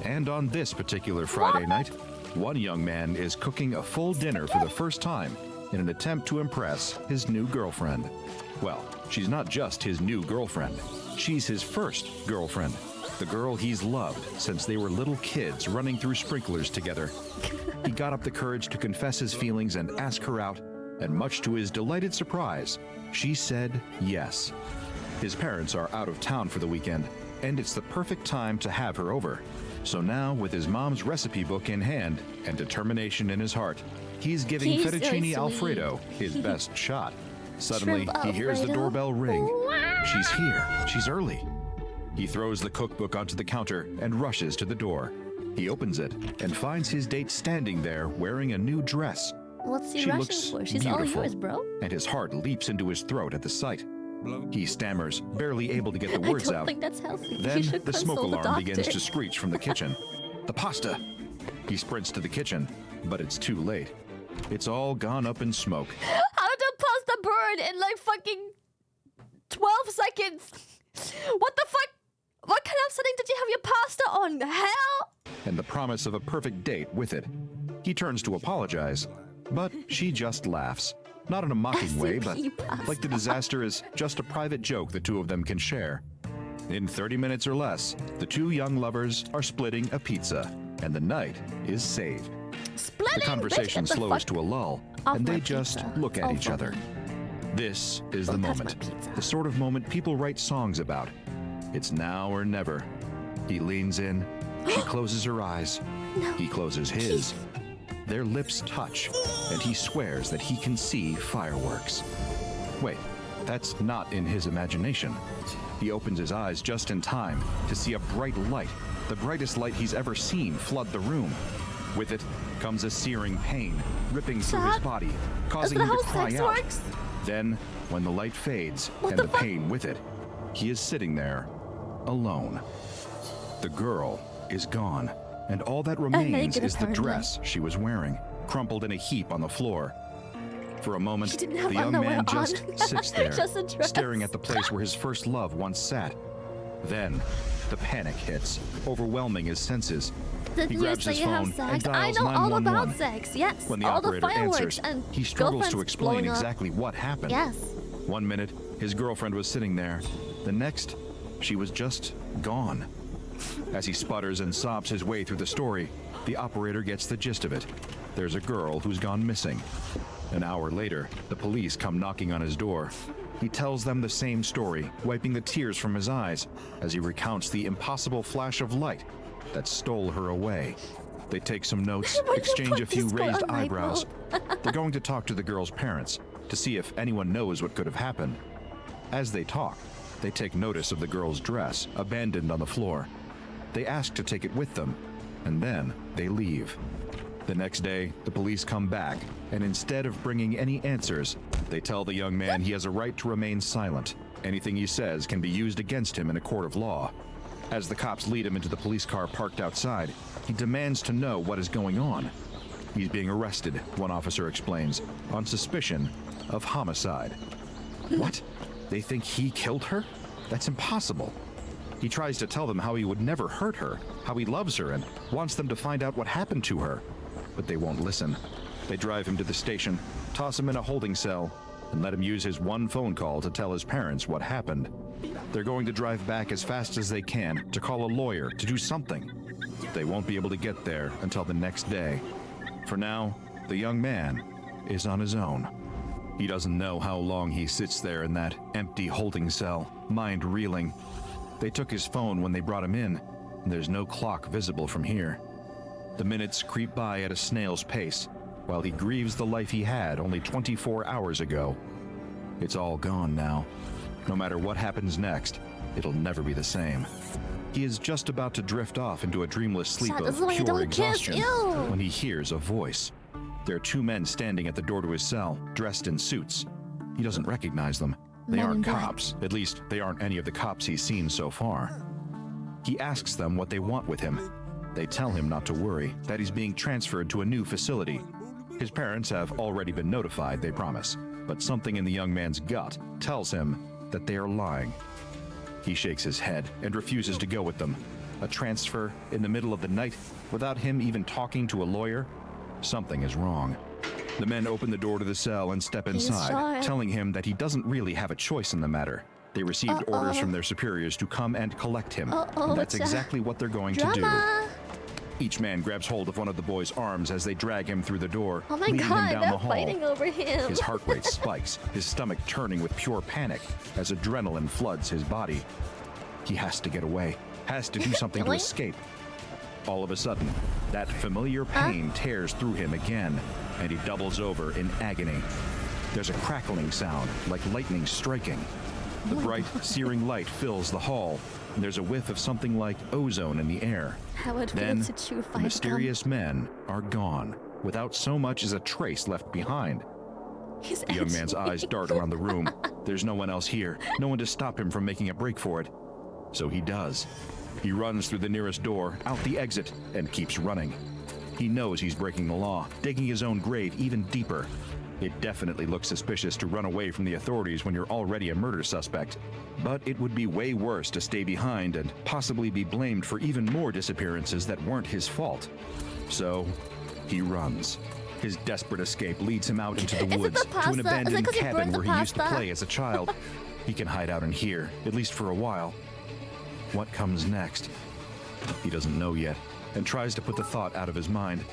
And on this particular Friday night, one young man is cooking a full dinner for the first time in an attempt to impress his new girlfriend. Well, she's not just his new girlfriend. She's his first girlfriend. The girl he's loved since they were little kids running through sprinklers together. He got up the courage to confess his feelings and ask her out, and much to his delighted surprise, she said yes. His parents are out of town for the weekend, and it's the perfect time to have her over. So now, with his mom's recipe book in hand and determination in his heart, he's giving fettuccine Alfredo his best shot. Suddenly, he hears the doorbell ring. She's here. She's early. He throws the cookbook onto the counter and rushes to the door. He opens it and finds his date standing there wearing a new dress. What's he She rushing looks for? She's beautiful, all yours, bro. and his heart leaps into his throat at the sight. He stammers, barely able to get the words I don't out. think that's healthy. Then You should the smoke consult a alarm begins doctor. to screech from the kitchen. The pasta! He sprints to the kitchen, but it's too late. It's all gone up in smoke. How did the pasta burn in like fucking 12 seconds? What the fuck? What kind of setting did you have your pasta on? Hell? And the promise of a perfect date with it. He turns to apologize, but she just laughs. Not in a mocking way, but SCP like the disaster is just a private joke the two of them can share. In 30 minutes or less, the two young lovers are splitting a pizza, and the night is saved. Splitting, The conversation bitch, get the slows fuck to a lull, off and my they just pizza. look at Oh, each fuck. other. This is the Don't touch my moment, pizza. the sort of moment people write songs about. It's now or never. He leans in, she closes her eyes, he closes his. Their lips touch, and he swears that he can see fireworks. Wait, that's not in his imagination. He opens his eyes just in time to see a bright light, the brightest light he's ever seen, flood the room. With it comes a searing pain, ripping through his Chad? body, Is causing that him to how cry sex out. works? Then, when the light fades, and the the fuck? pain with it, he is sitting there, alone. The girl is gone, and all that remains naked, is the apparently. dress she was wearing, crumpled in a heap on the floor. For a moment, She the didn't have young underwear man on. just sits there, Just a dress. staring at the place where his first love once sat. Then, the panic hits, overwhelming his senses. Didn't He you grabs say his you have phone and sex? I dials know all 911. about sex, yes. When the all the operator fireworks answers, and he struggles to girlfriends explain blowing up. exactly what happened. Yes. 1 minute, his girlfriend was sitting there. The next, she was just gone. As he sputters and sobs his way through the story, the operator gets the gist of it. There's a girl who's gone missing. An hour later, the police come knocking on his door. He tells them the same story, wiping the tears from his eyes as he recounts the impossible flash of light that stole her away. They take some notes, Why'd you exchange put a few this girl raised on night eyebrows. They're going to talk to the girl's parents to see if anyone knows what could have happened. As they talk, they take notice of the girl's dress, abandoned on the floor. They ask to take it with them, and then they leave. The next day, the police come back, and instead of bringing any answers, they tell the young man he has a right to remain silent. Anything he says can be used against him in a court of law. As the cops lead him into the police car parked outside, he demands to know what is going on. He's being arrested, one officer explains, on suspicion of homicide. What? They think he killed her? That's impossible. He tries to tell them how he would never hurt her, how he loves her, and wants them to find out what happened to her. But they won't listen. They drive him to the station, toss him in a holding cell, and let him use his one phone call to tell his parents what happened. They're going to drive back as fast as they can to call a lawyer to do something. They won't be able to get there until the next day. For now, the young man is on his own. He doesn't know how long he sits there in that empty holding cell, mind reeling. They took his phone when they brought him in, and there's no clock visible from here. The minutes creep by at a snail's pace, while he grieves the life he had only 24 hours ago. It's all gone now. No matter what happens next, it'll never be the same. He is just about to drift off into a dreamless sleep of pure exhaustion when he hears a voice. There are two men standing at the door to his cell, dressed in suits. He doesn't recognize them. They aren't cops. At least, they aren't any of the cops he's seen so far. He asks them what they want with him. They tell him not to worry, that he's being transferred to a new facility. His parents have already been notified, they promise, but something in the young man's gut tells him that they are lying. He shakes his head and refuses to go with them. A transfer in the middle of the night without him even talking to a lawyer? Something is wrong. The men open the door to the cell and step inside, telling him that he doesn't really have a choice in the matter. They received orders from their superiors to come and collect him. And that's exactly what they're going to do. Each man grabs hold of one of the boy's arms as they drag him through the door, leading him down the hall. Fighting over him. His heart rate spikes, his stomach turning with pure panic as adrenaline floods his body. He has to get away, has to do something to escape. All of a sudden, that familiar pain tears through him again, and he doubles over in agony. There's a crackling sound, like lightning striking. The bright, searing light fills the hall, and there's a whiff of something like ozone in the air. Then, the mysterious men are gone, without so much as a trace left behind. The young man's eyes dart around the room. There's no one else here, no one to stop him from making a break for it. So he does. He runs through the nearest door, out the exit, and keeps running. He knows he's breaking the law, digging his own grave even deeper. It definitely looks suspicious to run away from the authorities when you're already a murder suspect. But it would be way worse to stay behind and possibly be blamed for even more disappearances that weren't his fault. So, he runs. His desperate escape leads him out into the woods, to an abandoned cabin where he used to play as a child. He can hide out in here, at least for a while. What comes next? He doesn't know yet, and tries to put the thought out of his mind.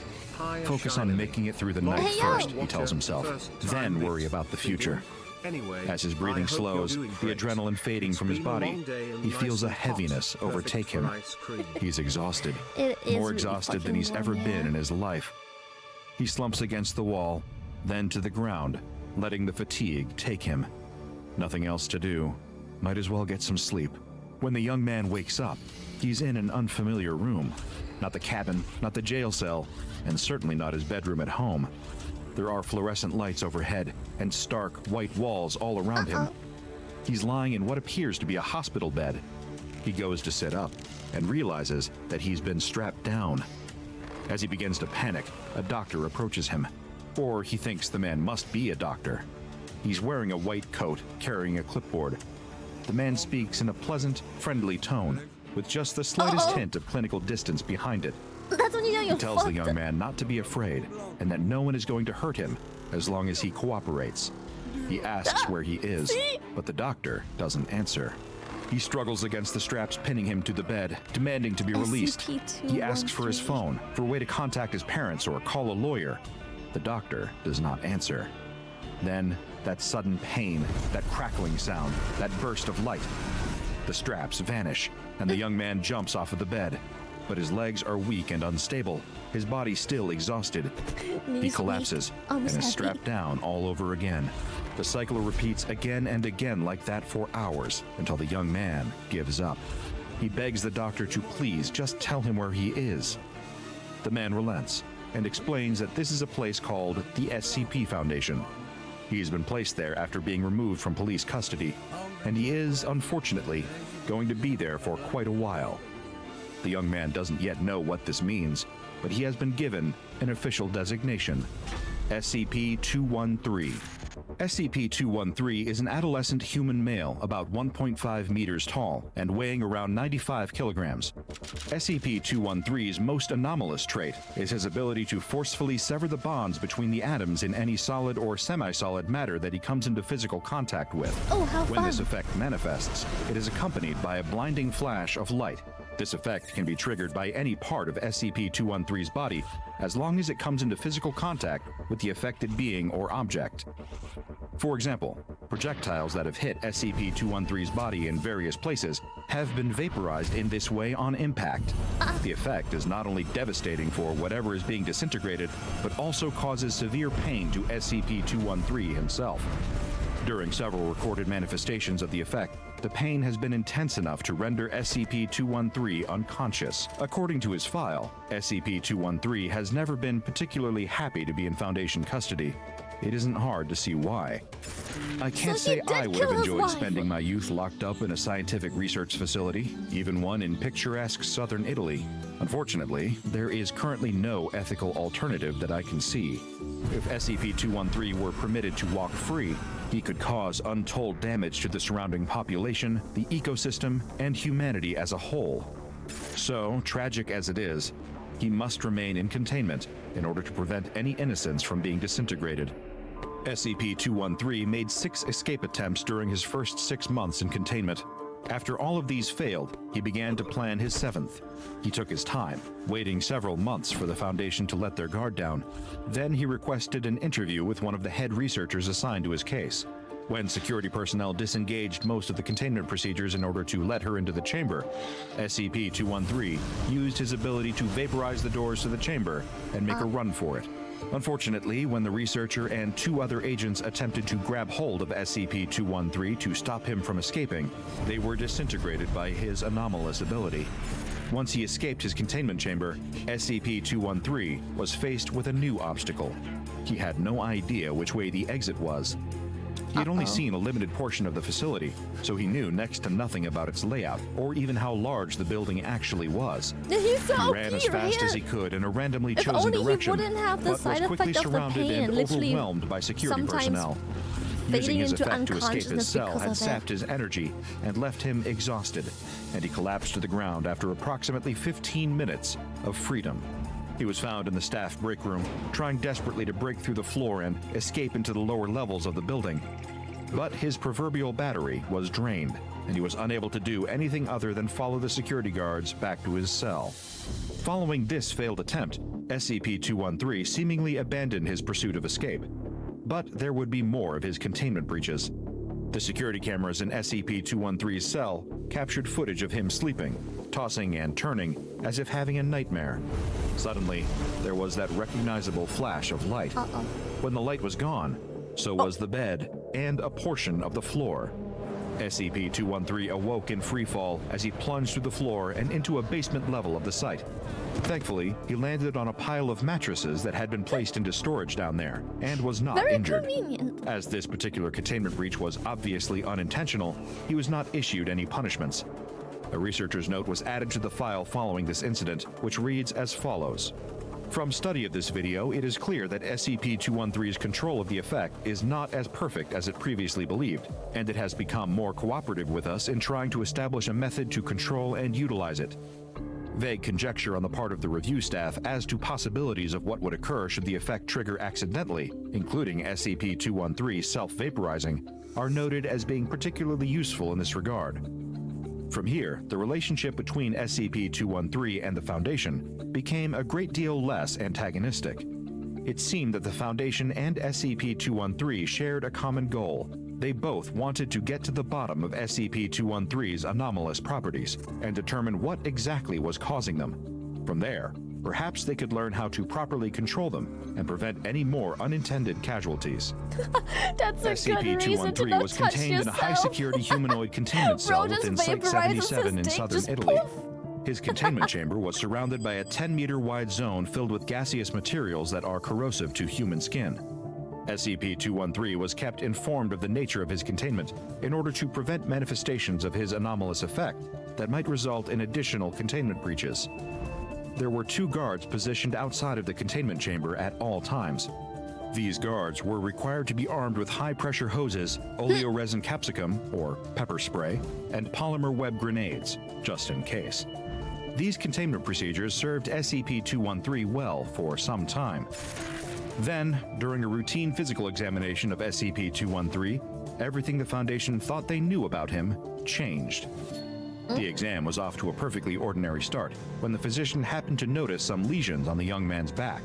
Focus on making it through the night first, he tells himself, then worry about the future. As his breathing slows, the adrenaline fading from his body, he feels a heaviness overtake him. He's exhausted, more exhausted than he's ever been in his life. He slumps against the wall, then to the ground, letting the fatigue take him. Nothing else to do. Might as well get some sleep. When the young man wakes up, he's in an unfamiliar room. Not the cabin, not the jail cell, and certainly not his bedroom at home. There are fluorescent lights overhead and stark white walls all around him. He's lying in what appears to be a hospital bed. He goes to sit up and realizes that he's been strapped down. As he begins to panic, a doctor approaches him. Or he thinks the man must be a doctor. He's wearing a white coat, carrying a clipboard. The man speaks in a pleasant, friendly tone, with just the slightest hint of clinical distance behind it. That's when you know you're He tells the young man not to be afraid, and that no one is going to hurt him as long as he cooperates. He asks where he is, but the doctor doesn't answer. He struggles against the straps pinning him to the bed, demanding to be released. He asks for his phone, for a way to contact his parents or call a lawyer. The doctor does not answer. Then, that sudden pain, that crackling sound, that burst of light. The straps vanish, and the young man jumps off of the bed. But his legs are weak and unstable, his body still exhausted. He collapses and is strapped down all over again. The cycle repeats again and again like that for hours, until the young man gives up. He begs the doctor to please just tell him where he is. The man relents and explains that this is a place called the SCP Foundation. He's been placed there after being removed from police custody, and he is, unfortunately, going to be there for quite a while. The young man doesn't yet know what this means, but he has been given an official designation, SCP-213. SCP-213 is an adolescent human male about 1.5 meters tall and weighing around 95 kilograms. SCP-213's most anomalous trait is his ability to forcefully sever the bonds between the atoms in any solid or semi-solid matter that he comes into physical contact with. Oh, how fun. When this effect manifests, it is accompanied by a blinding flash of light, This effect can be triggered by any part of SCP-213's body, as long as it comes into physical contact with the affected being or object. For example, projectiles that have hit SCP-213's body in various places have been vaporized in this way on impact. The effect is not only devastating for whatever is being disintegrated, but also causes severe pain to SCP-213 himself. During several recorded manifestations of the effect, the pain has been intense enough to render SCP-213 unconscious. According to his file, SCP-213 has never been particularly happy to be in Foundation custody. It isn't hard to see why. I can't say I would have enjoyed spending my youth locked up in a scientific research facility, even one in picturesque southern Italy. Unfortunately, there is currently no ethical alternative that I can see. If SCP-213 were permitted to walk free, he could cause untold damage to the surrounding population, the ecosystem, and humanity as a whole. So, tragic as it is, he must remain in containment in order to prevent any innocence from being disintegrated. SCP-213 made 6 escape attempts during his first 6 months in containment. After all of these failed, he began to plan his 7th. He took his time, waiting several months for the Foundation to let their guard down. Then he requested an interview with one of the head researchers assigned to his case. When security personnel disengaged most of the containment procedures in order to let her into the chamber, SCP-213 used his ability to vaporize the doors to the chamber and make a run for it. Unfortunately, when the researcher and 2 other agents attempted to grab hold of SCP-213 to stop him from escaping, they were disintegrated by his anomalous ability. Once he escaped his containment chamber, SCP-213 was faced with a new obstacle. He had no idea which way the exit was. He had only seen a limited portion of the facility, so he knew next to nothing about its layout, or even how large the building actually was. He's so he ran as fast as he could in a randomly chosen direction, he wouldn't have the but side was quickly effect of the surrounded pain, and literally overwhelmed by security personnel. Using fading his into effect to escape his unconsciousness cell because had of sapped his energy and left him exhausted, and he collapsed to the ground after approximately 15 minutes of freedom. He was found in the staff break room, trying desperately to break through the floor and escape into the lower levels of the building. But his proverbial battery was drained, and he was unable to do anything other than follow the security guards back to his cell. Following this failed attempt, SCP-213 seemingly abandoned his pursuit of escape. But there would be more of his containment breaches. The security cameras in SCP-213's cell captured footage of him sleeping, tossing and turning as if having a nightmare. Suddenly, there was that recognizable flash of light. When the light was gone, so was the bed and a portion of the floor. SCP-213 awoke in freefall as he plunged through the floor and into a basement level of the site. Thankfully, he landed on a pile of mattresses that had been placed into storage down there and was not injured. Convenient. As this particular containment breach was obviously unintentional, he was not issued any punishments. A researcher's note was added to the file following this incident, which reads as follows. From study of this video, it is clear that SCP-213's control of the effect is not as perfect as it previously believed, and it has become more cooperative with us in trying to establish a method to control and utilize it. Vague conjecture on the part of the review staff as to possibilities of what would occur should the effect trigger accidentally, including SCP-213 self-vaporizing, are noted as being particularly useful in this regard. From here, the relationship between SCP-213 and the Foundation became a great deal less antagonistic. It seemed that the Foundation and SCP-213 shared a common goal. They both wanted to get to the bottom of SCP-213's anomalous properties and determine what exactly was causing them. From there, perhaps they could learn how to properly control them and prevent any more unintended casualties. That's a good reason to SCP-213 not was touch contained in a yourself. high-security humanoid containment cell within Site 77 in southern Italy. His containment chamber was surrounded by a 10-meter-wide zone filled with gaseous materials that are corrosive to human skin. SCP-213 was kept informed of the nature of his containment in order to prevent manifestations of his anomalous effect that might result in additional containment breaches. There were 2 guards positioned outside of the containment chamber at all times. These guards were required to be armed with high-pressure hoses, oleoresin capsicum, or pepper spray, and polymer web grenades, just in case. These containment procedures served SCP-213 well for some time. Then, during a routine physical examination of SCP-213, everything the Foundation thought they knew about him changed. The exam was off to a perfectly ordinary start when the physician happened to notice some lesions on the young man's back.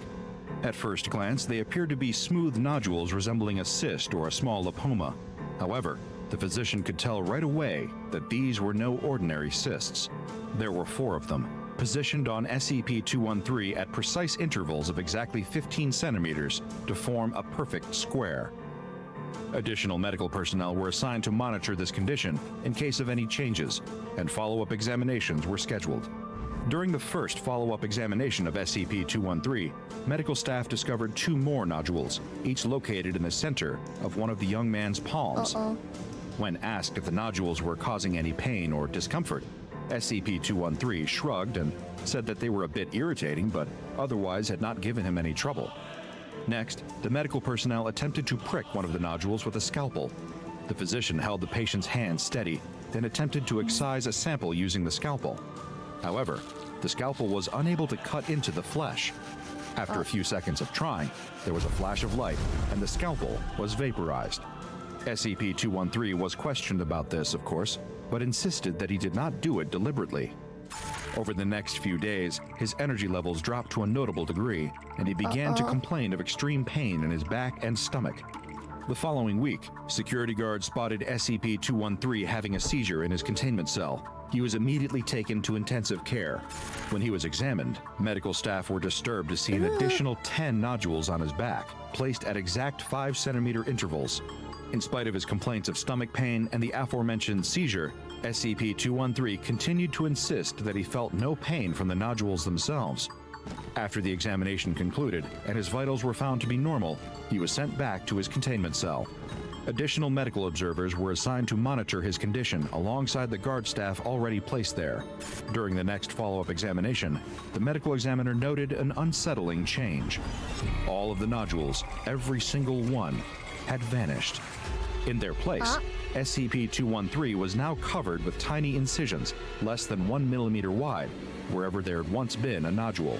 At first glance, they appeared to be smooth nodules resembling a cyst or a small lipoma. However, the physician could tell right away that these were no ordinary cysts. There were 4 of them, positioned on SCP-213 at precise intervals of exactly 15 centimeters to form a perfect square. Additional medical personnel were assigned to monitor this condition in case of any changes, and follow-up examinations were scheduled. During the first follow-up examination of SCP-213, medical staff discovered 2 more nodules, each located in the center of one of the young man's palms. When asked if the nodules were causing any pain or discomfort, SCP-213 shrugged and said that they were a bit irritating, but otherwise had not given him any trouble. Next, the medical personnel attempted to prick one of the nodules with a scalpel. The physician held the patient's hand steady, then attempted to excise a sample using the scalpel. However, the scalpel was unable to cut into the flesh. After a few seconds of trying, there was a flash of light, and the scalpel was vaporized. SCP-213 was questioned about this, of course, but insisted that he did not do it deliberately. Over the next few days, his energy levels dropped to a notable degree, and he began to complain of extreme pain in his back and stomach. The following week, security guards spotted SCP-213 having a seizure in his containment cell. He was immediately taken to intensive care. When he was examined, medical staff were disturbed to see an additional 10 nodules on his back, placed at exact 5-centimeter intervals. In spite of his complaints of stomach pain and the aforementioned seizure, SCP-213 continued to insist that he felt no pain from the nodules themselves. After the examination concluded and his vitals were found to be normal, he was sent back to his containment cell. Additional medical observers were assigned to monitor his condition alongside the guard staff already placed there. During the next follow-up examination, the medical examiner noted an unsettling change. All of the nodules, every single one, had vanished. In their place, SCP-213 was now covered with tiny incisions, less than 1 millimeter wide, wherever there had once been a nodule.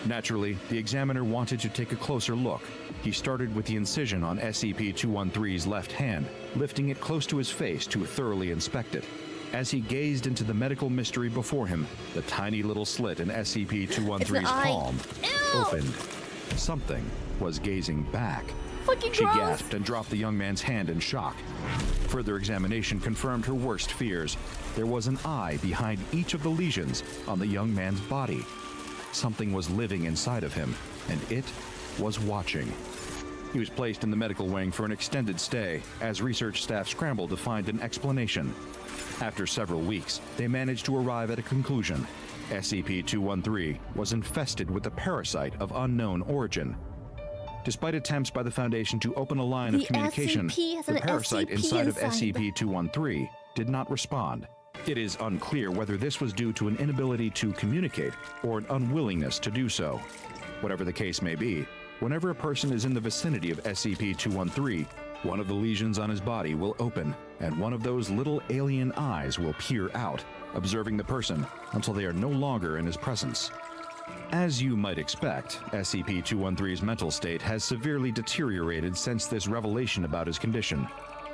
Naturally, the examiner wanted to take a closer look. He started with the incision on SCP-213's left hand, lifting it close to his face to thoroughly inspect it. As he gazed into the medical mystery before him, the tiny little slit in SCP-213's palm opened. Something was gazing back. She gasped and dropped the young man's hand in shock. Further examination confirmed her worst fears. There was an eye behind each of the lesions on the young man's body. Something was living inside of him, and it was watching. He was placed in the medical wing for an extended stay as research staff scrambled to find an explanation. After several weeks, they managed to arrive at a conclusion. SCP-213 was infested with a parasite of unknown origin. Despite attempts by the Foundation to open a line of communication, the parasite inside of SCP-213 did not respond. It is unclear whether this was due to an inability to communicate or an unwillingness to do so. Whatever the case may be, whenever a person is in the vicinity of SCP-213, one of the lesions on his body will open, and one of those little alien eyes will peer out, observing the person until they are no longer in his presence. As you might expect, SCP-213's mental state has severely deteriorated since this revelation about his condition.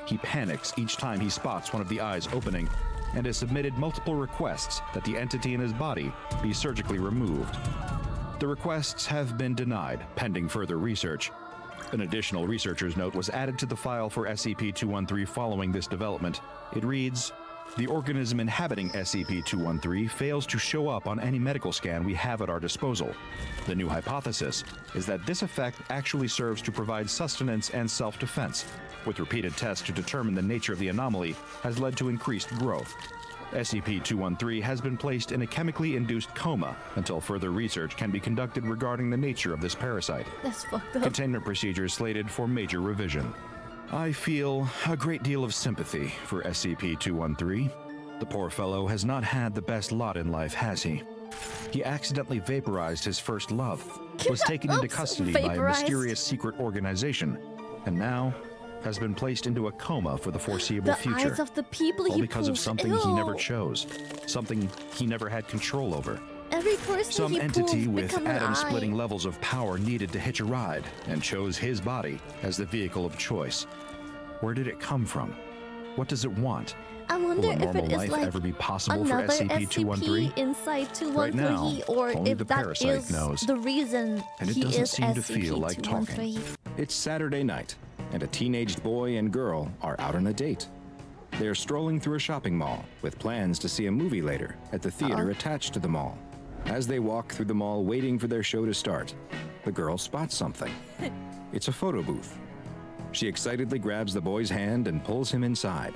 He panics each time he spots one of the eyes opening, and has submitted multiple requests that the entity in his body be surgically removed. The requests have been denied, pending further research. An additional researcher's note was added to the file for SCP-213 following this development. It reads, "The organism inhabiting SCP-213 fails to show up on any medical scan we have at our disposal. The new hypothesis is that this effect actually serves to provide sustenance and self-defense, with repeated tests to determine the nature of the anomaly has led to increased growth. SCP-213 has been placed in a chemically induced coma until further research can be conducted regarding the nature of this parasite. That's fucked up. Containment procedures slated for major revision." I feel a great deal of sympathy for SCP-213. The poor fellow has not had the best lot in life, has he? He accidentally vaporized his first love, was taken into custody by a mysterious secret organization, and now has been placed into a coma for the foreseeable future. Eyes of the people all because of something he never chose, something he never had control over. Every person Some entity with atom-splitting levels of power needed to hitch a ride and chose his body as the vehicle of choice. Where did it come from? What does it want? I wonder Will a if normal it is life like ever be possible for another SCP-213? SCP inside 213, Right now, or only if the that parasite is knows. the reason And it he doesn't is seem to feel like talking. SCP-213. It's Saturday night, and a teenaged boy and girl are out on a date. They're strolling through a shopping mall with plans to see a movie later at the theater attached to the mall. As they walk through the mall waiting for their show to start, the girl spots something. It's a photo booth. She excitedly grabs the boy's hand and pulls him inside.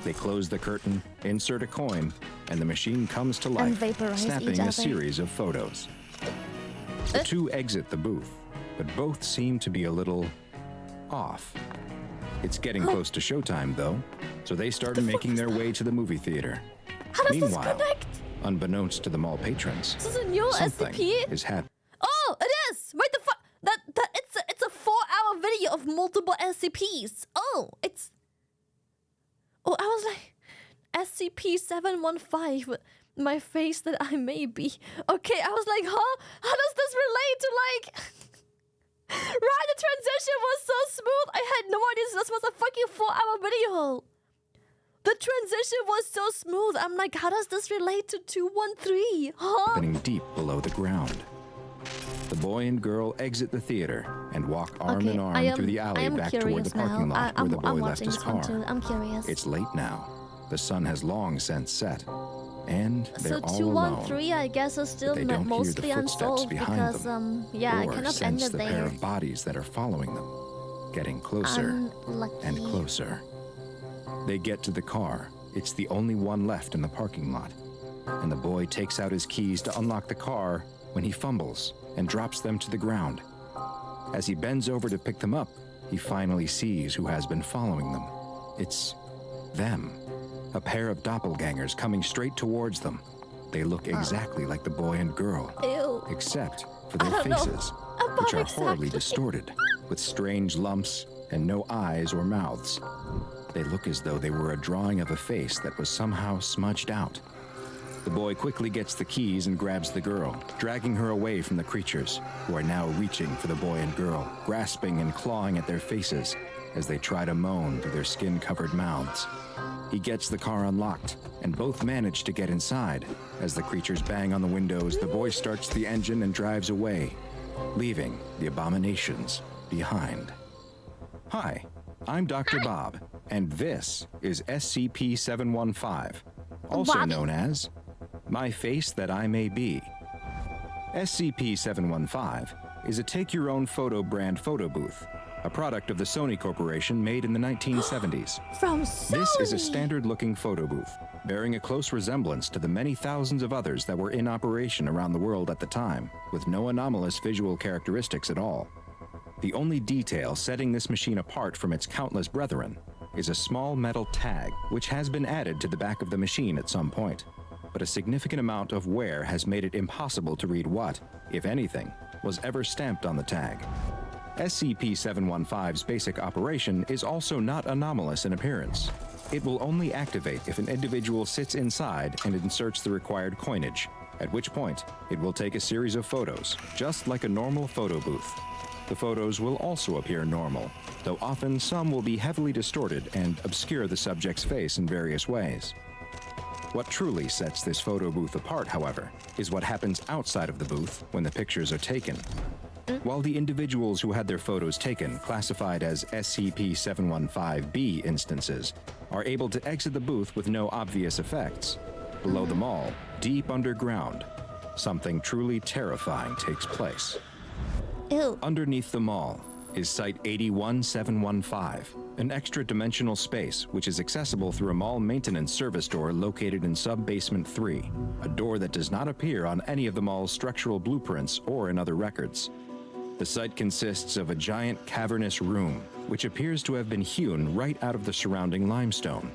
They close the curtain, insert a coin, and the machine comes to life, vaporize snapping each a other. series of photos. The two exit the booth, but both seem to be a little off. It's getting close to showtime, though, so they start making their way to the movie theater. How does Meanwhile, this connect? unbeknownst to the mall patrons, This is a new something SCP? is happening. Oh, it is! Wait, the fuck? It's a 4-hour video of multiple SCPs. Oh, it's... Oh, I was like... SCP-715, my face that I may be. Okay, I was like, huh? How does this relate to, like... Right, the transition was so smooth. I had no idea this was a fucking 4-hour video. The transition was so smooth. I'm like, how does this relate to 213? Huh? Happening deep below the ground. The boy and girl exit the theater and walk arm in arm through the alley back toward the parking lot where the boy left his car. I'm curious. It's late now. The sun has long since set, and they're So all 213, alone. I guess, is still They don't hear mostly the footsteps unsolved behind because them, yeah, I or kind of sense ended the pair there. of bodies that are following them, getting closer Unlucky. and closer. They get to the car. It's the only one left in the parking lot, and the boy takes out his keys to unlock the car when he fumbles and drops them to the ground. As he bends over to pick them up, he finally sees who has been following them. It's them, a pair of doppelgangers coming straight towards them. They look exactly like the boy and girl, Ew. except for their don't know faces, about which are horribly exactly. distorted, with strange lumps and no eyes or mouths. They look as though they were a drawing of a face that was somehow smudged out. The boy quickly gets the keys and grabs the girl, dragging her away from the creatures, who are now reaching for the boy and girl, grasping and clawing at their faces as they try to moan through their skin-covered mouths. He gets the car unlocked, and both manage to get inside. As the creatures bang on the windows, the boy starts the engine and drives away, leaving the abominations behind. Hi, I'm Dr. Bob, and this is SCP-715, also Bobby. known as My Face That I May Be. SCP-715 is a take-your-own-photo brand photo booth, a product of the Sony Corporation made in the 1970s. From Sony. This is a standard-looking photo booth, bearing a close resemblance to the many thousands of others that were in operation around the world at the time, with no anomalous visual characteristics at all. The only detail setting this machine apart from its countless brethren is a small metal tag, which has been added to the back of the machine at some point, but a significant amount of wear has made it impossible to read what, if anything, was ever stamped on the tag. SCP-715's basic operation is also not anomalous in appearance. It will only activate if an individual sits inside and inserts the required coinage, at which point it will take a series of photos, just like a normal photo booth. The photos will also appear normal, though often some will be heavily distorted and obscure the subject's face in various ways. What truly sets this photo booth apart, however, is what happens outside of the booth when the pictures are taken. While the individuals who had their photos taken, classified as SCP-715-B instances, are able to exit the booth with no obvious effects, below them all, deep underground, something truly terrifying takes place. Ew. Underneath the mall is Site 81715, an extra-dimensional space which is accessible through a mall maintenance service door located in Sub-Basement 3, a door that does not appear on any of the mall's structural blueprints or in other records. The site consists of a giant cavernous room, which appears to have been hewn right out of the surrounding limestone.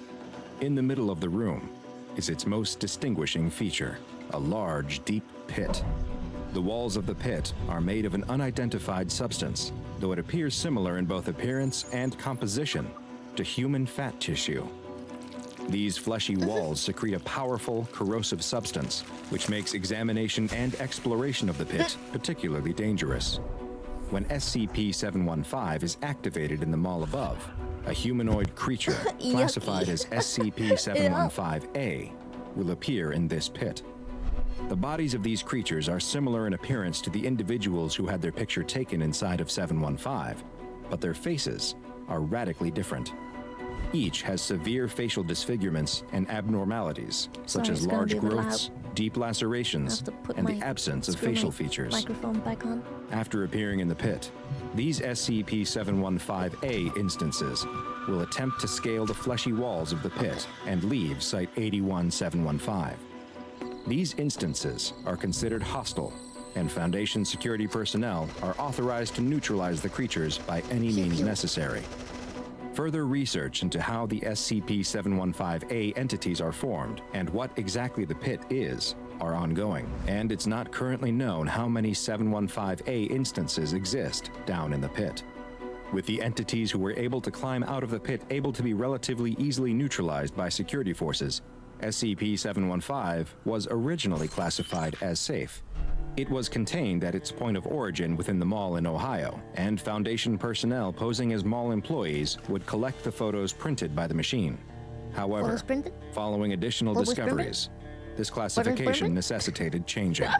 In the middle of the room is its most distinguishing feature, a large, deep pit. The walls of the pit are made of an unidentified substance, though it appears similar in both appearance and composition to human fat tissue. These fleshy walls secrete a powerful, corrosive substance, which makes examination and exploration of the pit particularly dangerous. When SCP-715 is activated in the mall above, a humanoid creature classified as SCP-715-A will appear in this pit. The bodies of these creatures are similar in appearance to the individuals who had their picture taken inside of 715, but their faces are radically different. Each has severe facial disfigurements and abnormalities, such as large growths, deep lacerations, and the absence of facial features. Microphone back on. After appearing in the pit, these SCP-715-A instances will attempt to scale the fleshy walls of the pit and leave Site-81-715. These instances are considered hostile, and Foundation security personnel are authorized to neutralize the creatures by any means necessary. Further research into how the SCP-715-A entities are formed and what exactly the pit is are ongoing, and it's not currently known how many 715-A instances exist down in the pit. With the entities who were able to climb out of the pit able to be relatively easily neutralized by security forces, SCP-715 was originally classified as safe. It was contained at its point of origin within the mall in Ohio, and Foundation personnel posing as mall employees would collect the photos printed by the machine. However, following additional discoveries, this classification necessitated changing.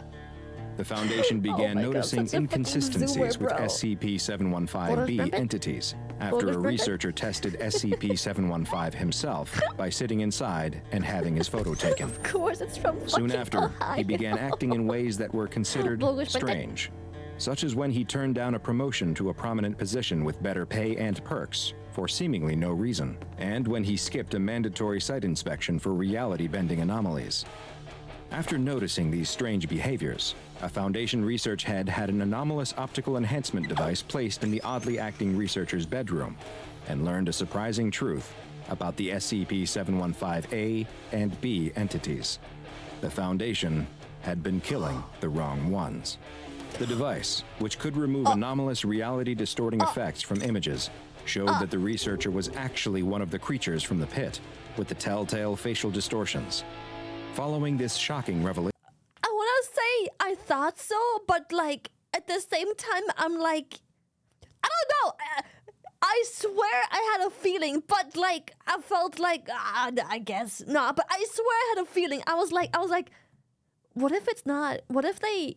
The Foundation began noticing inconsistencies with SCP-715-B entities after a researcher tested SCP-715 himself by sitting inside and having his photo taken. Of course, it's from Soon after, Ohio. he began acting in ways that were considered strange, such as when he turned down a promotion to a prominent position with better pay and perks for seemingly no reason, and when he skipped a mandatory site inspection for reality-bending anomalies. After noticing these strange behaviors, a Foundation research head had an anomalous optical enhancement device placed in the oddly acting researcher's bedroom and learned a surprising truth about the SCP-715-A and B entities. The Foundation had been killing the wrong ones. The device, which could remove anomalous reality-distorting effects from images, showed that the researcher was actually one of the creatures from the pit, with the telltale facial distortions. Following this shocking revelation, I want to say I thought so, but like at the same time, I'm like, I don't know. I swear I had a feeling, but like I felt like I guess not. But I swear I had a feeling. I was like, what if it's not? What if the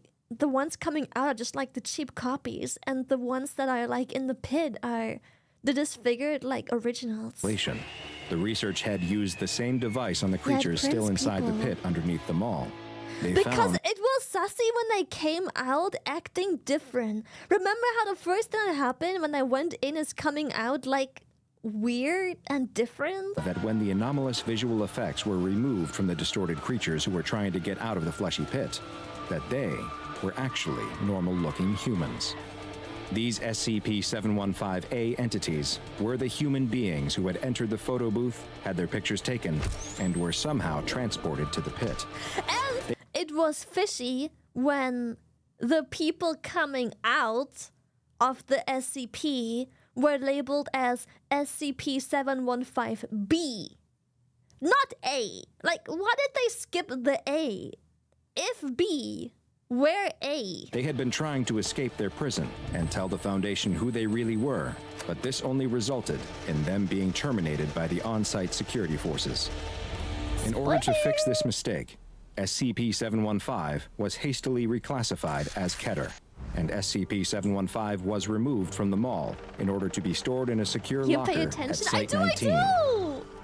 ones coming out are just like the cheap copies, and the ones that are like in the pit are the disfigured like originals? The research head used the same device on the creatures still inside the pit underneath the mall. Because it was sassy when they came out acting different. Remember how the first thing that happened when I went in is coming out like weird and different? That when the anomalous visual effects were removed from the distorted creatures who were trying to get out of the fleshy pit, that they were actually normal-looking humans. These SCP-715-A entities were the human beings who had entered the photo booth, had their pictures taken, and were somehow transported to the pit. And it was fishy when the people coming out of the SCP were labeled as SCP-715-B, not A. Like, why did they skip the A? If B, where A? They had been trying to escape their prison and tell the Foundation who they really were, but this only resulted in them being terminated by the on-site security forces. In order to fix this mistake, SCP-715 was hastily reclassified as Keter, and SCP-715 was removed from the mall in order to be stored in a secure locker at Site 19.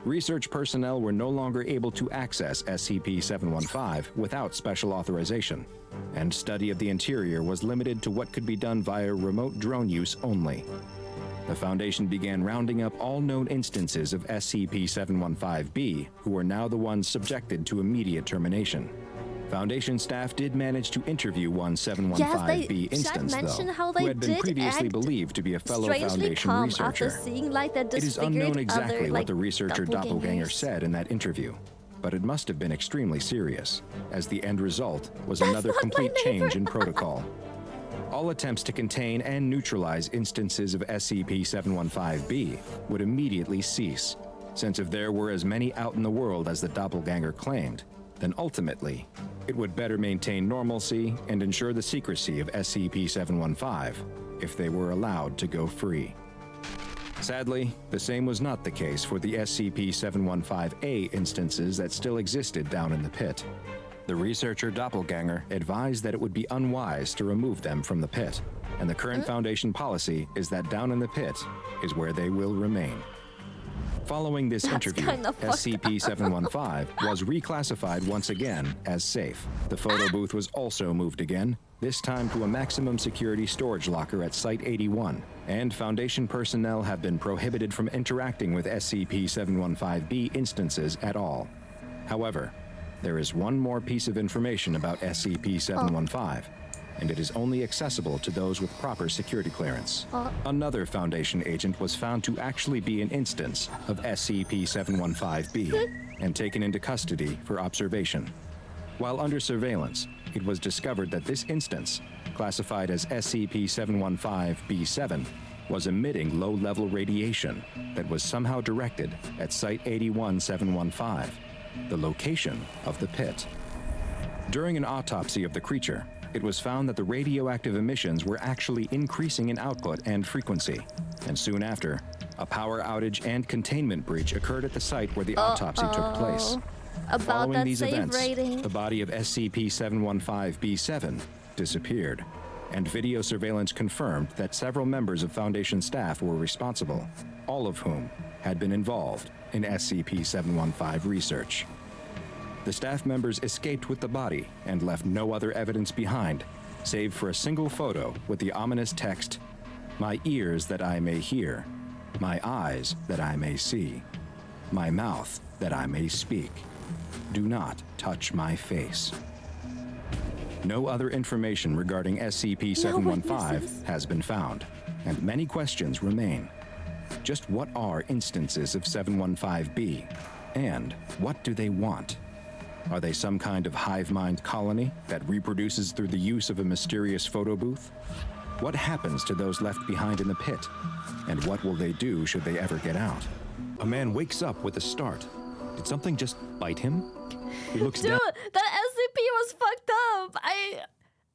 Research personnel were no longer able to access SCP-715 without special authorization, and study of the interior was limited to what could be done via remote drone use only. The Foundation began rounding up all known instances of SCP-715-B, who are now the ones subjected to immediate termination. Foundation staff did manage to interview one 715-B instance, though, who had been previously believed to be a fellow Foundation researcher. It is unknown exactly what the researcher doppelganger said in that interview, but it must have been extremely serious, as the end result was another complete change in protocol. All attempts to contain and neutralize instances of SCP-715-B would immediately cease, since if there were as many out in the world as the doppelganger claimed, then ultimately, it would better maintain normalcy and ensure the secrecy of SCP-715 if they were allowed to go free. Sadly, the same was not the case for the SCP-715-A instances that still existed down in the pit. The researcher doppelganger advised that it would be unwise to remove them from the pit, and the current Foundation policy is that down in the pit is where they will remain. Following this interview, SCP-715 was reclassified once again as safe. The photo booth was also moved again, this time to a maximum security storage locker at Site-81, and Foundation personnel have been prohibited from interacting with SCP-715-B instances at all. However, there is one more piece of information about SCP-715, and it is only accessible to those with proper security clearance. Another Foundation agent was found to actually be an instance of SCP-715-B and taken into custody for observation. While under surveillance, it was discovered that this instance, classified as SCP-715-B7, was emitting low-level radiation that was somehow directed at Site-81-715, the location of the pit. During an autopsy of the creature, it was found that the radioactive emissions were actually increasing in output and frequency, and soon after, a power outage and containment breach occurred at the site where the autopsy took place. Following these events, the body of SCP-715-B7 disappeared, and video surveillance confirmed that several members of Foundation staff were responsible, all of whom had been involved in SCP-715 research. The staff members escaped with the body and left no other evidence behind, save for a single photo with the ominous text, "My ears that I may hear, my eyes that I may see, my mouth that I may speak. Do not touch my face." No other information regarding SCP-715 has been found, and many questions remain. Just what are instances of 715-B, and what do they want? Are they some kind of hive mind colony that reproduces through the use of a mysterious photo booth? What happens to those left behind in the pit? And what will they do should they ever get out? A man wakes up with a start. Did something just bite him? He looks down. Dude, that SCP was fucked up.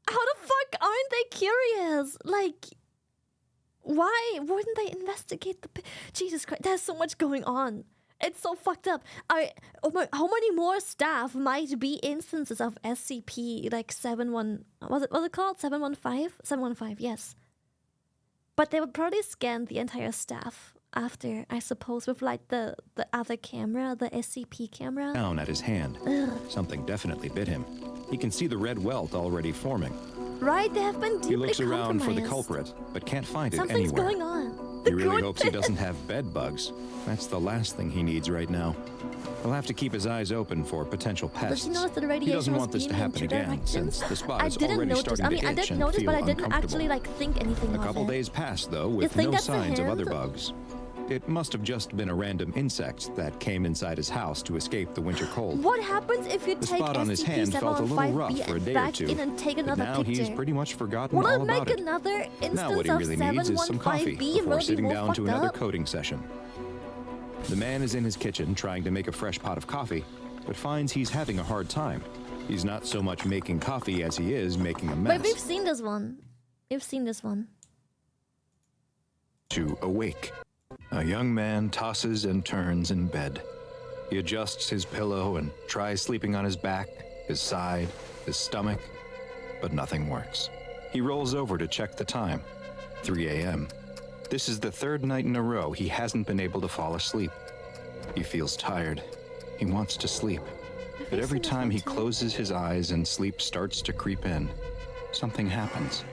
How the fuck aren't they curious? Like, why wouldn't they investigate the pit? Jesus Christ, there's so much going on. It's so fucked up. How many more staff might be instances of SCP like 71? Was it called 715? 715, yes. But they would probably scan the entire staff after, I suppose, with like the other camera, the SCP camera. Down at his hand. Something definitely bit him. He can see the red welt already forming. Right, they have been deeply He looks around for the compromised. culprit, but can't find it Something's anywhere. going on. He really hopes he doesn't have bed bugs. That's the last thing he needs right now. He'll have to keep his eyes open for potential pests. Did you notice that the radiation He doesn't was want this to beaming happen in two again, directions? since the spot I is didn't already notice. starting I mean, to I itch did and notice, feel but I didn't uncomfortable. actually like think anything A of couple it. days passed, though, with think no that's a signs of hint? other bugs. It must have just been a random insect that came inside his house to escape the winter cold. What happens if you The take spot on his hand felt a little rough for a day or back two, in and take but another now picture? he's pretty much forgotten Will all it make about it. another instance Now what he of really needs is some coffee 715B and before will be sitting more down to fucked another up? coding session. The man is in his kitchen trying to make a fresh pot of coffee, but finds he's having a hard time. He's not so much making coffee as he is making a mess. Wait, we've seen this one. We've seen this one. To awake. A young man tosses and turns in bed. He adjusts his pillow and tries sleeping on his back, his side, his stomach, but nothing works. He rolls over to check the time. 3 a.m. This is the third night in a row he hasn't been able to fall asleep. He feels tired. He wants to sleep. But every time he closes his eyes and sleep starts to creep in, something happens.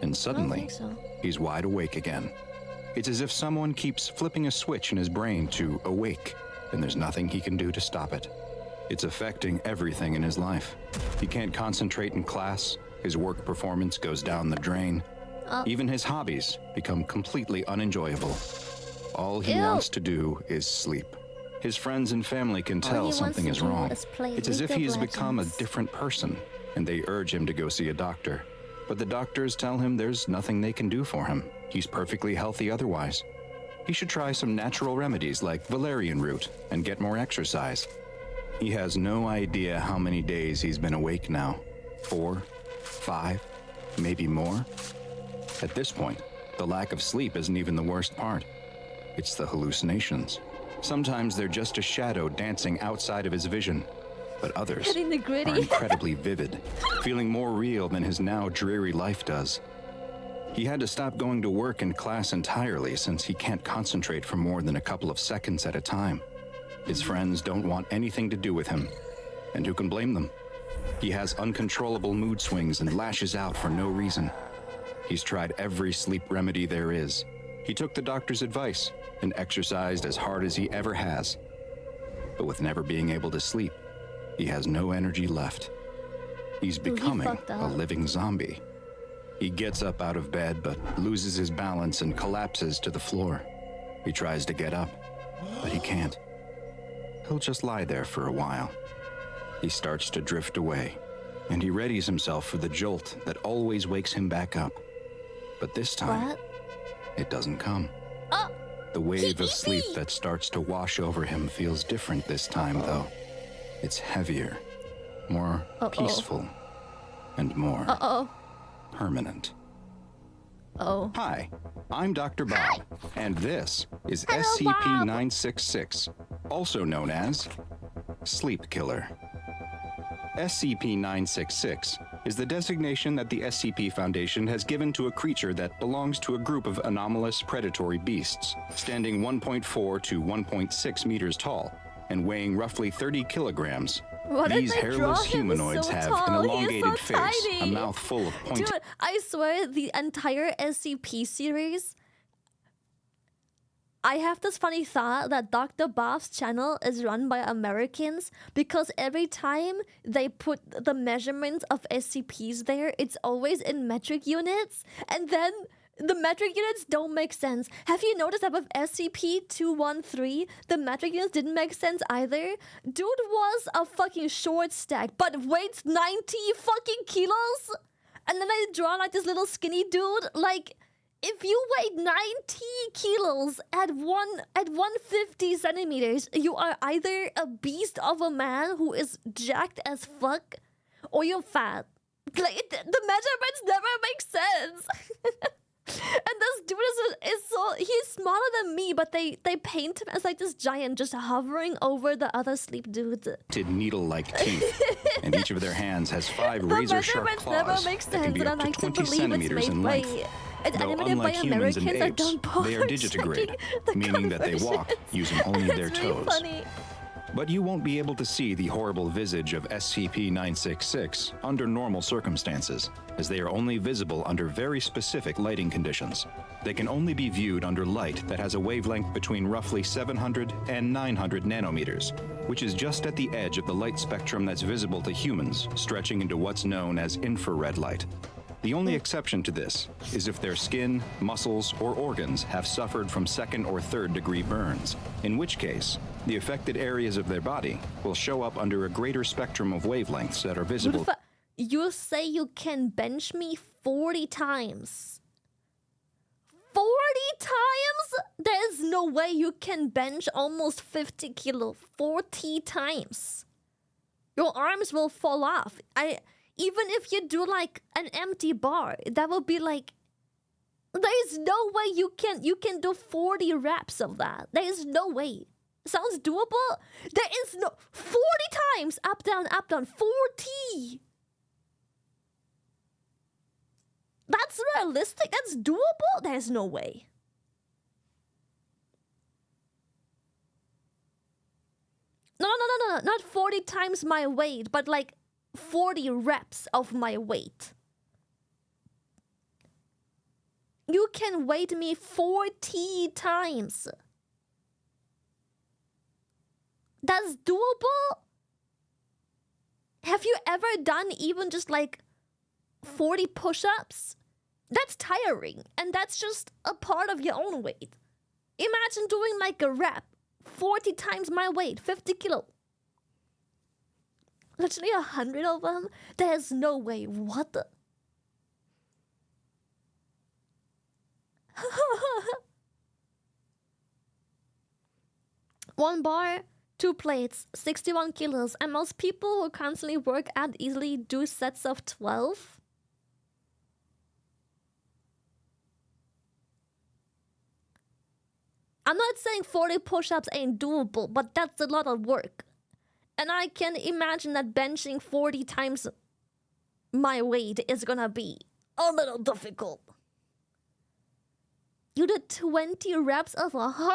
And suddenly, he's wide awake again. It's as if someone keeps flipping a switch in his brain to awake, and there's nothing he can do to stop it. It's affecting everything in his life. He can't concentrate in class, his work performance goes down the drain. Even his hobbies become completely unenjoyable. All he wants to do is sleep. His friends and family can tell something is wrong. It's as if he has become a different person, and they urge him to go see a doctor. But the doctors tell him there's nothing they can do for him. He's perfectly healthy otherwise. He should try some natural remedies like valerian root and get more exercise. He has no idea how many days he's been awake now. 4, 5, maybe more. At this point, the lack of sleep isn't even the worst part. It's the hallucinations. Sometimes they're just a shadow dancing outside of his vision, but others are incredibly vivid, feeling more real than his now dreary life does. He had to stop going to work and class entirely since he can't concentrate for more than a couple of seconds at a time. His friends don't want anything to do with him, and who can blame them? He has uncontrollable mood swings and lashes out for no reason. He's tried every sleep remedy there is. He took the doctor's advice and exercised as hard as he ever has. But with never being able to sleep, he has no energy left. He's becoming a living zombie. He gets up out of bed but loses his balance and collapses to the floor. He tries to get up, but he can't. He'll just lie there for a while. He starts to drift away, and he readies himself for the jolt that always wakes him back up. But this time, it doesn't come. The wave of sleep that starts to wash over him feels different this time, though. It's heavier, more peaceful, and more permanent. Hi, I'm Dr. Bob, and this is SCP-966, also known as Sleep Killer. SCP-966 is the designation that the SCP Foundation has given to a creature that belongs to a group of anomalous predatory beasts, standing 1.4 to 1.6 meters tall and weighing roughly 30 kilograms. These hairless humanoids have an elongated face, a mouth full of pointed... Dude, I swear the entire SCP series... I have this funny thought that Dr. Bob's channel is run by Americans because every time they put the measurements of SCPs there, it's always in metric units, and then the metric units don't make sense. Have you noticed that with SCP-213, the metric units didn't make sense either? Dude was a fucking short stack, but weighs 90 fucking kilos? And then I draw like this little skinny dude, like... If you weigh 90 kilos at 150 centimeters, you are either a beast of a man who is jacked as fuck, or you're fat. Like, the measurements never make sense. And this dude is so... He's smaller than me, but they paint him as like this giant just hovering over the other sleep dudes. Needle-like teeth, and each of their hands has 5 razor-sharp claws that can be up to 20 centimeters in length. Though unlike humans and apes, they are digitigrade, meaning that they walk using only their toes. Funny. But you won't be able to see the horrible visage of SCP-966 under normal circumstances, as they are only visible under very specific lighting conditions. They can only be viewed under light that has a wavelength between roughly 700 and 900 nanometers, which is just at the edge of the light spectrum that's visible to humans, stretching into what's known as infrared light. The only exception to this is if their skin, muscles, or organs have suffered from 2nd or 3rd degree burns, in which case, the affected areas of their body will show up under a greater spectrum of wavelengths that are visible. You say you can bench me 40 times. 40 times? There's no way you can bench almost 50 kilo 40 times. Your arms will fall off. Even if you do like an empty bar, that will be like... There's no way you can do 40 reps of that. There is no way. Sounds doable? There is no... 40 times! Up, down, 40! That's realistic? That's doable? There's no way. No. Not 40 times my weight, but like 40 reps of my weight. You can weight me 40 times. That's doable? Have you ever done even just like 40 push-ups? That's tiring, and that's just a part of your own weight. Imagine doing like a rep, 40 times my weight, 50 kilo. Literally 100 of them? There's no way. What the? One bar, 2 plates, 61 kilos, and most people who constantly work out easily do sets of 12. I'm not saying 40 push-ups ain't doable, but that's a lot of work. And I can imagine that benching 40 times my weight is gonna be a little difficult. You did 20 reps of 100?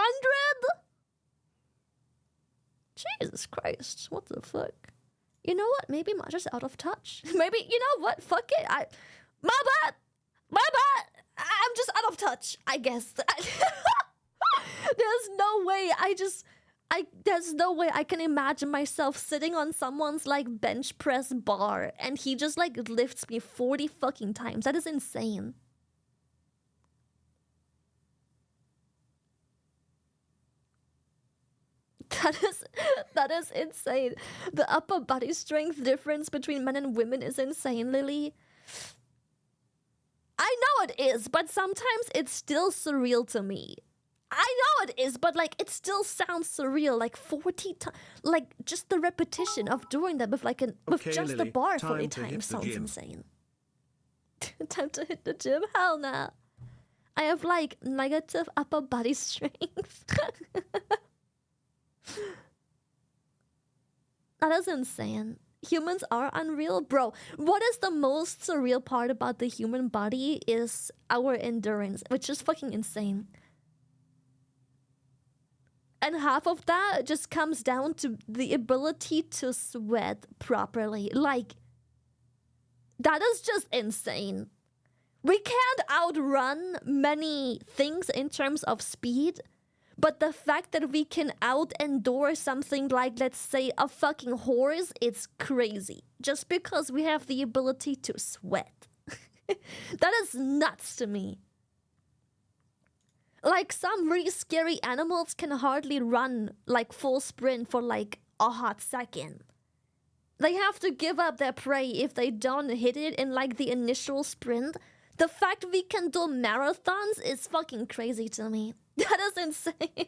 Jesus Christ, what the fuck? You know what? Maybe I'm just out of touch. Maybe, you know what? Fuck it. My bad. I'm just out of touch, I guess. There's no way there's no way I can imagine myself sitting on someone's like bench press bar and he just like lifts me 40 fucking times. That is insane. That is insane. The upper body strength difference between men and women is insane, Lily. I know it is, but sometimes it's still surreal to me. I know it is, but like it still sounds surreal. Like 40 times, like just the repetition of doing that with like with just Lily, the bar 40 times sounds insane. Time to hit the gym? Hell nah. I have like negative upper body strength. That is insane. Humans are unreal. Bro, what is the most surreal part about the human body is our endurance, which is fucking insane. And half of that just comes down to the ability to sweat properly. Like, that is just insane. We can't outrun many things in terms of speed, but the fact that we can out-endure something like, let's say, a fucking horse, it's crazy. Just because we have the ability to sweat. That is nuts to me. Like, some really scary animals can hardly run, like, full sprint for, like, a hot second. They have to give up their prey if they don't hit it in, like, the initial sprint. The fact we can do marathons is fucking crazy to me. That is insane.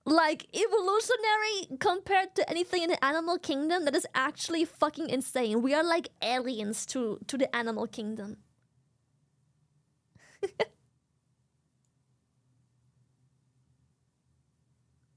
Like, evolutionary compared to anything in the animal kingdom, that is actually fucking insane. We are like aliens to the animal kingdom.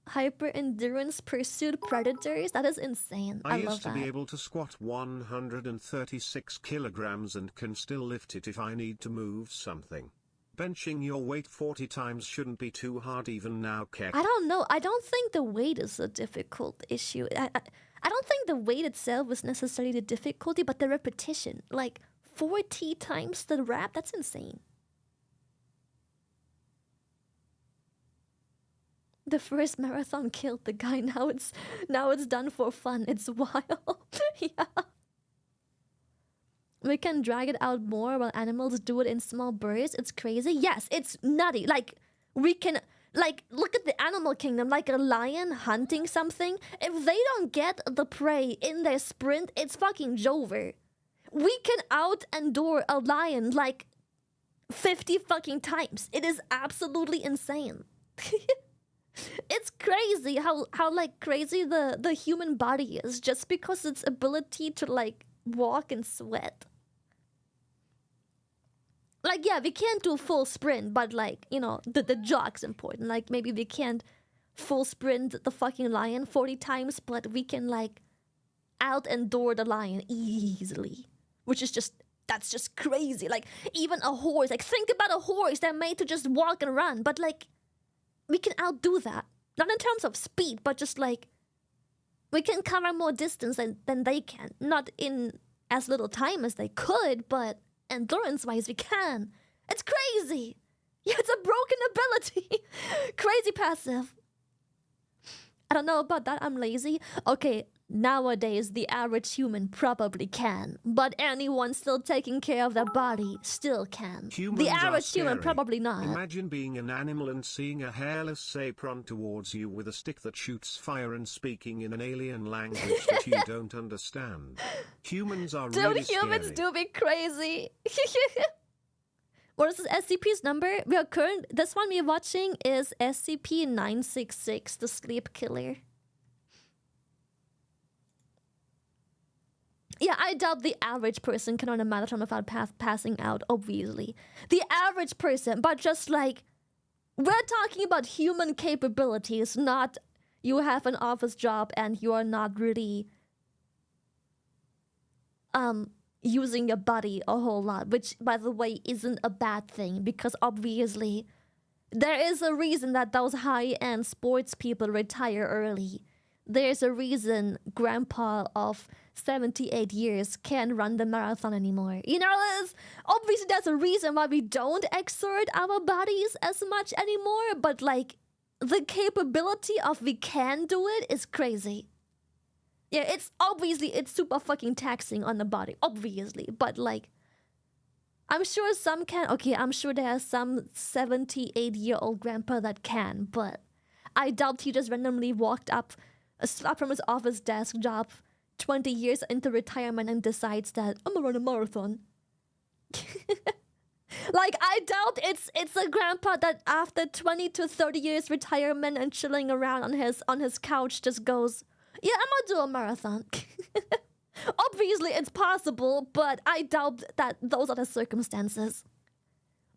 Hyper endurance pursued predators. That is insane. I love that. used to be able to squat 136 kilograms and can still lift it if I need to move something. Benching your weight 40 times shouldn't be too hard even now, Keck. I don't know. I don't think the weight is a difficult issue. I don't think the weight itself is necessarily the difficulty, but the repetition. Like 40 times the rep, that's insane. The first marathon killed the guy. Now it's done for fun. It's wild. Yeah. We can drag it out more while animals do it in small bursts. It's crazy. Yes, it's nutty. Like, we can... Like, look at the animal kingdom. Like a lion hunting something. If they don't get the prey in their sprint, it's fucking Jover. We can out-endure a lion, like, 50 fucking times. It is absolutely insane. It's crazy how like, crazy the human body is just because its ability to, like, walk and sweat. Like, yeah, we can't do full sprint, but, like, you know, the jog's important. Like, maybe we can't full sprint the fucking lion 40 times, but we can, like, out-endure the lion easily. Which is just, that's just crazy. Like, even a horse, like, think about a horse. They're made to just walk and run, but, like, we can outdo that. Not in terms of speed, but just, like, we can cover more distance than they can. Not in as little time as they could, but endurance-wise we can. It's crazy. Yeah, it's a broken ability. Crazy passive. I don't know about that. I'm lazy. Okay, nowadays the average human probably can, but anyone still taking care of their body still can. Humans the average are human probably not. Imagine being an animal and seeing a hairless sape run towards you with a stick that shoots fire and speaking in an alien language that you don't understand. Humans are really Dude, humans scary. do be crazy. What is this SCP's number? This one we're watching is SCP-966, the sleep killer. Yeah, I doubt the average person can run a marathon without passing out, obviously. The average person, but just like We're talking about human capabilities, not you have an office job and you are not really using your body a whole lot, which by the way isn't a bad thing, because obviously there is a reason that those high-end sports people retire early. There's a reason grandpa of 78 years can't run the marathon anymore. You know, obviously there's a reason why we don't exert our bodies as much anymore, but like the capability of we can do it is crazy. Yeah, it's obviously it's super fucking taxing on the body, obviously, but like I'm sure some can. Okay, I'm sure there are some 78-year-old grandpa that can, but I doubt he just randomly walked up from his office desk job 20 years into retirement and decides that I'm gonna run a marathon. Like, I doubt it's a grandpa that after 20 to 30 years retirement and chilling around on his couch just goes, yeah, I'm gonna do a marathon. Obviously, it's possible, but I doubt that those are the circumstances.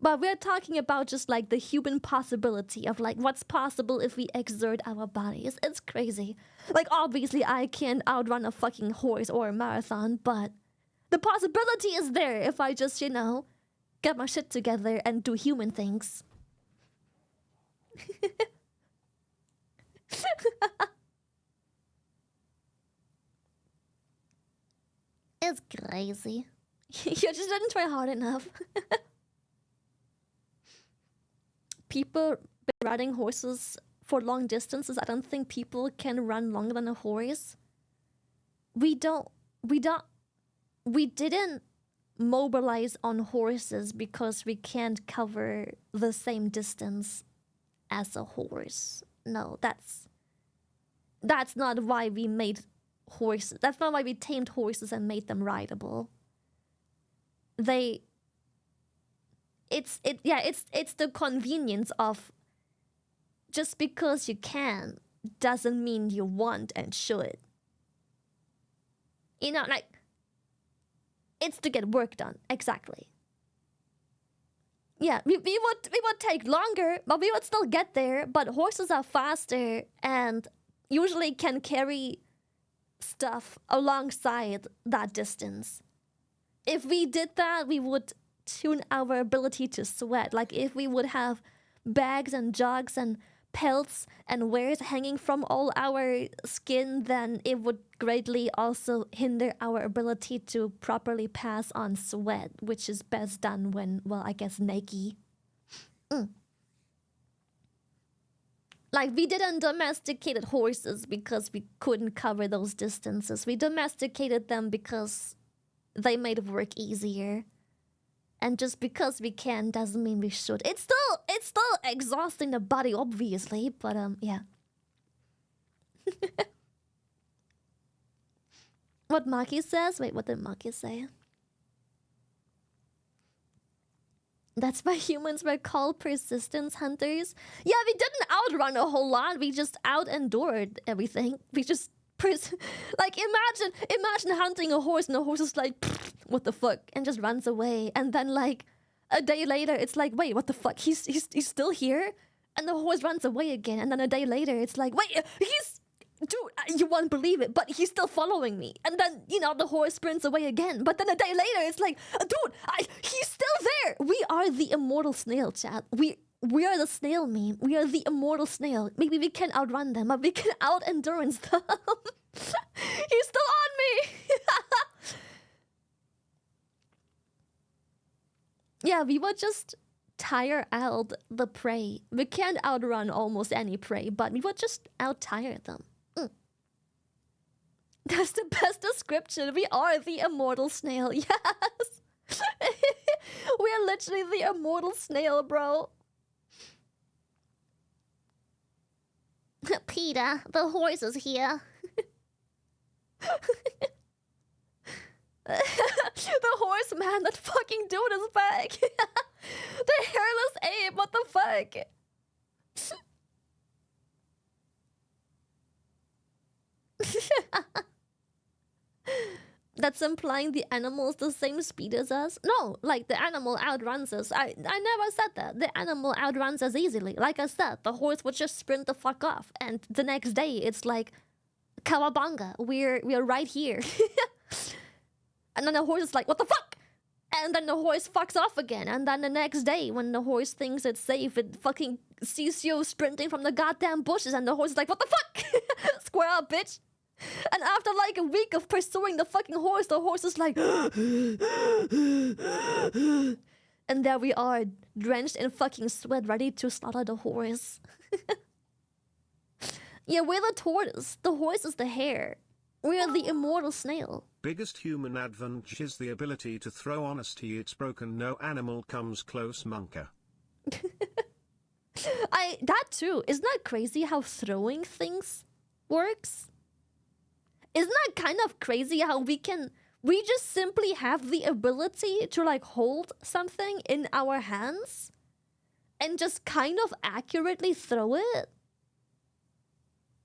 But we're talking about just like the human possibility of like what's possible if we exert our bodies. It's crazy. Like, obviously, I can't outrun a fucking horse or a marathon, but the possibility is there if I just, you know, get my shit together and do human things. It's crazy. You just didn't try hard enough. People riding horses for long distances. I don't think people can run longer than a horse. We didn't mobilize on horses because we can't cover the same distance as a horse. No, that's not why we made horses. That's not why we tamed horses and made them rideable. It's the convenience of just because you can doesn't mean you want and should. You know, like, it's to get work done. Exactly. Yeah, we would take longer, but we would still get there. But horses are faster and usually can carry stuff alongside that distance. If we did that, we would tune our ability to sweat. Like, if we would have bags and jugs and pelts and wares hanging from all our skin, then it would greatly also hinder our ability to properly pass on sweat, which is best done when, well, I guess naked. Like, we didn't domesticated horses because we couldn't cover those distances. We domesticated them because they made work easier. And just because we can doesn't mean we should. It's still exhausting the body, obviously, but yeah. What Maki says? Wait, what did Maki say? That's why humans were called persistence hunters. Yeah, we didn't outrun a whole lot. We just out-endured everything. We just like, imagine hunting a horse and the horse is like, what the fuck, and just runs away. And then like a day later, it's like, wait, what the fuck? He's still here, and the horse runs away again. And then a day later, it's like, wait, dude, you won't believe it, but he's still following me. And then, you know, the horse sprints away again. But then a day later, it's like, dude, he's still there. We are the immortal snail, chat. We are the snail meme. We are the immortal snail. Maybe we can outrun them, but we can out-endurance them. He's still on me. Yeah, we would just tire out the prey. We can't outrun almost any prey, but we would just out-tire them. That's the best description. We are the immortal snail. Yes. We are literally the immortal snail, bro. Peter, the horse is here. The horse, man, that fucking dude is back. The hairless ape, what the fuck? That's implying the animal is the same speed as us? No, like the animal outruns us. I never said that. The animal outruns us easily. Like I said, the horse would just sprint the fuck off. And the next day, it's like, Kawabanga, we're right here. And then the horse is like, what the fuck? And then the horse fucks off again. And then the next day, when the horse thinks it's safe, it fucking sees you sprinting from the goddamn bushes. And the horse is like, what the fuck? Square up, bitch. And after like a week of pursuing the fucking horse, the horse is like... And there we are, drenched in fucking sweat, ready to slaughter the horse. Yeah, we're the tortoise. The horse is the hare. We're the immortal snail. Biggest human advantage is the ability to throw honesty. It's broken, no animal comes close, monka. That too. Isn't that crazy how throwing things works? Isn't that kind of crazy how we just simply have the ability to like hold something in our hands and just kind of accurately throw it?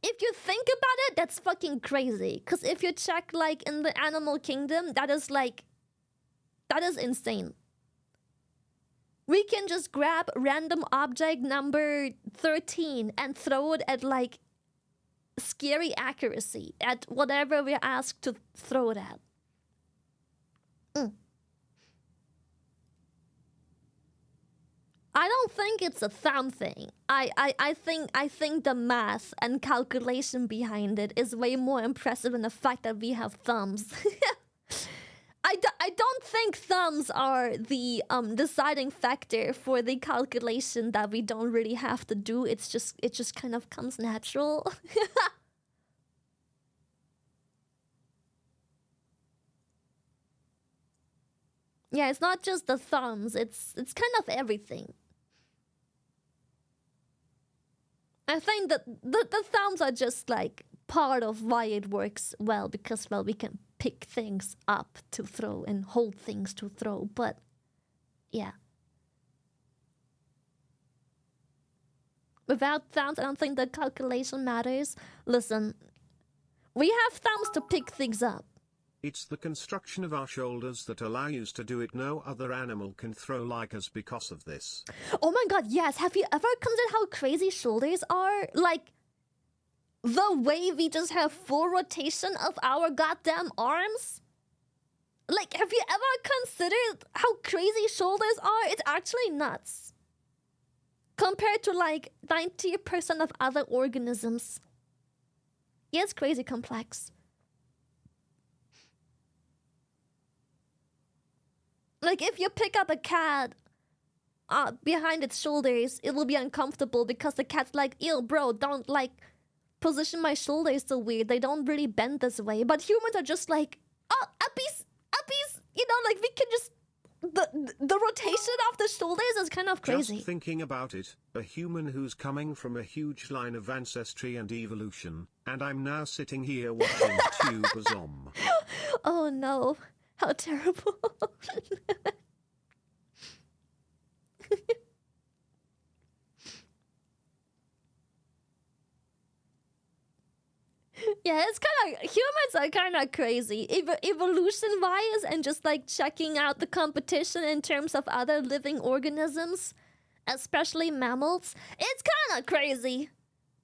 If you think about it, that's fucking crazy. Because if you check like in the animal kingdom, that is insane. We can just grab random object number 13 and throw it at like scary accuracy at whatever we're asked to throw it at. I don't think it's a thumb thing. I think the math and calculation behind it is way more impressive than the fact that we have thumbs. I don't think thumbs are the deciding factor for the calculation that we don't really have to do. It just kind of comes natural. Yeah, it's not just the thumbs. It's kind of everything. I think that the thumbs are just like part of why it works well, because well, we can pick things up to throw and hold things to throw, but yeah. Without thumbs, I don't think the calculation matters. Listen, we have thumbs to pick things up. It's the construction of our shoulders that allow you to do it. No other animal can throw like us because of this. Oh my god, yes. Have you ever considered how crazy shoulders are? Like, the way we just have full rotation of our goddamn arms? Like, have you ever considered how crazy shoulders are? It's actually nuts. Compared to like 90% of other organisms. Yeah, it's crazy complex. Like, if you pick up a cat behind its shoulders, it will be uncomfortable because the cat's like, ew, bro, don't, like, position my shoulders so weird. They don't really bend this way. But humans are just like, oh, uppies. You know, like, we can just... The rotation of the shoulders is kind of crazy. Just thinking about it, a human who's coming from a huge line of ancestry and evolution, and I'm now sitting here watching TubeZom. Oh, no. How terrible. Yeah, it's kind of... Humans are kind of crazy. Evolution-wise, and just like checking out the competition in terms of other living organisms, especially mammals. It's kind of crazy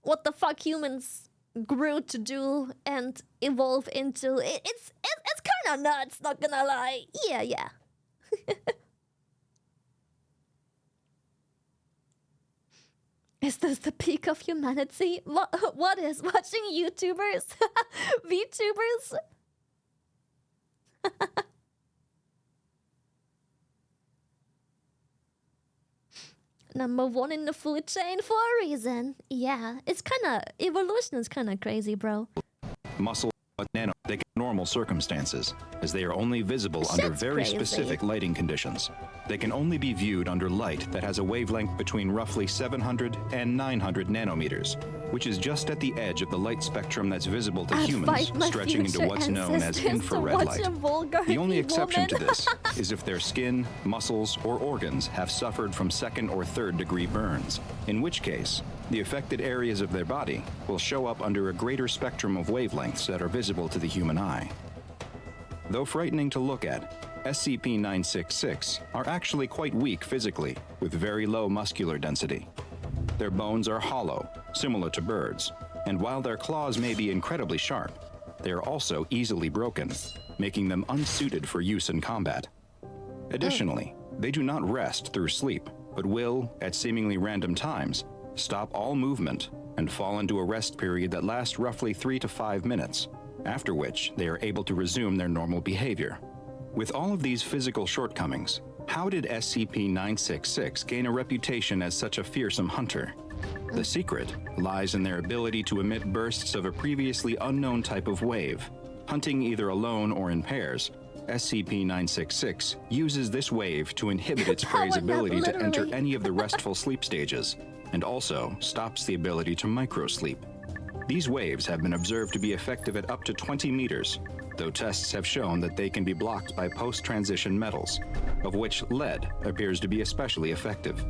what the fuck humans grew to do and evolve into. It's kind of nuts, not gonna lie. Yeah. Is this the peak of humanity? What is watching YouTubers? VTubers? Number one in the food chain for a reason. Yeah, it's kinda... Evolution is kinda crazy, bro. Muscle nano, they get normal circumstances, as they are only visible under very specific lighting conditions. They can only be viewed under light that has a wavelength between roughly 700 and 900 nanometers, which is just at the edge of the light spectrum that's visible to humans, stretching into what's known as infrared light. The only exception to this is if their skin, muscles, or organs have suffered from second or third degree burns, in which case, the affected areas of their body will show up under a greater spectrum of wavelengths that are visible to the human eye. Though frightening to look at, SCP-966 are actually quite weak physically, with very low muscular density. Their bones are hollow, similar to birds, and while their claws may be incredibly sharp, they are also easily broken, making them unsuited for use in combat. Additionally, they do not rest through sleep, but will, at seemingly random times, stop all movement and fall into a rest period that lasts roughly 3 to 5 minutes, after which they are able to resume their normal behavior. With all of these physical shortcomings, how did SCP-966 gain a reputation as such a fearsome hunter? The secret lies in their ability to emit bursts of a previously unknown type of wave. Hunting either alone or in pairs, SCP-966 uses this wave to inhibit its prey's ability to enter any of the restful sleep stages, and also stops the ability to microsleep. These waves have been observed to be effective at up to 20 meters, though tests have shown that they can be blocked by post-transition metals, of which lead appears to be especially effective.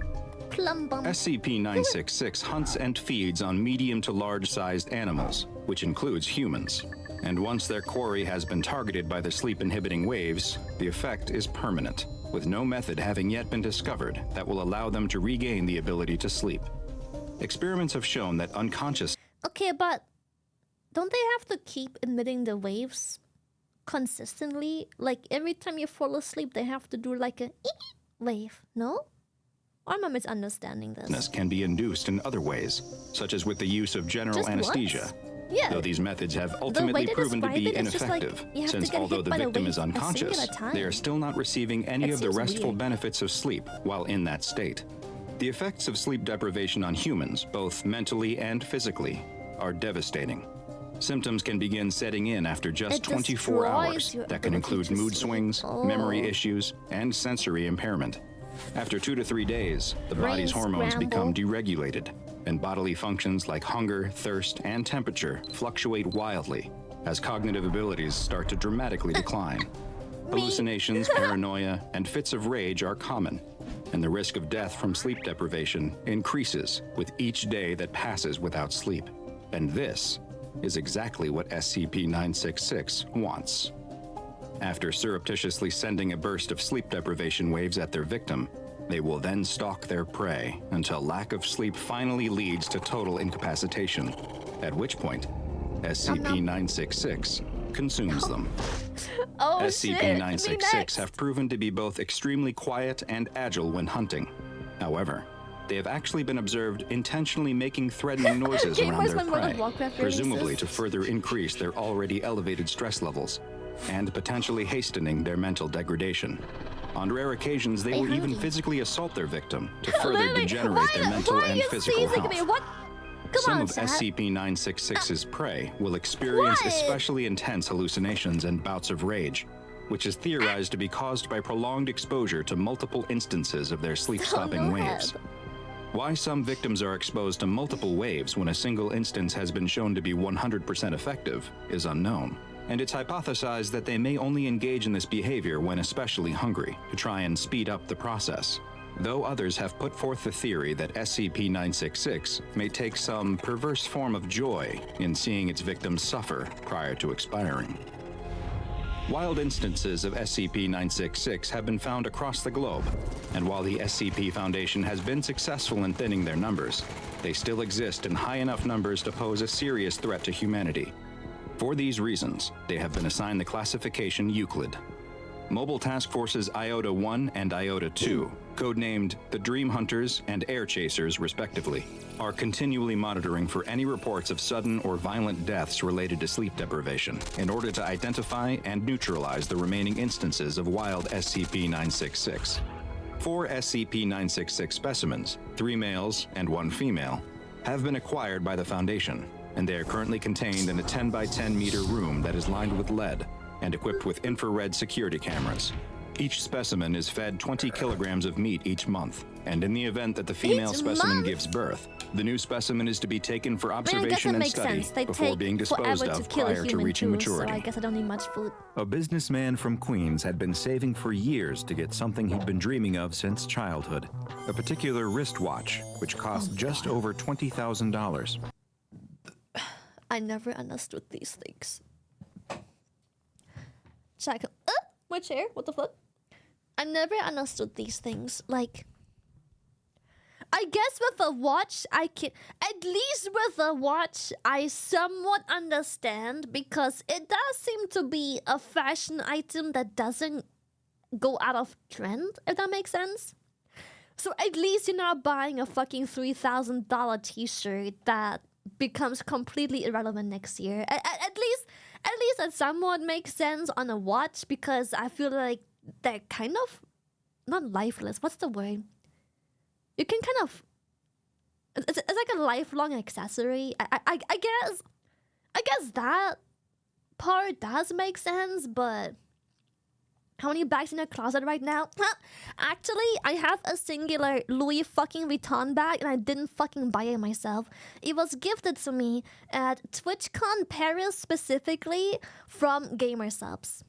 SCP-966 hunts and feeds on medium to large-sized animals, which includes humans. And once their quarry has been targeted by the sleep-inhibiting waves, the effect is permanent, with no method having yet been discovered that will allow them to regain the ability to sleep. Experiments have shown that unconscious... Okay, but don't they have to keep emitting the waves consistently? Like, every time you fall asleep, they have to do like a wave, no? Or am I misunderstanding this? Can be induced in other ways, such as with the use of general anesthesia. Yeah. Though these methods have ultimately proven to be ineffective, since although the victim is unconscious, they are still not receiving any of the restful benefits of sleep while in that state. The effects of sleep deprivation on humans, both mentally and physically, are devastating. Symptoms can begin setting in after just 24 hours that can include mood swings, memory issues, and sensory impairment. After 2 to 3 days, the body's hormones become deregulated, and bodily functions like hunger, thirst, and temperature fluctuate wildly as cognitive abilities start to dramatically decline. Hallucinations, paranoia, and fits of rage are common, and the risk of death from sleep deprivation increases with each day that passes without sleep. And this is exactly what SCP-966 wants. After surreptitiously sending a burst of sleep deprivation waves at their victim, they will then stalk their prey until lack of sleep finally leads to total incapacitation, at which point SCP-966 consumes them. SCP-966 have proven to be both extremely quiet and agile when hunting. However, they have actually been observed intentionally making threatening noises around their prey, presumably to further increase their already elevated stress levels, and potentially hastening their mental degradation. On rare occasions, they will even physically assault their victim to further degenerate their mental and physical health. Some of SCP-966's prey will experience especially intense hallucinations and bouts of rage, which is theorized to be caused by prolonged exposure to multiple instances of their sleep-stopping waves. Why some victims are exposed to multiple waves when a single instance has been shown to be 100% effective is unknown, and it's hypothesized that they may only engage in this behavior when especially hungry, to try and speed up the process. Though others have put forth the theory that SCP-966 may take some perverse form of joy in seeing its victims suffer prior to expiring. Wild instances of SCP-966 have been found across the globe, and while the SCP Foundation has been successful in thinning their numbers, they still exist in high enough numbers to pose a serious threat to humanity. For these reasons, they have been assigned the classification Euclid. Mobile Task Forces Iota-1 and Iota-2, codenamed the Dream Hunters and Air Chasers respectively, are continually monitoring for any reports of sudden or violent deaths related to sleep deprivation in order to identify and neutralize the remaining instances of wild SCP-966. 4 SCP-966 specimens, 3 males and 1 female, have been acquired by the Foundation, and they are currently contained in a 10 by 10 meter room that is lined with lead and equipped with infrared security cameras. Each specimen is fed 20 kilograms of meat each month, and in the event that the female specimen gives birth, the new specimen is to be taken for observation and study before being disposed of prior to reaching maturity. So I guess I don't need much food. A businessman from Queens had been saving for years to get something he'd been dreaming of since childhood, a particular wristwatch, which cost just over $20,000. I never understood these things. check. My chair. What the fuck? I never understood these things. Like, I guess with a watch, I can. At least with a watch, I somewhat understand because it does seem to be a fashion item that doesn't go out of trend. If that makes sense. So at least you're not buying a fucking $3,000 t-shirt that becomes completely irrelevant next year. At least that somewhat makes sense on a watch because I feel like they're kind of not lifeless. What's the word? You can kind of it's like a lifelong accessory. I guess that part does make sense, but how many bags in your closet right now? Actually, I have a singular Louis fucking Vuitton bag and I didn't fucking buy it myself. It was gifted to me at TwitchCon Paris specifically from Gamersupps.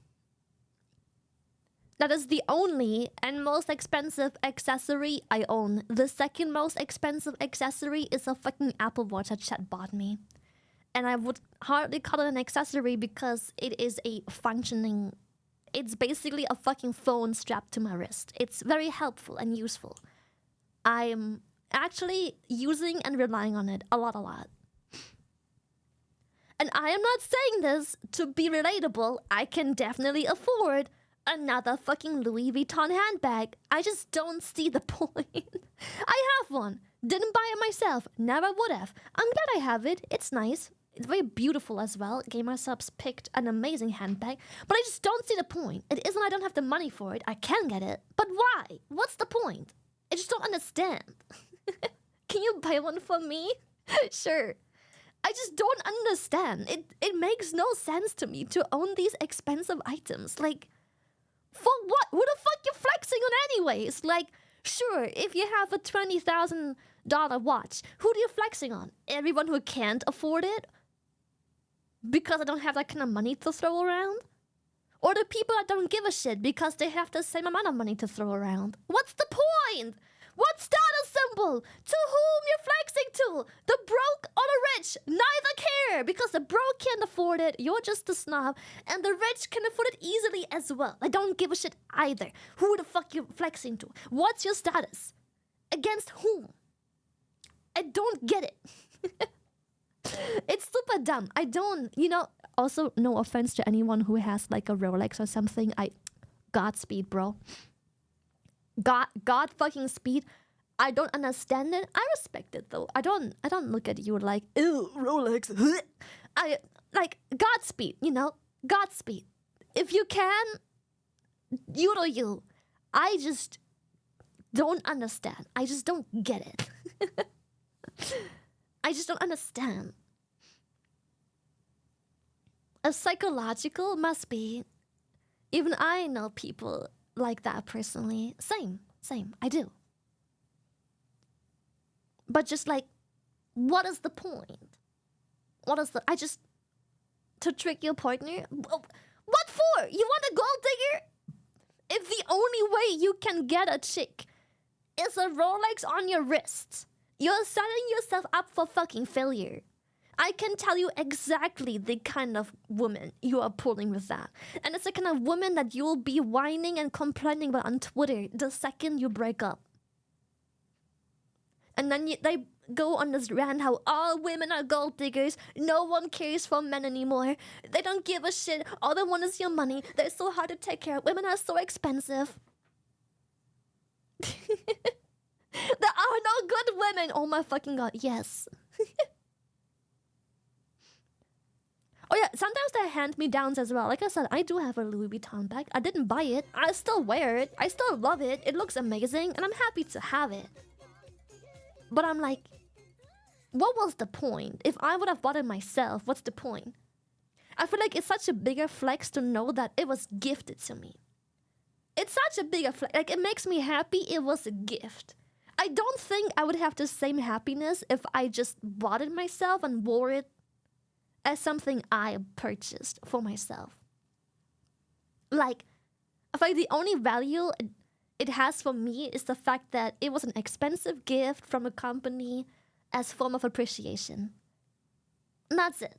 That is the only and most expensive accessory I own. The second most expensive accessory is a fucking Apple Watch that Chet bought me. And I would hardly call it an accessory because it is a functioning... It's basically a fucking phone strapped to my wrist. It's very helpful and useful. I'm actually using and relying on it a lot. And I am not saying this to be relatable. I can definitely afford another fucking Louis Vuitton handbag. I just don't see the point. I have one. Didn't buy it myself. Never would have. I'm glad I have it. It's nice. It's very beautiful as well. Gamersupps picked an amazing handbag. But I just don't see the point. It isn't I don't have the money for it. I can get it. But why? What's the point? I just don't understand. Can you buy one for me? Sure. I just don't understand. It makes no sense to me to own these expensive items. Like, for what? Who the fuck you flexing on anyways? Like, sure, if you have a $20,000 watch, who do you flexing on? Everyone who can't afford it? Because I don't have that kind of money to throw around? Or the people that don't give a shit because they have the same amount of money to throw around? What's the point? What status symbol? To whom you're flexing to? The broke or the rich? Neither care because the broke can't afford it. You're just a snob. And the rich can afford it easily as well. I don't give a shit either. Who the fuck you flexing to? What's your status? Against whom? I don't get it. It's super dumb. I don't, also no offense to anyone who has like a Rolex or something. Godspeed, bro. God fucking speed. I don't understand it. I respect it though. I don't look at you like, ew, Rolex. I like Godspeed, Godspeed. If you can, you do you. I just don't understand. I just don't get it. I just don't understand. A psychological must be. Even I know people like that personally. Same. I do. But just like, what is the point? To trick your partner? What for? You want a gold digger? If the only way you can get a chick is a Rolex on your wrist, you're setting yourself up for fucking failure. I can tell you exactly the kind of woman you are pulling with that. And it's the kind of woman that you'll be whining and complaining about on Twitter the second you break up. And then they go on this rant how all women are gold diggers. No one cares for men anymore. They don't give a shit. All they want is your money. They're so hard to take care of. Women are so expensive. There are no good women. Oh my fucking god, yes. Oh yeah, sometimes they hand me downs as well. Like I said, I do have a Louis Vuitton bag. I didn't buy it. I still wear it. I still love it. It looks amazing and I'm happy to have it. But I'm like, what was the point? If I would have bought it myself, what's the point? I feel like it's such a bigger flex to know that it was gifted to me. It's such a bigger flex. Like, it makes me happy it was a gift. I don't think I would have the same happiness if I just bought it myself and wore it as something I purchased for myself. Like, I feel like the only value it has for me is the fact that it was an expensive gift from a company as form of appreciation. And that's it.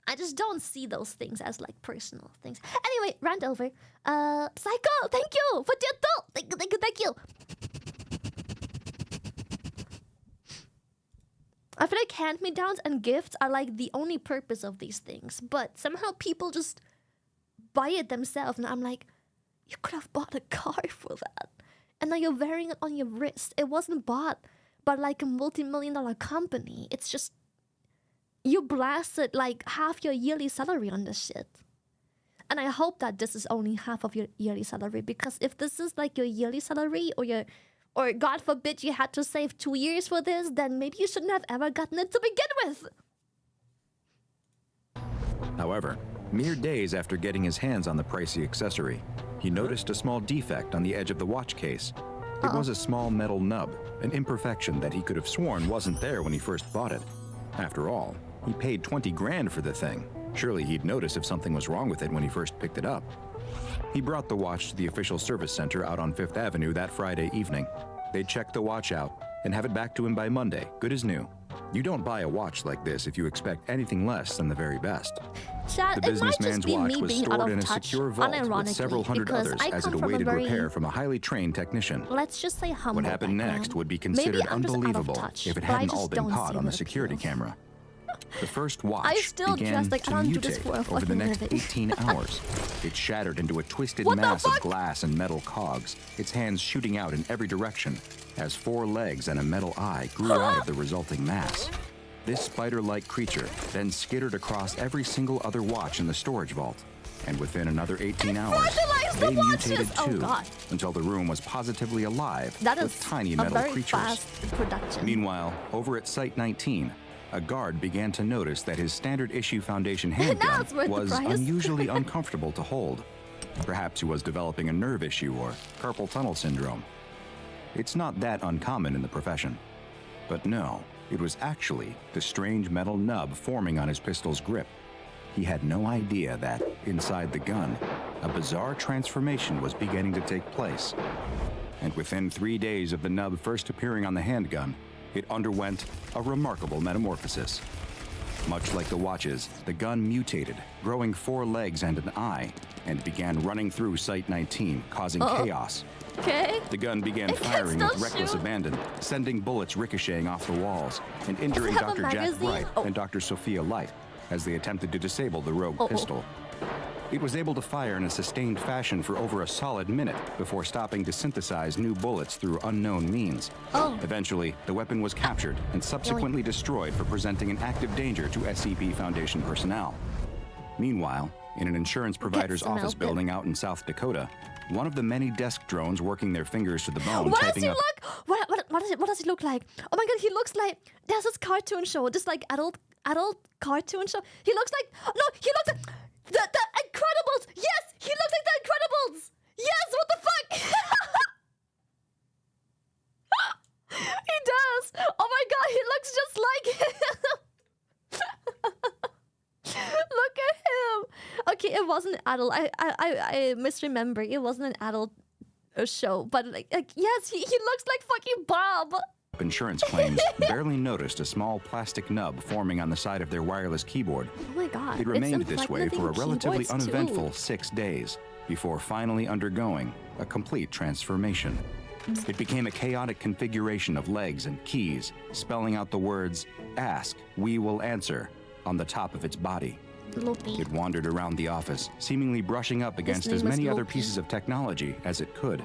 I just don't see those things as like personal things. Anyway, rant over. Psycho, thank you for the adult. Thank you. I feel like hand-me-downs and gifts are like the only purpose of these things, but somehow people just buy it themselves, and I'm like, you could have bought a car for that, and now you're wearing it on your wrist. It wasn't bought by like a multi-million-dollar company. It's just you blasted like half your yearly salary on this shit. And I hope that this is only half of your yearly salary, because if this is like your yearly salary, or God forbid you had to save 2 years for this, then maybe you shouldn't have ever gotten it to begin with. However, mere days after getting his hands on the pricey accessory, he noticed a small defect on the edge of the watch case. It was a small metal nub, an imperfection that he could have sworn wasn't there when he first bought it. After all, he paid 20 grand for the thing. Surely he'd notice if something was wrong with it when he first picked it up. He brought the watch to the official service center out on 5th Avenue that Friday evening. They'd check the watch out and have it back to him by Monday, good as new. You don't buy a watch like this if you expect anything less than the very best. Chat, the businessman's watch was stored in a secure vault with several hundred others as it awaited repair from a highly trained technician. Let's just say humble. What happened next would be considered unbelievable if it hadn't all been caught on the security camera. The first watch began to mutate over the next 18 hours. It shattered into a twisted mass of glass and metal cogs, its hands shooting out in every direction, as 4 legs and a metal eye grew out of the resulting mass. This spider-like creature then skittered across every single other watch in the storage vault. And within another 18 hours, they mutated too, until the room was positively alive with tiny metal creatures. Meanwhile, over at Site 19, a guard began to notice that his standard issue Foundation handgun was unusually uncomfortable to hold. Perhaps he was developing a nerve issue or carpal tunnel syndrome. It's not that uncommon in the profession. But no, it was actually the strange metal nub forming on his pistol's grip. He had no idea that, inside the gun, a bizarre transformation was beginning to take place. And within 3 days of the nub first appearing on the handgun, it underwent a remarkable metamorphosis. Much like the watches, the gun mutated, growing 4 legs and an eye, and began running through Site 19, causing chaos. The gun began firing with reckless abandon, sending bullets ricocheting off the walls, and injuring Dr. Jack Bright and Dr. Sophia Light as they attempted to disable the rogue pistol. It was able to fire in a sustained fashion for over a solid minute before stopping to synthesize new bullets through unknown means. Eventually, the weapon was captured and subsequently destroyed for presenting an active danger to SCP Foundation personnel. Meanwhile, in an insurance provider's office building out in South Dakota, one of the many desk drones working their fingers to the bone typing up... What does he look like? Oh my god, he looks like... There's this cartoon show, this like adult cartoon show. He looks like... No, he looks like... The Incredibles! Yes! He looks like the Incredibles! Yes! What the fuck? He does! Oh my god, he looks just like him! Look at him! Okay, it wasn't an adult. I misremember. It wasn't an adult show. But like yes, he looks like fucking Bob! Insurance claims barely noticed a small plastic nub forming on the side of their wireless keyboard. Oh my god. It remained this way for a relatively uneventful 6 days before finally undergoing a complete transformation. It became a chaotic configuration of legs and keys, spelling out the words, "Ask, we will answer," on the top of its body. It wandered around the office, seemingly brushing up against as many other pieces of technology as it could.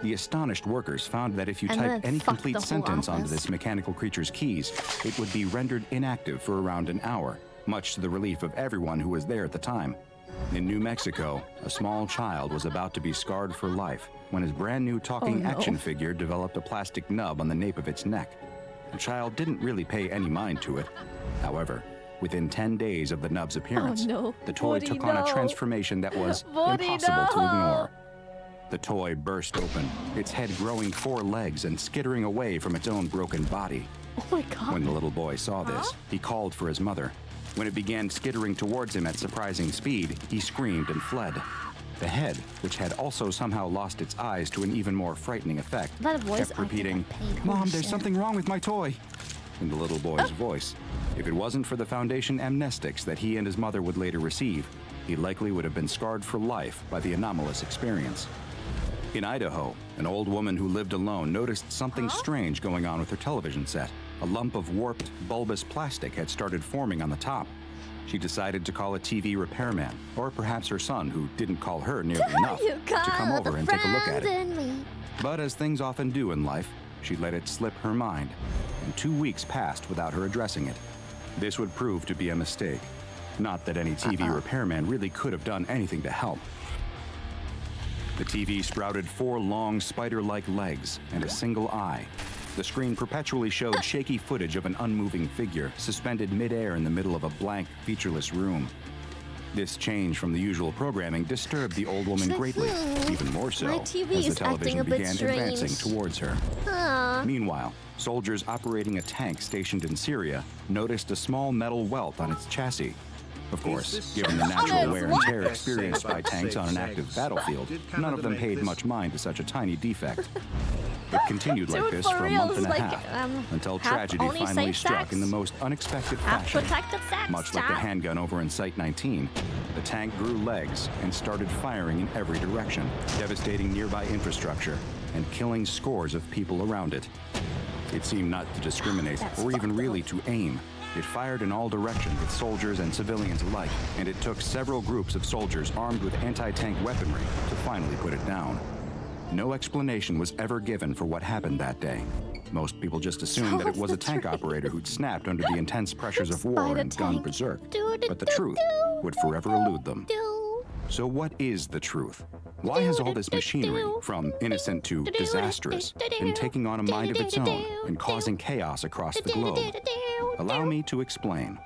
The astonished workers found that if you typed any complete sentence onto this mechanical creature's keys, it would be rendered inactive for around an hour, much to the relief of everyone who was there at the time. In New Mexico, a small child was about to be scarred for life when his brand new talking action figure developed a plastic nub on the nape of its neck. The child didn't really pay any mind to it. However, within 10 days of the nub's appearance, the toy took on a transformation that was impossible to ignore. The toy burst open, its head growing 4 legs and skittering away from its own broken body. Oh my god. When the little boy saw this, he called for his mother. When it began skittering towards him at surprising speed, he screamed and fled. The head, which had also somehow lost its eyes to an even more frightening effect, kept repeating, "Mom, there's something wrong with my toy." in the little boy's voice. If it wasn't for the Foundation amnestics that he and his mother would later receive, he likely would have been scarred for life by the anomalous experience. In Idaho, an old woman who lived alone noticed something strange going on with her television set. A lump of warped, bulbous plastic had started forming on the top. She decided to call a TV repairman, or perhaps her son, who didn't call her nearly enough, to come over and take a look at it. But as things often do in life, she let it slip her mind, and 2 weeks passed without her addressing it. This would prove to be a mistake. Not that any TV repairman really could have done anything to help. The TV sprouted 4 long spider-like legs and a single eye. The screen perpetually showed shaky footage of an unmoving figure suspended midair in the middle of a blank, featureless room. This change from the usual programming disturbed the old woman greatly, even more so as the television began advancing towards her. Meanwhile, soldiers operating a tank stationed in Syria noticed a small metal welt on its chassis. Of course, given the natural wear and tear experienced by tanks on an active battlefield, none of them paid much mind to such a tiny defect. It continued like this for a month and a half, until tragedy finally struck in the most unexpected fashion. Much like the handgun over in Site-19, the tank grew legs and started firing in every direction, devastating nearby infrastructure and killing scores of people around it. It seemed not to discriminate or even really to aim. It fired in all directions with soldiers and civilians alike, and it took several groups of soldiers armed with anti-tank weaponry to finally put it down. No explanation was ever given for what happened that day. Most people just assumed that it was a tank operator who'd snapped under the intense pressures of war and gone berserk. But the truth would forever elude them. So what is the truth? Why has all this machinery, from innocent to disastrous, been taking on a mind of its own and causing chaos across the globe? Allow me to explain.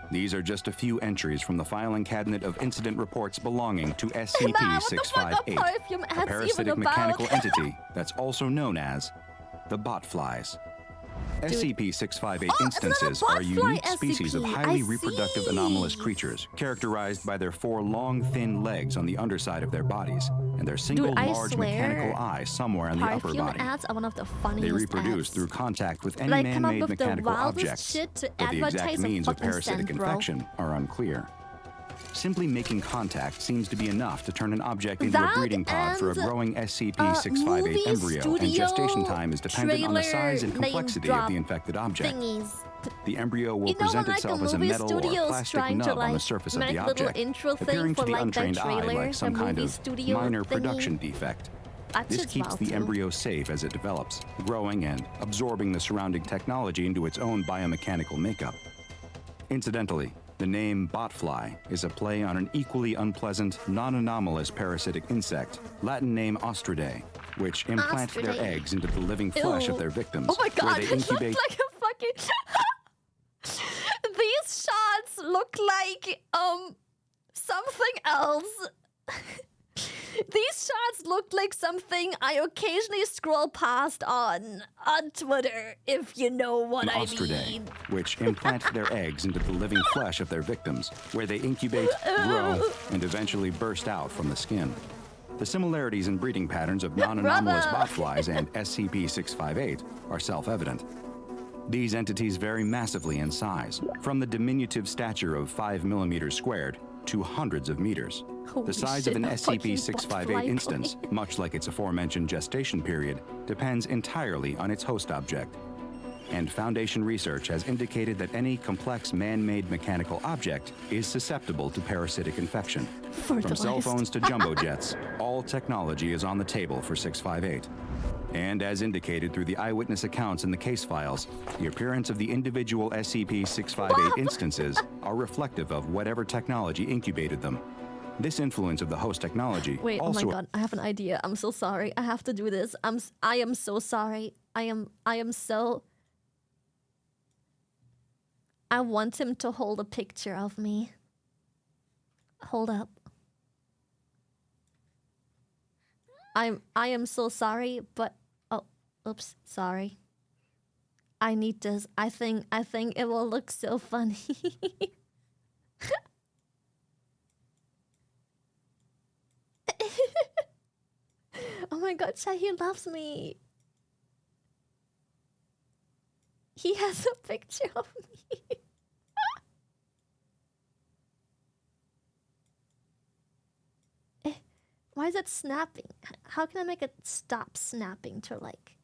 These are just a few entries from the filing cabinet of incident reports belonging to SCP-658, a parasitic mechanical entity that's also known as the botflies. SCP-658 instances are unique species of highly reproductive anomalous creatures, characterized by their 4 long, thin legs on the underside of their bodies, and their single large mechanical eye somewhere on the upper body. Ads are one of the funniest They reproduce through contact with any man-made mechanical objects, but the exact means of parasitic infection are unclear. Simply making contact seems to be enough to turn an object into a breeding pod for a growing SCP-658 embryo, and gestation time is dependent on the size and complexity of the infected object. The embryo will present itself as a metal or plastic nub on the surface of the object, appearing to the untrained eye like some kind of minor production defect. This keeps the embryo safe as it develops, growing and absorbing the surrounding technology into its own biomechanical makeup. Incidentally, the name botfly is a play on an equally unpleasant, non-anomalous parasitic insect, Latin name Ostridae, which implant their eggs into the living flesh of their victims, oh my God, where they incubate. Like a fucking these shots look like something else. These shots look like something I occasionally scroll past on Twitter, if you know what I mean. Which implant their eggs into the living flesh of their victims, where they incubate, grow, and eventually burst out from the skin. The similarities in breeding patterns of non-anomalous botflies and SCP-658 are self-evident. These entities vary massively in size, from the diminutive stature of 5 millimeters squared to hundreds of meters. The size of an SCP-658 instance, much like its aforementioned gestation period, depends entirely on its host object. And Foundation research has indicated that any complex man-made mechanical object is susceptible to parasitic infection. From cell phones to jumbo jets, all technology is on the table for 658. And as indicated through the eyewitness accounts in the case files, the appearance of the individual SCP-658 instances are reflective of whatever technology incubated them. This influence of the host technology oh my God, I have an idea. I'm so sorry. I have to do this. I am so sorry. I want him to hold a picture of me. Hold up. I am so sorry, but oops, sorry. I need this. I think it will look so funny. Oh my God, Shahir loves me. He has a picture of me. Why is it snapping? How can I make it stop snapping to like...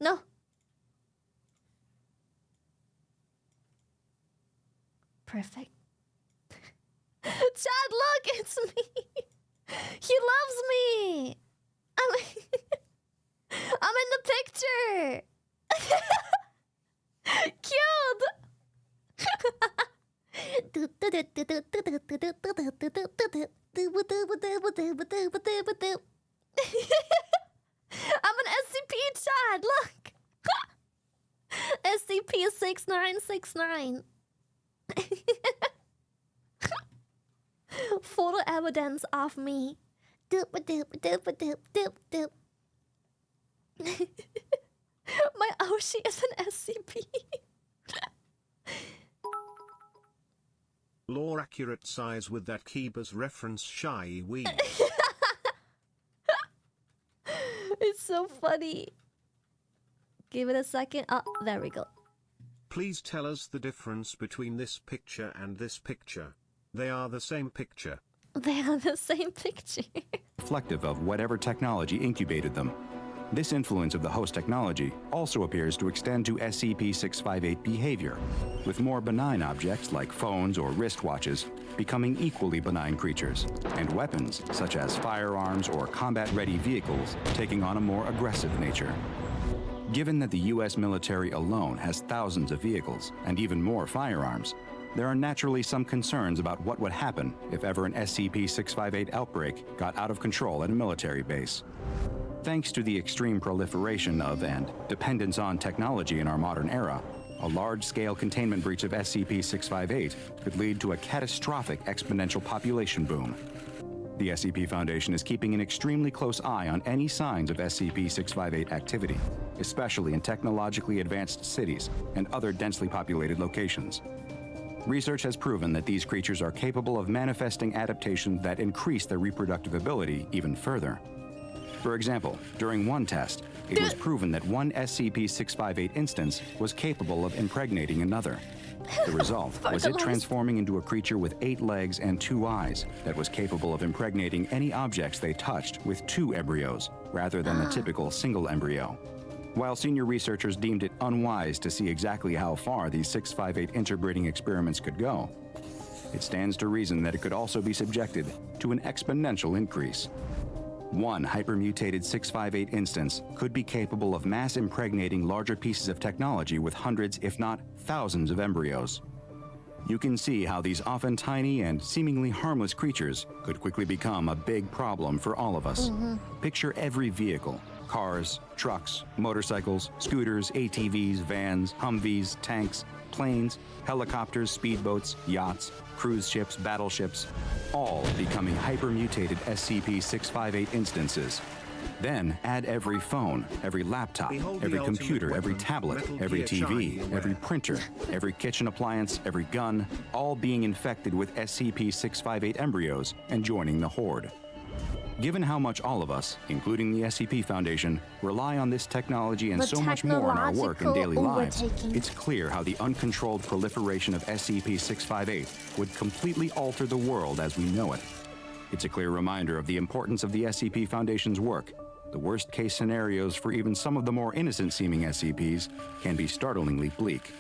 No. Perfect. Chad, look, it's me. He loves me. I'm in the picture. Cute. I'm an SCP, Chad, look. SCP-6969. Photo evidence of me. My Oshi is an SCP. Lore accurate size with that Kiba's reference shy wee. It's so funny. Give it a second. Oh, there we go. Please tell us the difference between this picture and this picture. They are the same picture. They are the same picture. Reflective of whatever technology incubated them. This influence of the host technology also appears to extend to SCP-658 behavior, with more benign objects like phones or wristwatches becoming equally benign creatures, and weapons such as firearms or combat-ready vehicles taking on a more aggressive nature. Given that the US military alone has thousands of vehicles and even more firearms, there are naturally some concerns about what would happen if ever an SCP-658 outbreak got out of control at a military base. Thanks to the extreme proliferation of and dependence on technology in our modern era, a large-scale containment breach of SCP-658 could lead to a catastrophic exponential population boom. The SCP Foundation is keeping an extremely close eye on any signs of SCP-658 activity, especially in technologically advanced cities and other densely populated locations. Research has proven that these creatures are capable of manifesting adaptations that increase their reproductive ability even further. For example, during one test, it was proven that one SCP-658 instance was capable of impregnating another. The result was it transforming into a creature with 8 legs and 2 eyes that was capable of impregnating any objects they touched with 2 embryos, rather than the typical single embryo. While senior researchers deemed it unwise to see exactly how far these 658 interbreeding experiments could go, it stands to reason that it could also be subjected to an exponential increase. One hypermutated 658 instance could be capable of mass impregnating larger pieces of technology with hundreds, if not thousands, of embryos. You can see how these often tiny and seemingly harmless creatures could quickly become a big problem for all of us. Picture every vehicle: cars, trucks, motorcycles, scooters, ATVs, vans, Humvees, tanks, planes, helicopters, speedboats, yachts, cruise ships, battleships, all becoming hypermutated SCP-658 instances. Then add every phone, every laptop, every computer, every tablet, every TV, every printer, every kitchen appliance, every gun, all being infected with SCP-658 embryos and joining the horde. Given how much all of us, including the SCP Foundation, rely on this technology and so much more in our work and daily lives, it's clear how the uncontrolled proliferation of SCP-658 would completely alter the world as we know it. It's a clear reminder of the importance of the SCP Foundation's work. The worst-case scenarios for even some of the more innocent-seeming SCPs can be startlingly bleak.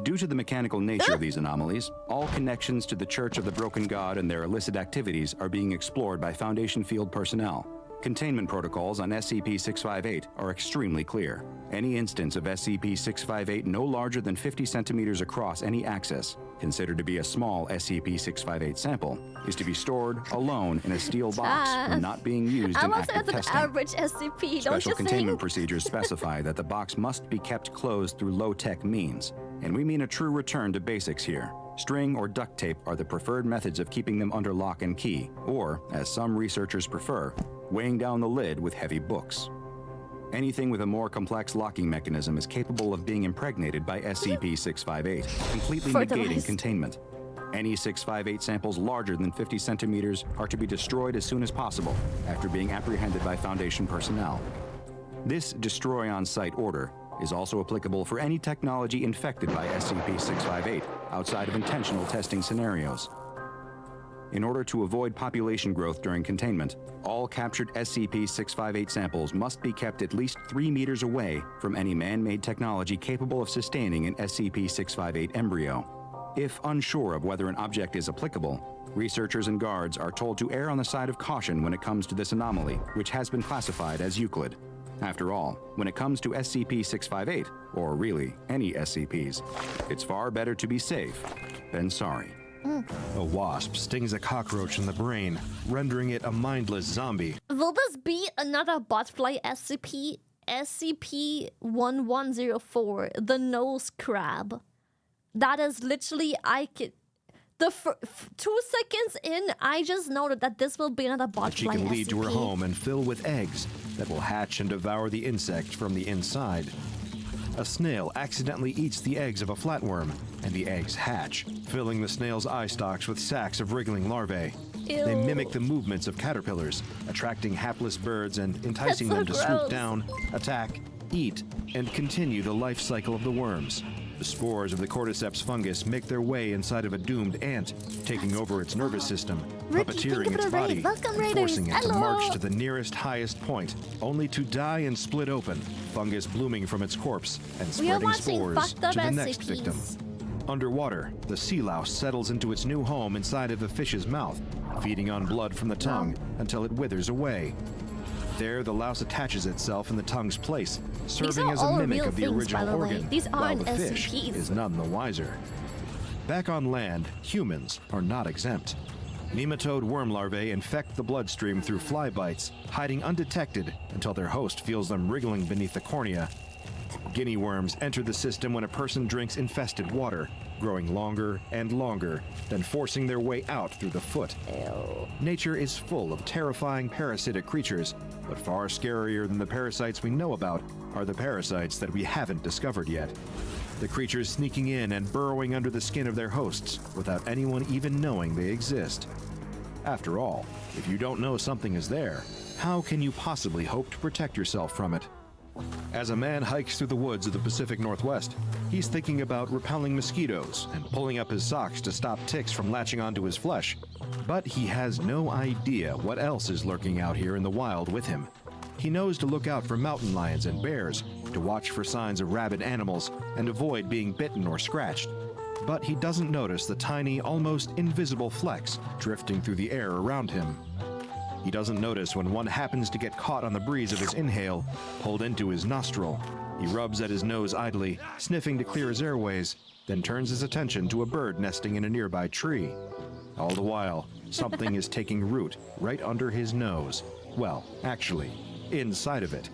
Due to the mechanical nature of these anomalies, all connections to the Church of the Broken God and their illicit activities are being explored by Foundation field personnel. Containment protocols on SCP-658 are extremely clear. Any instance of SCP-658 no larger than 50 centimeters across any axis, considered to be a small SCP-658 sample, is to be stored alone in a steel box when not being used in active testing. Average SCP, Special containment procedures specify that the box must be kept closed through low-tech means, and we mean a true return to basics here. String or duct tape are the preferred methods of keeping them under lock and key, or, as some researchers prefer, weighing down the lid with heavy books. Anything with a more complex locking mechanism is capable of being impregnated by SCP-658, completely negating containment. Any 658 samples larger than 50 centimeters are to be destroyed as soon as possible after being apprehended by Foundation personnel. This destroy on site order is also applicable for any technology infected by SCP-658 outside of intentional testing scenarios. In order to avoid population growth during containment, all captured SCP-658 samples must be kept at least 3 meters away from any man-made technology capable of sustaining an SCP-658 embryo. If unsure of whether an object is applicable, researchers and guards are told to err on the side of caution when it comes to this anomaly, which has been classified as Euclid. After all, when it comes to SCP-658, or really any SCPs, it's far better to be safe than sorry. A wasp stings a cockroach in the brain, rendering it a mindless zombie. Will this be another botfly SCP? SCP-1104, the nose crab. That is literally, the 2 seconds in, I just noted that this will be another botfly SCP. She can lead to her home and fill with eggs that will hatch and devour the insect from the inside. A snail accidentally eats the eggs of a flatworm, and the eggs hatch, filling the snail's eye stalks with sacs of wriggling larvae. Ew. They mimic the movements of caterpillars, attracting hapless birds and enticing them to swoop down, attack, eat, and continue the life cycle of the worms. The spores of the cordyceps fungus make their way inside of a doomed ant, taking over its nervous system, puppeteering its body, and forcing it to march to the nearest highest point, only to die and split open, fungus blooming from its corpse and spreading spores to the next victim. Underwater, the sea louse settles into its new home inside of the fish's mouth, feeding on blood from the tongue until it withers away. There, the louse attaches itself in the tongue's place, serving as a mimic of the original organ, while the fish is none the wiser. Back on land, humans are not exempt. Nematode worm larvae infect the bloodstream through fly bites, hiding undetected until their host feels them wriggling beneath the cornea. Guinea worms enter the system when a person drinks infested water, growing longer and longer, then forcing their way out through the foot. Ew. Nature is full of terrifying parasitic creatures, but far scarier than the parasites we know about are the parasites that we haven't discovered yet. The creatures sneaking in and burrowing under the skin of their hosts without anyone even knowing they exist. After all, if you don't know something is there, how can you possibly hope to protect yourself from it? As a man hikes through the woods of the Pacific Northwest, he's thinking about repelling mosquitoes and pulling up his socks to stop ticks from latching onto his flesh. But he has no idea what else is lurking out here in the wild with him. He knows to look out for mountain lions and bears, to watch for signs of rabid animals, and avoid being bitten or scratched. But he doesn't notice the tiny, almost invisible flecks drifting through the air around him. He doesn't notice when one happens to get caught on the breeze of his inhale, pulled into his nostril. He rubs at his nose idly, sniffing to clear his airways, then turns his attention to a bird nesting in a nearby tree. All the while, something is taking root right under his nose. Well, actually, inside of it.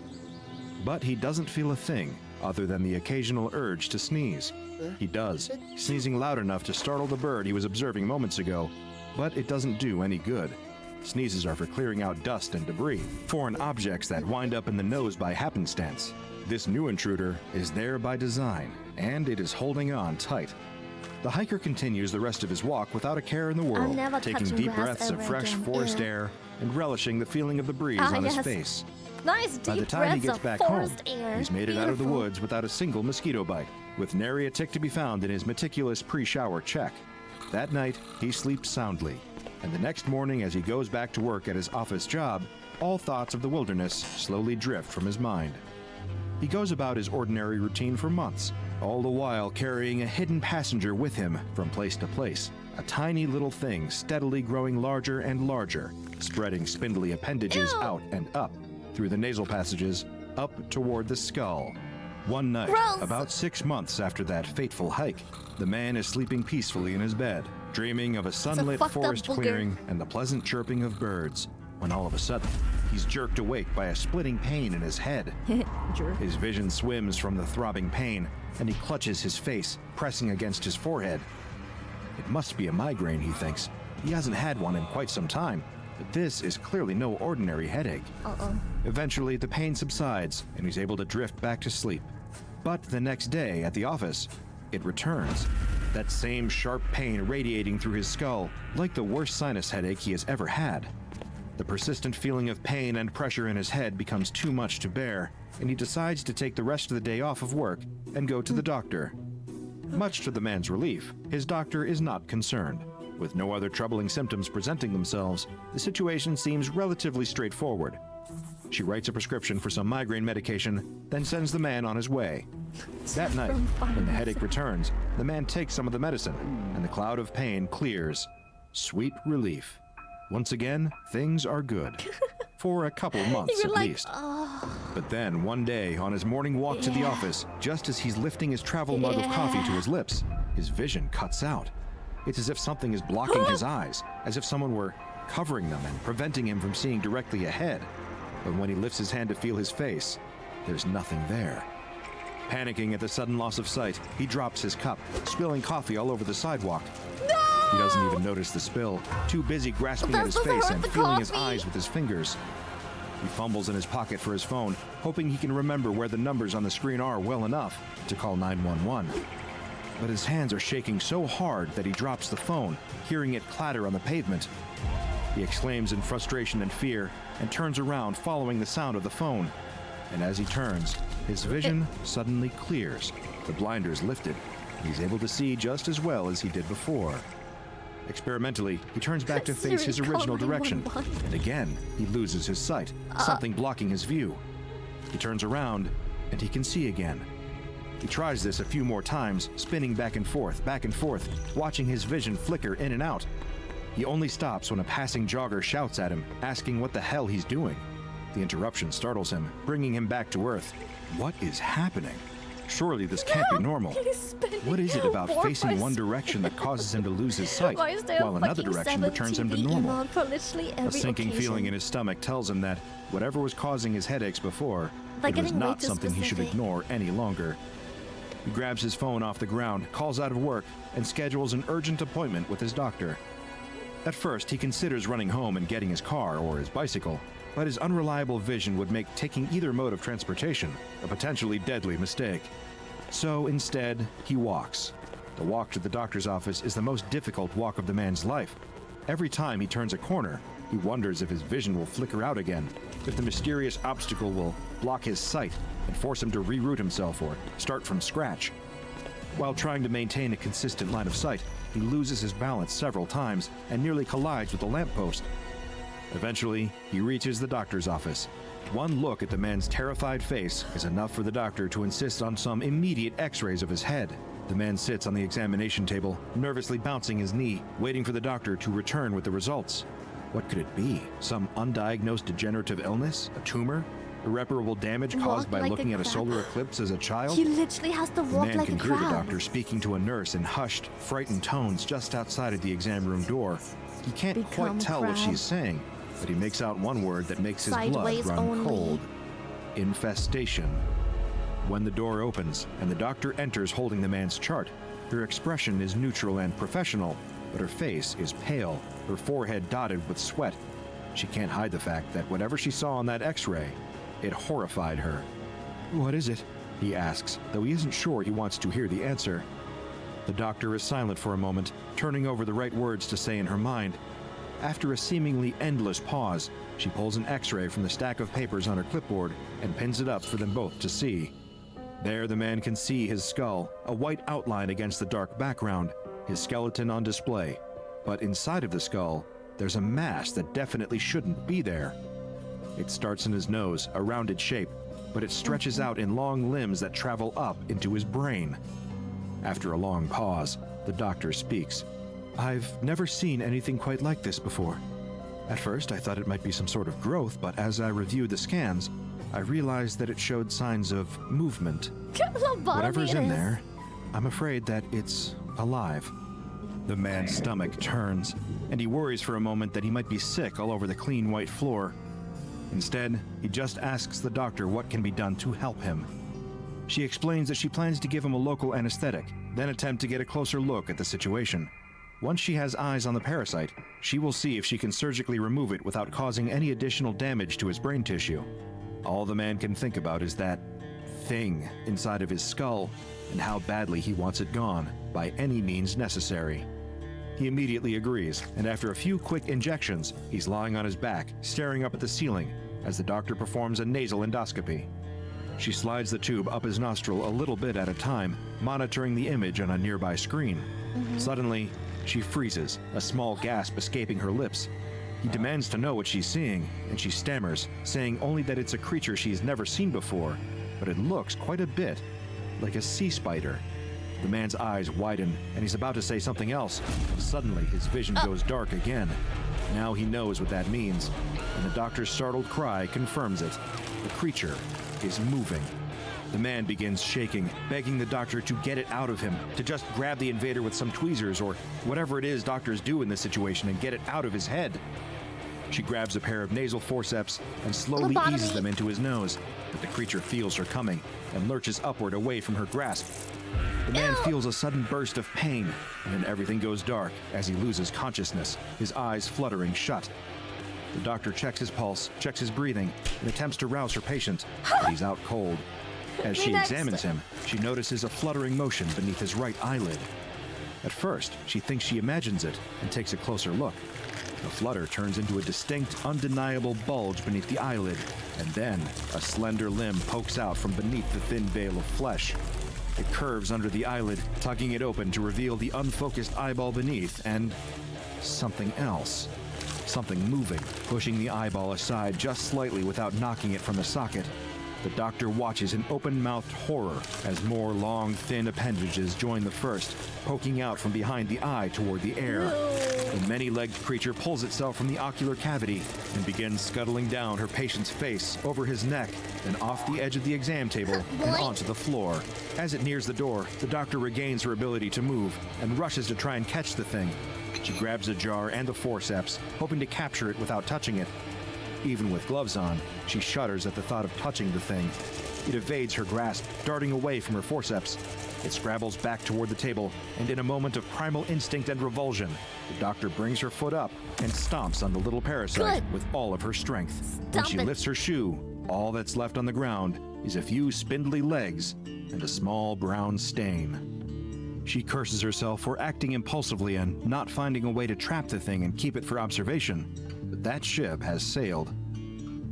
But he doesn't feel a thing other than the occasional urge to sneeze. He does, sneezing loud enough to startle the bird he was observing moments ago, but it doesn't do any good. Sneezes are for clearing out dust and debris, foreign objects that wind up in the nose by happenstance. This new intruder is there by design, and it is holding on tight. The hiker continues the rest of his walk without a care in the world, taking deep breaths of fresh forest air and relishing the feeling of the breeze on his face. Nice deep By the time he breaths gets of back home, forest air. he's made it out of the woods without a single mosquito bite, with nary a tick to be found in his meticulous pre-shower check. That night, he sleeps soundly, and the next morning as he goes back to work at his office job, all thoughts of the wilderness slowly drift from his mind. He goes about his ordinary routine for months, all the while carrying a hidden passenger with him from place to place, a tiny little thing steadily growing larger and larger, spreading spindly appendages out and up, through the nasal passages, up toward the skull. One night, about 6 months after that fateful hike, the man is sleeping peacefully in his bed, dreaming of a sunlit forest clearing and the pleasant chirping of birds, when all of a sudden, he's jerked awake by a splitting pain in his head. His vision swims from the throbbing pain, and he clutches his face, pressing against his forehead. It must be a migraine, he thinks. He hasn't had one in quite some time, but this is clearly no ordinary headache. Eventually, the pain subsides, and he's able to drift back to sleep. But the next day, at the office, it returns. that same sharp pain radiating through his skull, like the worst sinus headache he has ever had. The persistent feeling of pain and pressure in his head becomes too much to bear, and he decides to take the rest of the day off of work and go to the doctor. Much to the man's relief, his doctor is not concerned. With no other troubling symptoms presenting themselves, the situation seems relatively straightforward. She writes a prescription for some migraine medication, then sends the man on his way. That night, when the headache returns, the man takes some of the medicine, and the cloud of pain clears. Sweet relief. Once again, things are good. For a couple months at least. But then, one day, on his morning walk to the office, just as he's lifting his travel mug of coffee to his lips, his vision cuts out. It's as if something is blocking his eyes, as if someone were covering them and preventing him from seeing directly ahead. But when he lifts his hand to feel his face, there's nothing there. Panicking at the sudden loss of sight, he drops his cup, spilling coffee all over the sidewalk. He doesn't even notice the spill, too busy grasping at his face and feeling his eyes with his fingers. He fumbles in his pocket for his phone, hoping he can remember where the numbers on the screen are well enough to call 911. But his hands are shaking so hard that he drops the phone, hearing it clatter on the pavement. He exclaims in frustration and fear and turns around, following the sound of the phone. And as he turns, his vision suddenly clears, the blinders lifted, and he's able to see just as well as he did before. Experimentally, he turns back to face his original direction, and again, he loses his sight, something blocking his view. He turns around, and he can see again. He tries this a few more times, spinning back and forth, watching his vision flicker in and out. He only stops when a passing jogger shouts at him, asking what the hell he's doing. The interruption startles him, bringing him back to earth. What is happening? Surely this can't be normal. What is it about facing one direction that causes him to lose his sight, while another direction returns him to normal? A sinking feeling in his stomach tells him that whatever was causing his headaches before, it was not something he should ignore any longer. He grabs his phone off the ground, calls out of work, and schedules an urgent appointment with his doctor. At first, he considers running home and getting his car or his bicycle, but his unreliable vision would make taking either mode of transportation a potentially deadly mistake. So instead, he walks. The walk to the doctor's office is the most difficult walk of the man's life. Every time he turns a corner, he wonders if his vision will flicker out again, if the mysterious obstacle will block his sight and force him to reroute himself or start from scratch. While trying to maintain a consistent line of sight, he loses his balance several times and nearly collides with a lamppost. Eventually, he reaches the doctor's office. One look at the man's terrified face is enough for the doctor to insist on some immediate x-rays of his head. The man sits on the examination table, nervously bouncing his knee, waiting for the doctor to return with the results. What could it be? Some undiagnosed degenerative illness? A tumor? Irreparable damage caused by looking at a solar eclipse as a child? He literally has to walk like a crab. The man can hear the doctor speaking to a nurse in hushed, frightened tones just outside of the exam room door. He can't quite tell what she's saying, but he makes out one word that makes his blood run cold. Infestation. When the door opens and the doctor enters holding the man's chart, her expression is neutral and professional, but her face is pale, her forehead dotted with sweat. She can't hide the fact that whatever she saw on that x-ray, it horrified her. "What is it?" he asks, though he isn't sure he wants to hear the answer. The doctor is silent for a moment, turning over the right words to say in her mind. After a seemingly endless pause, she pulls an x-ray from the stack of papers on her clipboard and pins it up for them both to see. There the man can see his skull, a white outline against the dark background, his skeleton on display. But inside of the skull, there's a mass that definitely shouldn't be there. It starts in his nose, a rounded shape, but it stretches out in long limbs that travel up into his brain. After a long pause, the doctor speaks. "I've never seen anything quite like this before. At first, I thought it might be some sort of growth, but as I reviewed the scans, I realized that it showed signs of movement. Whatever's in there, I'm afraid that it's alive." The man's stomach turns, and he worries for a moment that he might be sick all over the clean white floor. Instead, he just asks the doctor what can be done to help him. She explains that she plans to give him a local anesthetic, then attempt to get a closer look at the situation. Once she has eyes on the parasite, she will see if she can surgically remove it without causing any additional damage to his brain tissue. All the man can think about is that thing inside of his skull and how badly he wants it gone by any means necessary. He immediately agrees, and after a few quick injections, he's lying on his back, staring up at the ceiling as the doctor performs a nasal endoscopy. She slides the tube up his nostril a little bit at a time, monitoring the image on a nearby screen. Suddenly, she freezes, a small gasp escaping her lips. He demands to know what she's seeing, and she stammers, saying only that it's a creature she's never seen before, but it looks quite a bit like a sea spider. The man's eyes widen, and he's about to say something else. Suddenly, his vision goes dark again. Now he knows what that means, and the doctor's startled cry confirms it. The creature is moving. The man begins shaking, begging the doctor to get it out of him, to just grab the invader with some tweezers or whatever it is doctors do in this situation and get it out of his head. She grabs a pair of nasal forceps and slowly eases them into his nose, but the creature feels her coming and lurches upward away from her grasp. The man feels a sudden burst of pain, and then everything goes dark as he loses consciousness, his eyes fluttering shut. The doctor checks his pulse, checks his breathing, and attempts to rouse her patient, but he's out cold. As she examines him, she notices a fluttering motion beneath his right eyelid. At first, she thinks she imagines it and takes a closer look. The flutter turns into a distinct, undeniable bulge beneath the eyelid, and then a slender limb pokes out from beneath the thin veil of flesh. It curves under the eyelid, tugging it open to reveal the unfocused eyeball beneath and something else. Something moving, pushing the eyeball aside just slightly without knocking it from the socket. The doctor watches in open-mouthed horror as more long, thin appendages join the first, poking out from behind the eye toward the air. The many-legged creature pulls itself from the ocular cavity and begins scuttling down her patient's face, over his neck, and off the edge of the exam table and onto the floor. As it nears the door, the doctor regains her ability to move and rushes to try and catch the thing. She grabs a jar and the forceps, hoping to capture it without touching it. Even with gloves on, she shudders at the thought of touching the thing. It evades her grasp, darting away from her forceps. It scrabbles back toward the table, and in a moment of primal instinct and revulsion, the doctor brings her foot up and stomps on the little parasite with all of her strength. When she lifts her shoe, all that's left on the ground is a few spindly legs and a small brown stain. She curses herself for acting impulsively and not finding a way to trap the thing and keep it for observation. But that ship has sailed.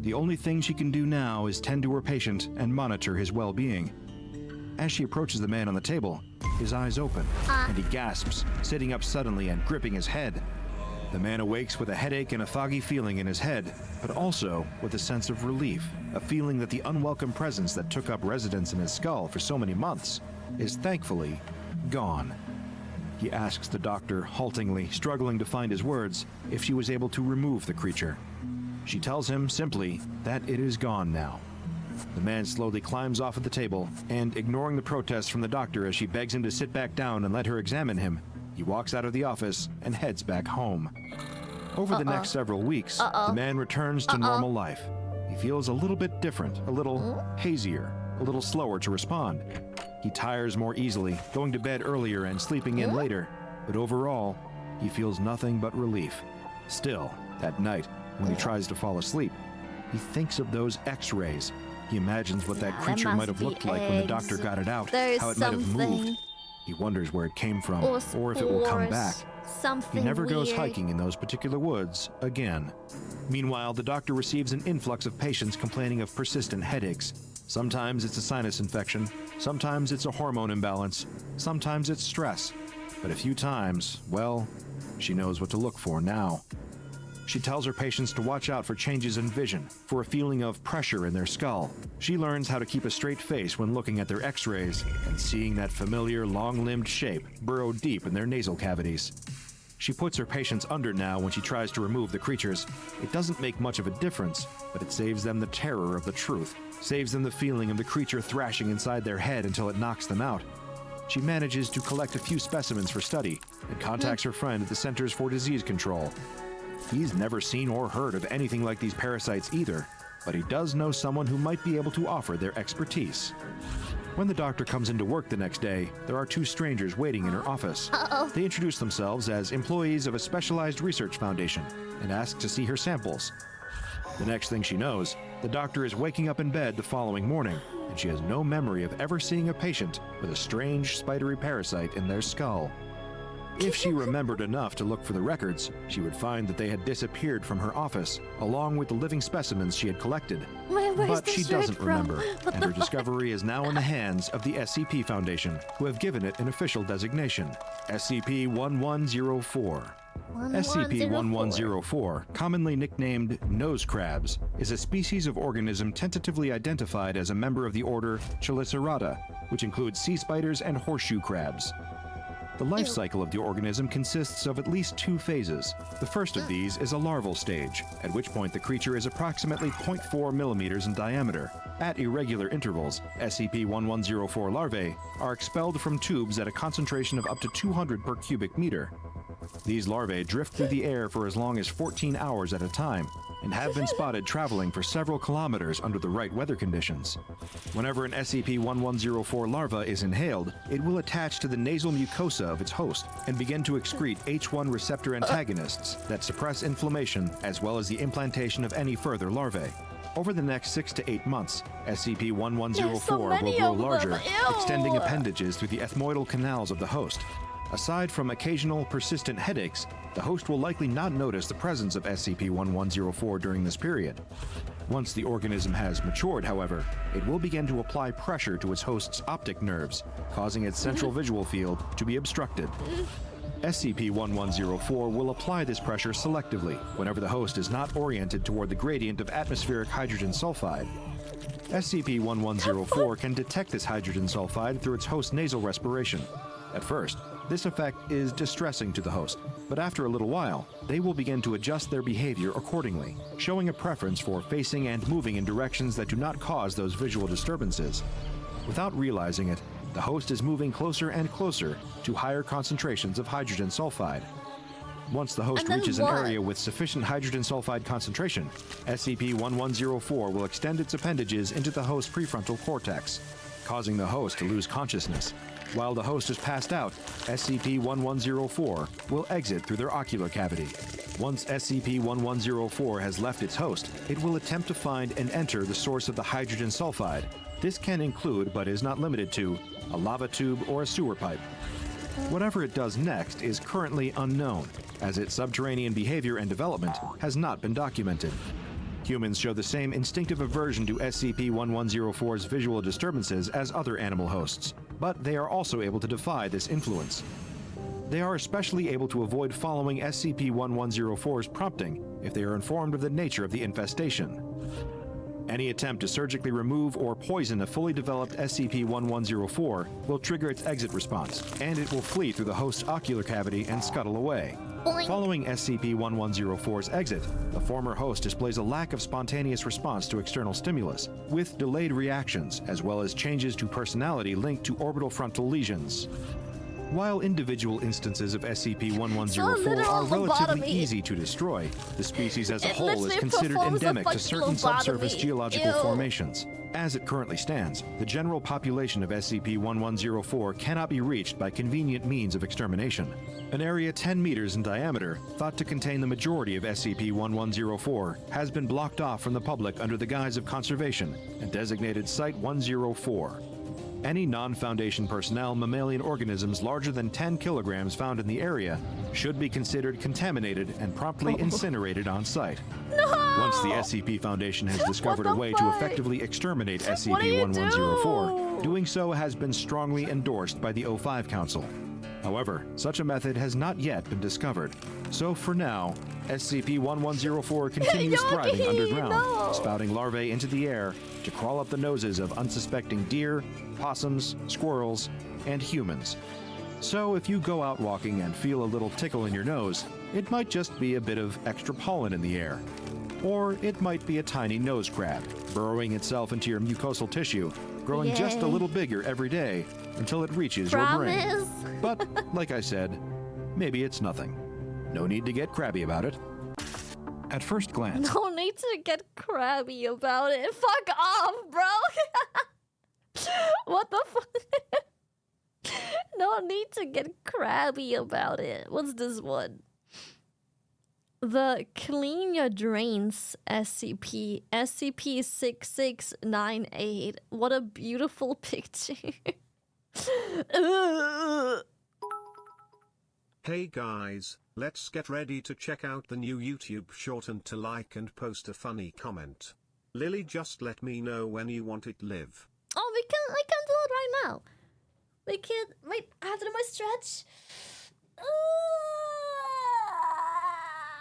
The only thing she can do now is tend to her patient and monitor his well-being. As she approaches the man on the table, his eyes open, and he gasps, sitting up suddenly and gripping his head. The man awakes with a headache and a foggy feeling in his head, but also with a sense of relief, a feeling that the unwelcome presence that took up residence in his skull for so many months is thankfully gone. He asks the doctor, haltingly, struggling to find his words, if she was able to remove the creature. She tells him simply that it is gone now. The man slowly climbs off of the table, and ignoring the protests from the doctor as she begs him to sit back down and let her examine him, he walks out of the office and heads back home. Over the next several weeks, the man returns to normal life. He feels a little bit different, a little hazier, a little slower to respond. He tires more easily, going to bed earlier and sleeping in later, but overall, he feels nothing but relief. Still, at night, when he tries to fall asleep, he thinks of those X-rays. He imagines what that creature might have looked like when the doctor got it out, how it might have moved. He wonders where it came from, or if it will come back. He never goes hiking in those particular woods again. Meanwhile, the doctor receives an influx of patients complaining of persistent headaches. Sometimes it's a sinus infection, sometimes it's a hormone imbalance, sometimes it's stress. But a few times, well, she knows what to look for now. She tells her patients to watch out for changes in vision, for a feeling of pressure in their skull. She learns how to keep a straight face when looking at their X-rays and seeing that familiar long-limbed shape burrow deep in their nasal cavities. She puts her patients under now when she tries to remove the creatures. It doesn't make much of a difference, but it saves them the terror of the truth, saves them the feeling of the creature thrashing inside their head until it knocks them out. She manages to collect a few specimens for study and contacts her friend at the Centers for Disease Control. He's never seen or heard of anything like these parasites either, but he does know someone who might be able to offer their expertise. When the doctor comes into work the next day, there are two strangers waiting in her office. They introduce themselves as employees of a specialized research foundation and ask to see her samples. The next thing she knows, The doctor is waking up in bed the following morning, and she has no memory of ever seeing a patient with a strange spidery parasite in their skull. If she remembered enough to look for the records, she would find that they had disappeared from her office, along with the living specimens she had collected. But she doesn't remember, and her discovery is now in the hands of the SCP Foundation, who have given it an official designation, SCP-1104. SCP-1104, commonly nicknamed nose crabs, is a species of organism tentatively identified as a member of the order Chelicerata, which includes sea spiders and horseshoe crabs. The life cycle of the organism consists of at least 2 phases. The first of these is a larval stage, at which point the creature is approximately 0.4 millimeters in diameter. At irregular intervals, SCP-1104 larvae are expelled from tubes at a concentration of up to 200 per cubic meter. These larvae drift through the air for as long as 14 hours at a time, and have been spotted traveling for several kilometers under the right weather conditions. Whenever an SCP-1104 larva is inhaled, it will attach to the nasal mucosa of its host and begin to excrete H1 receptor antagonists that suppress inflammation as well as the implantation of any further larvae. Over the next 6 to 8 months, SCP-1104 will grow larger, extending appendages through the ethmoidal canals of the host. Aside from occasional persistent headaches, the host will likely not notice the presence of SCP-1104 during this period. Once the organism has matured, however, it will begin to apply pressure to its host's optic nerves, causing its central visual field to be obstructed. SCP-1104 will apply this pressure selectively whenever the host is not oriented toward the gradient of atmospheric hydrogen sulfide. SCP-1104 can detect this hydrogen sulfide through its host's nasal respiration. At first, this effect is distressing to the host, but after a little while, they will begin to adjust their behavior accordingly, showing a preference for facing and moving in directions that do not cause those visual disturbances. Without realizing it, the host is moving closer and closer to higher concentrations of hydrogen sulfide. Once the host reaches an area with sufficient hydrogen sulfide concentration, SCP-1104 will extend its appendages into the host's prefrontal cortex, causing the host to lose consciousness. While the host is passed out, SCP-1104 will exit through their ocular cavity. Once SCP-1104 has left its host, it will attempt to find and enter the source of the hydrogen sulfide. This can include, but is not limited to, a lava tube or a sewer pipe. Whatever it does next is currently unknown, as its subterranean behavior and development has not been documented. Humans show the same instinctive aversion to SCP-1104's visual disturbances as other animal hosts, but they are also able to defy this influence. They are especially able to avoid following SCP-1104's prompting if they are informed of the nature of the infestation. Any attempt to surgically remove or poison a fully developed SCP-1104 will trigger its exit response, and it will flee through the host's ocular cavity and scuttle away. Following SCP-1104's exit, the former host displays a lack of spontaneous response to external stimulus, with delayed reactions, as well as changes to personality linked to orbital frontal lesions. While individual instances of SCP-1104 are relatively easy to destroy, the species as a whole is considered endemic to certain subsurface geological formations. As it currently stands, the general population of SCP-1104 cannot be reached by convenient means of extermination. An area 10 meters in diameter, thought to contain the majority of SCP-1104, has been blocked off from the public under the guise of conservation and designated Site-104. Any non-Foundation personnel mammalian organisms larger than 10 kilograms found in the area should be considered contaminated and promptly incinerated on site. Once the SCP Foundation has discovered a way to effectively exterminate SCP-1104, doing so has been strongly endorsed by the O5 Council. However, such a method has not yet been discovered. So for now, SCP-1104 continues thriving underground, spouting larvae into the air to crawl up the noses of unsuspecting deer, possums, squirrels, and humans. So if you go out walking and feel a little tickle in your nose, it might just be a bit of extra pollen in the air. Or it might be a tiny nose crab, burrowing itself into your mucosal tissue, growing just a little bigger every day until it reaches your brain. But, like I said, maybe it's nothing. No need to get crabby about it. At first glance... No need to get crabby about it. Fuck off, bro! What the fuck? No need to get crabby about it. What's this one? The Clean Your Drains SCP. SCP-6698. What a beautiful picture. Hey guys, let's get ready to check out the new YouTube short and to like and post a funny comment. Lily, just let me know when you want it live. Oh, I can do it right now. We can wait after my stretch.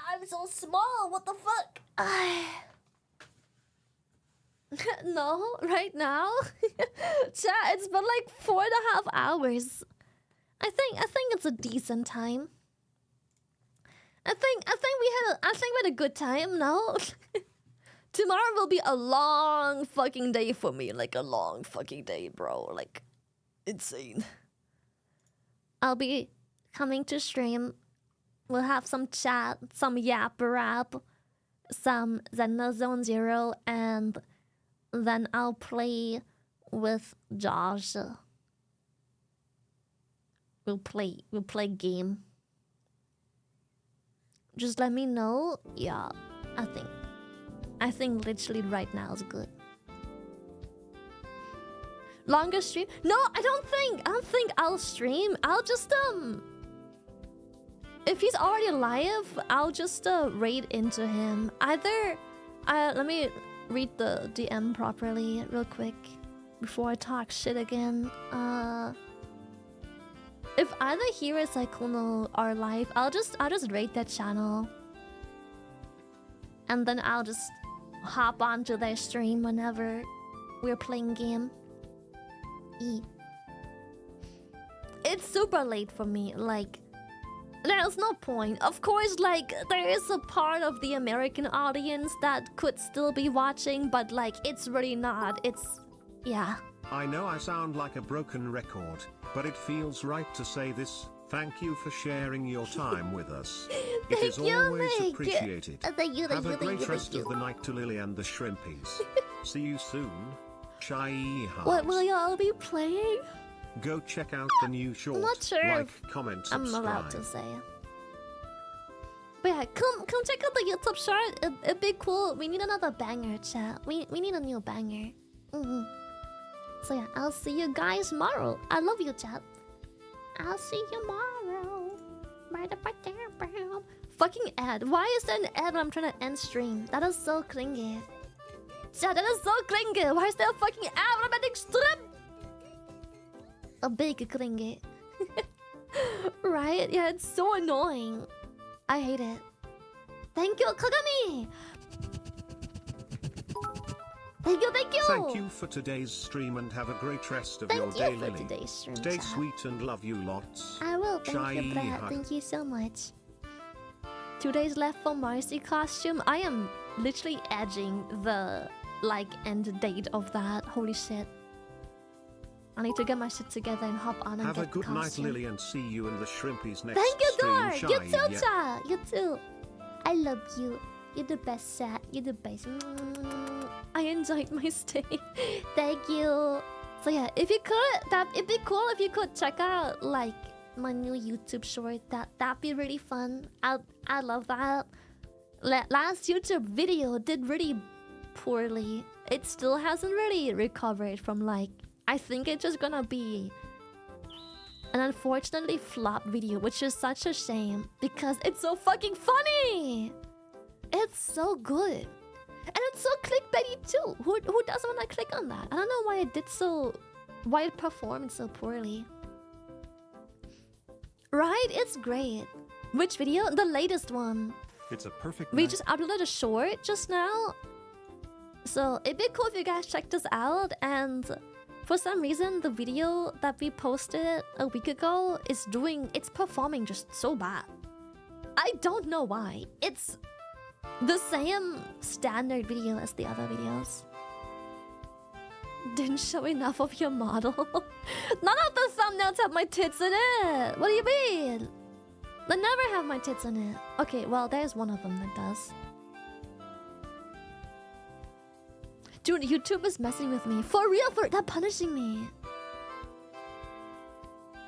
I'm so small. What the fuck? No, right now. Chat, it's been like 4.5 hours. I think it's a decent time. I think we had a good time. No. Tomorrow will be a long fucking day for me. Like a long fucking day, bro. Like insane. I'll be coming to stream. We'll have some chat, some yap rap, some Zenda Zone Zero, and then I'll play with Josh. We'll play game. Just let me know. Yeah, I think literally right now is good. Longer stream? No, I don't think I'll stream. I'll just if he's already alive, I'll just raid into him. Either let me read the DM properly real quick before I talk shit again. If either he or Saikuno are live, I'll just raid that channel. And then I'll just hop onto their stream whenever we're playing game. It's super late for me, like there's no point. Of course, like there is a part of the American audience that could still be watching, but like it's really not. It's yeah. I know I sound like a broken record, but it feels right to say this. Thank you for sharing your time with us. It is always appreciated. Have a great rest of the night to Lily and the Shrimpies. See you soon. Shy Heart. What will y'all be playing? Go check out the new short. I'm not sure like, comment, subscribe. I'm allowed to say. But yeah, come check out the YouTube short. It'd be cool. We need another banger, chat. We need a new banger. So yeah, I'll see you guys tomorrow. I love you, chat. I'll see you tomorrow. Fucking ad. Why is there an ad when I'm trying to end stream? That is so clingy. Chat, that is so clingy. Why is there a fucking ad when I'm ending stream? A big clingy. Right? Yeah, it's so annoying. I hate it. Thank you, Kagami! Thank you! Thank you for today's stream and have a great rest of your day, Lily. Today's stream, Stay sweet and love you lots. I will. Thank you, Brad. Thank you so much. 2 days left for Marcy costume. I am literally edging the end date of that. Holy shit. I need to get my shit together and hop on and have get a good the costume. night, Lily, and see you in the Shrimpies next Thank you, Dor! stream. You too, Cha! You too. I love you. You're the best, Chat. You're the best. I enjoyed my stay. Thank you. So yeah, if you could, it'd be cool if you could check out like my new YouTube short. That'd be really fun. I love that. Last YouTube video did really poorly. It still hasn't really recovered from like. I think it's just gonna be an unfortunately flop video, which is such a shame because it's so fucking funny. It's so good. And it's so clickbaity too. Who doesn't want to click on that? I don't know why it performed so poorly. Right? It's great. Which video? The latest one. It's a perfect We just uploaded a short just now. So it'd be cool if you guys check this out. And for some reason, the video that we posted a week ago it's performing just so bad. I don't know why. It's the same standard video as the other videos. Didn't show enough of your model. None of the thumbnails have my tits in it. What do you mean? They never have my tits in it. Okay, well, there's one of them that does. Dude, YouTube is messing with me. For real, they're punishing me.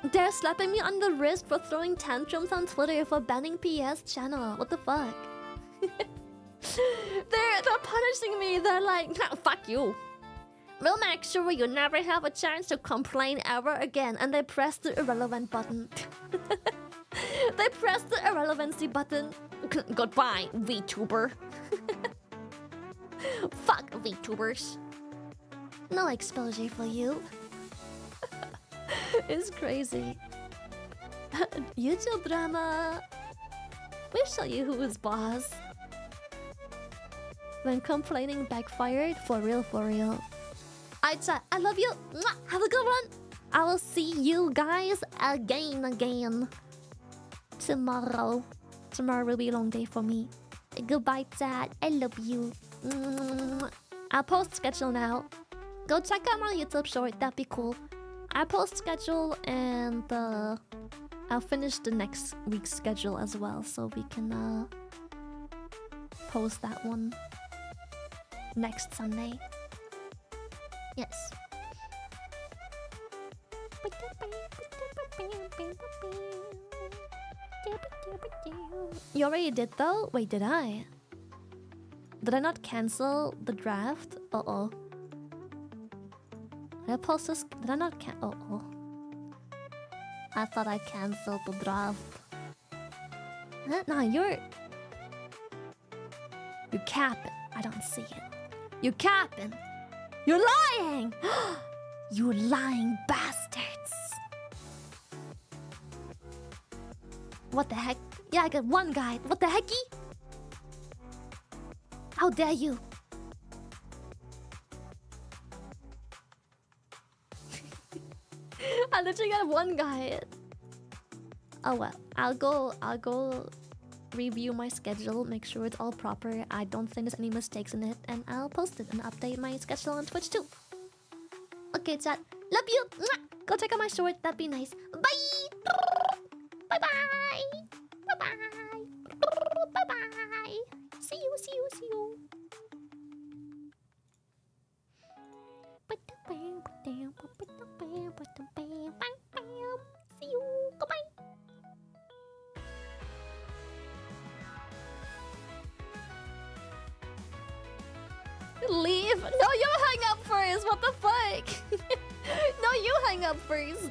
They're slapping me on the wrist for throwing tantrums on Twitter for banning PS channel. What the fuck? They're punishing me. They're like, no, fuck you. We'll make sure you never have a chance to complain ever again. And they press the irrelevant button. They press the irrelevancy button. Goodbye, VTuber. Fuck VTubers. No exposure for you. It's crazy. YouTube drama. We'll show you who is boss. When complaining backfired, for real, for real. Alright, chat. I love you. Mwah. Have a good one. I will see you guys again. Tomorrow. Tomorrow will be a long day for me. Goodbye, chat. I love you. I'll post schedule now. Go check out my YouTube short. That'd be cool. I post schedule and I'll finish the next week's schedule as well, so we can post that one next Sunday. Yes. You already did though? Wait, did I? Did I not cancel the draft? Uh-oh. Did I post this? Did I not uh-oh. I thought I canceled the draft. Huh? No, you're capping. I don't see it. You're capping. You're lying! You lying bastards! What the heck? Yeah, I got one guy. What the hecky? How dare you? I literally got one guy. Oh well, I'll go review my schedule, make sure it's all proper. I don't think there's any mistakes in it, and I'll post it and update my schedule on Twitch too. Okay, chat. Love you. Mwah. Go check out my short. That'd be nice. Bye. Bye bye. Bye bye. Bye bye. See you. See you. See you. See you. Goodbye. Leave? No, you hang up first. What the fuck? No, you hang up first.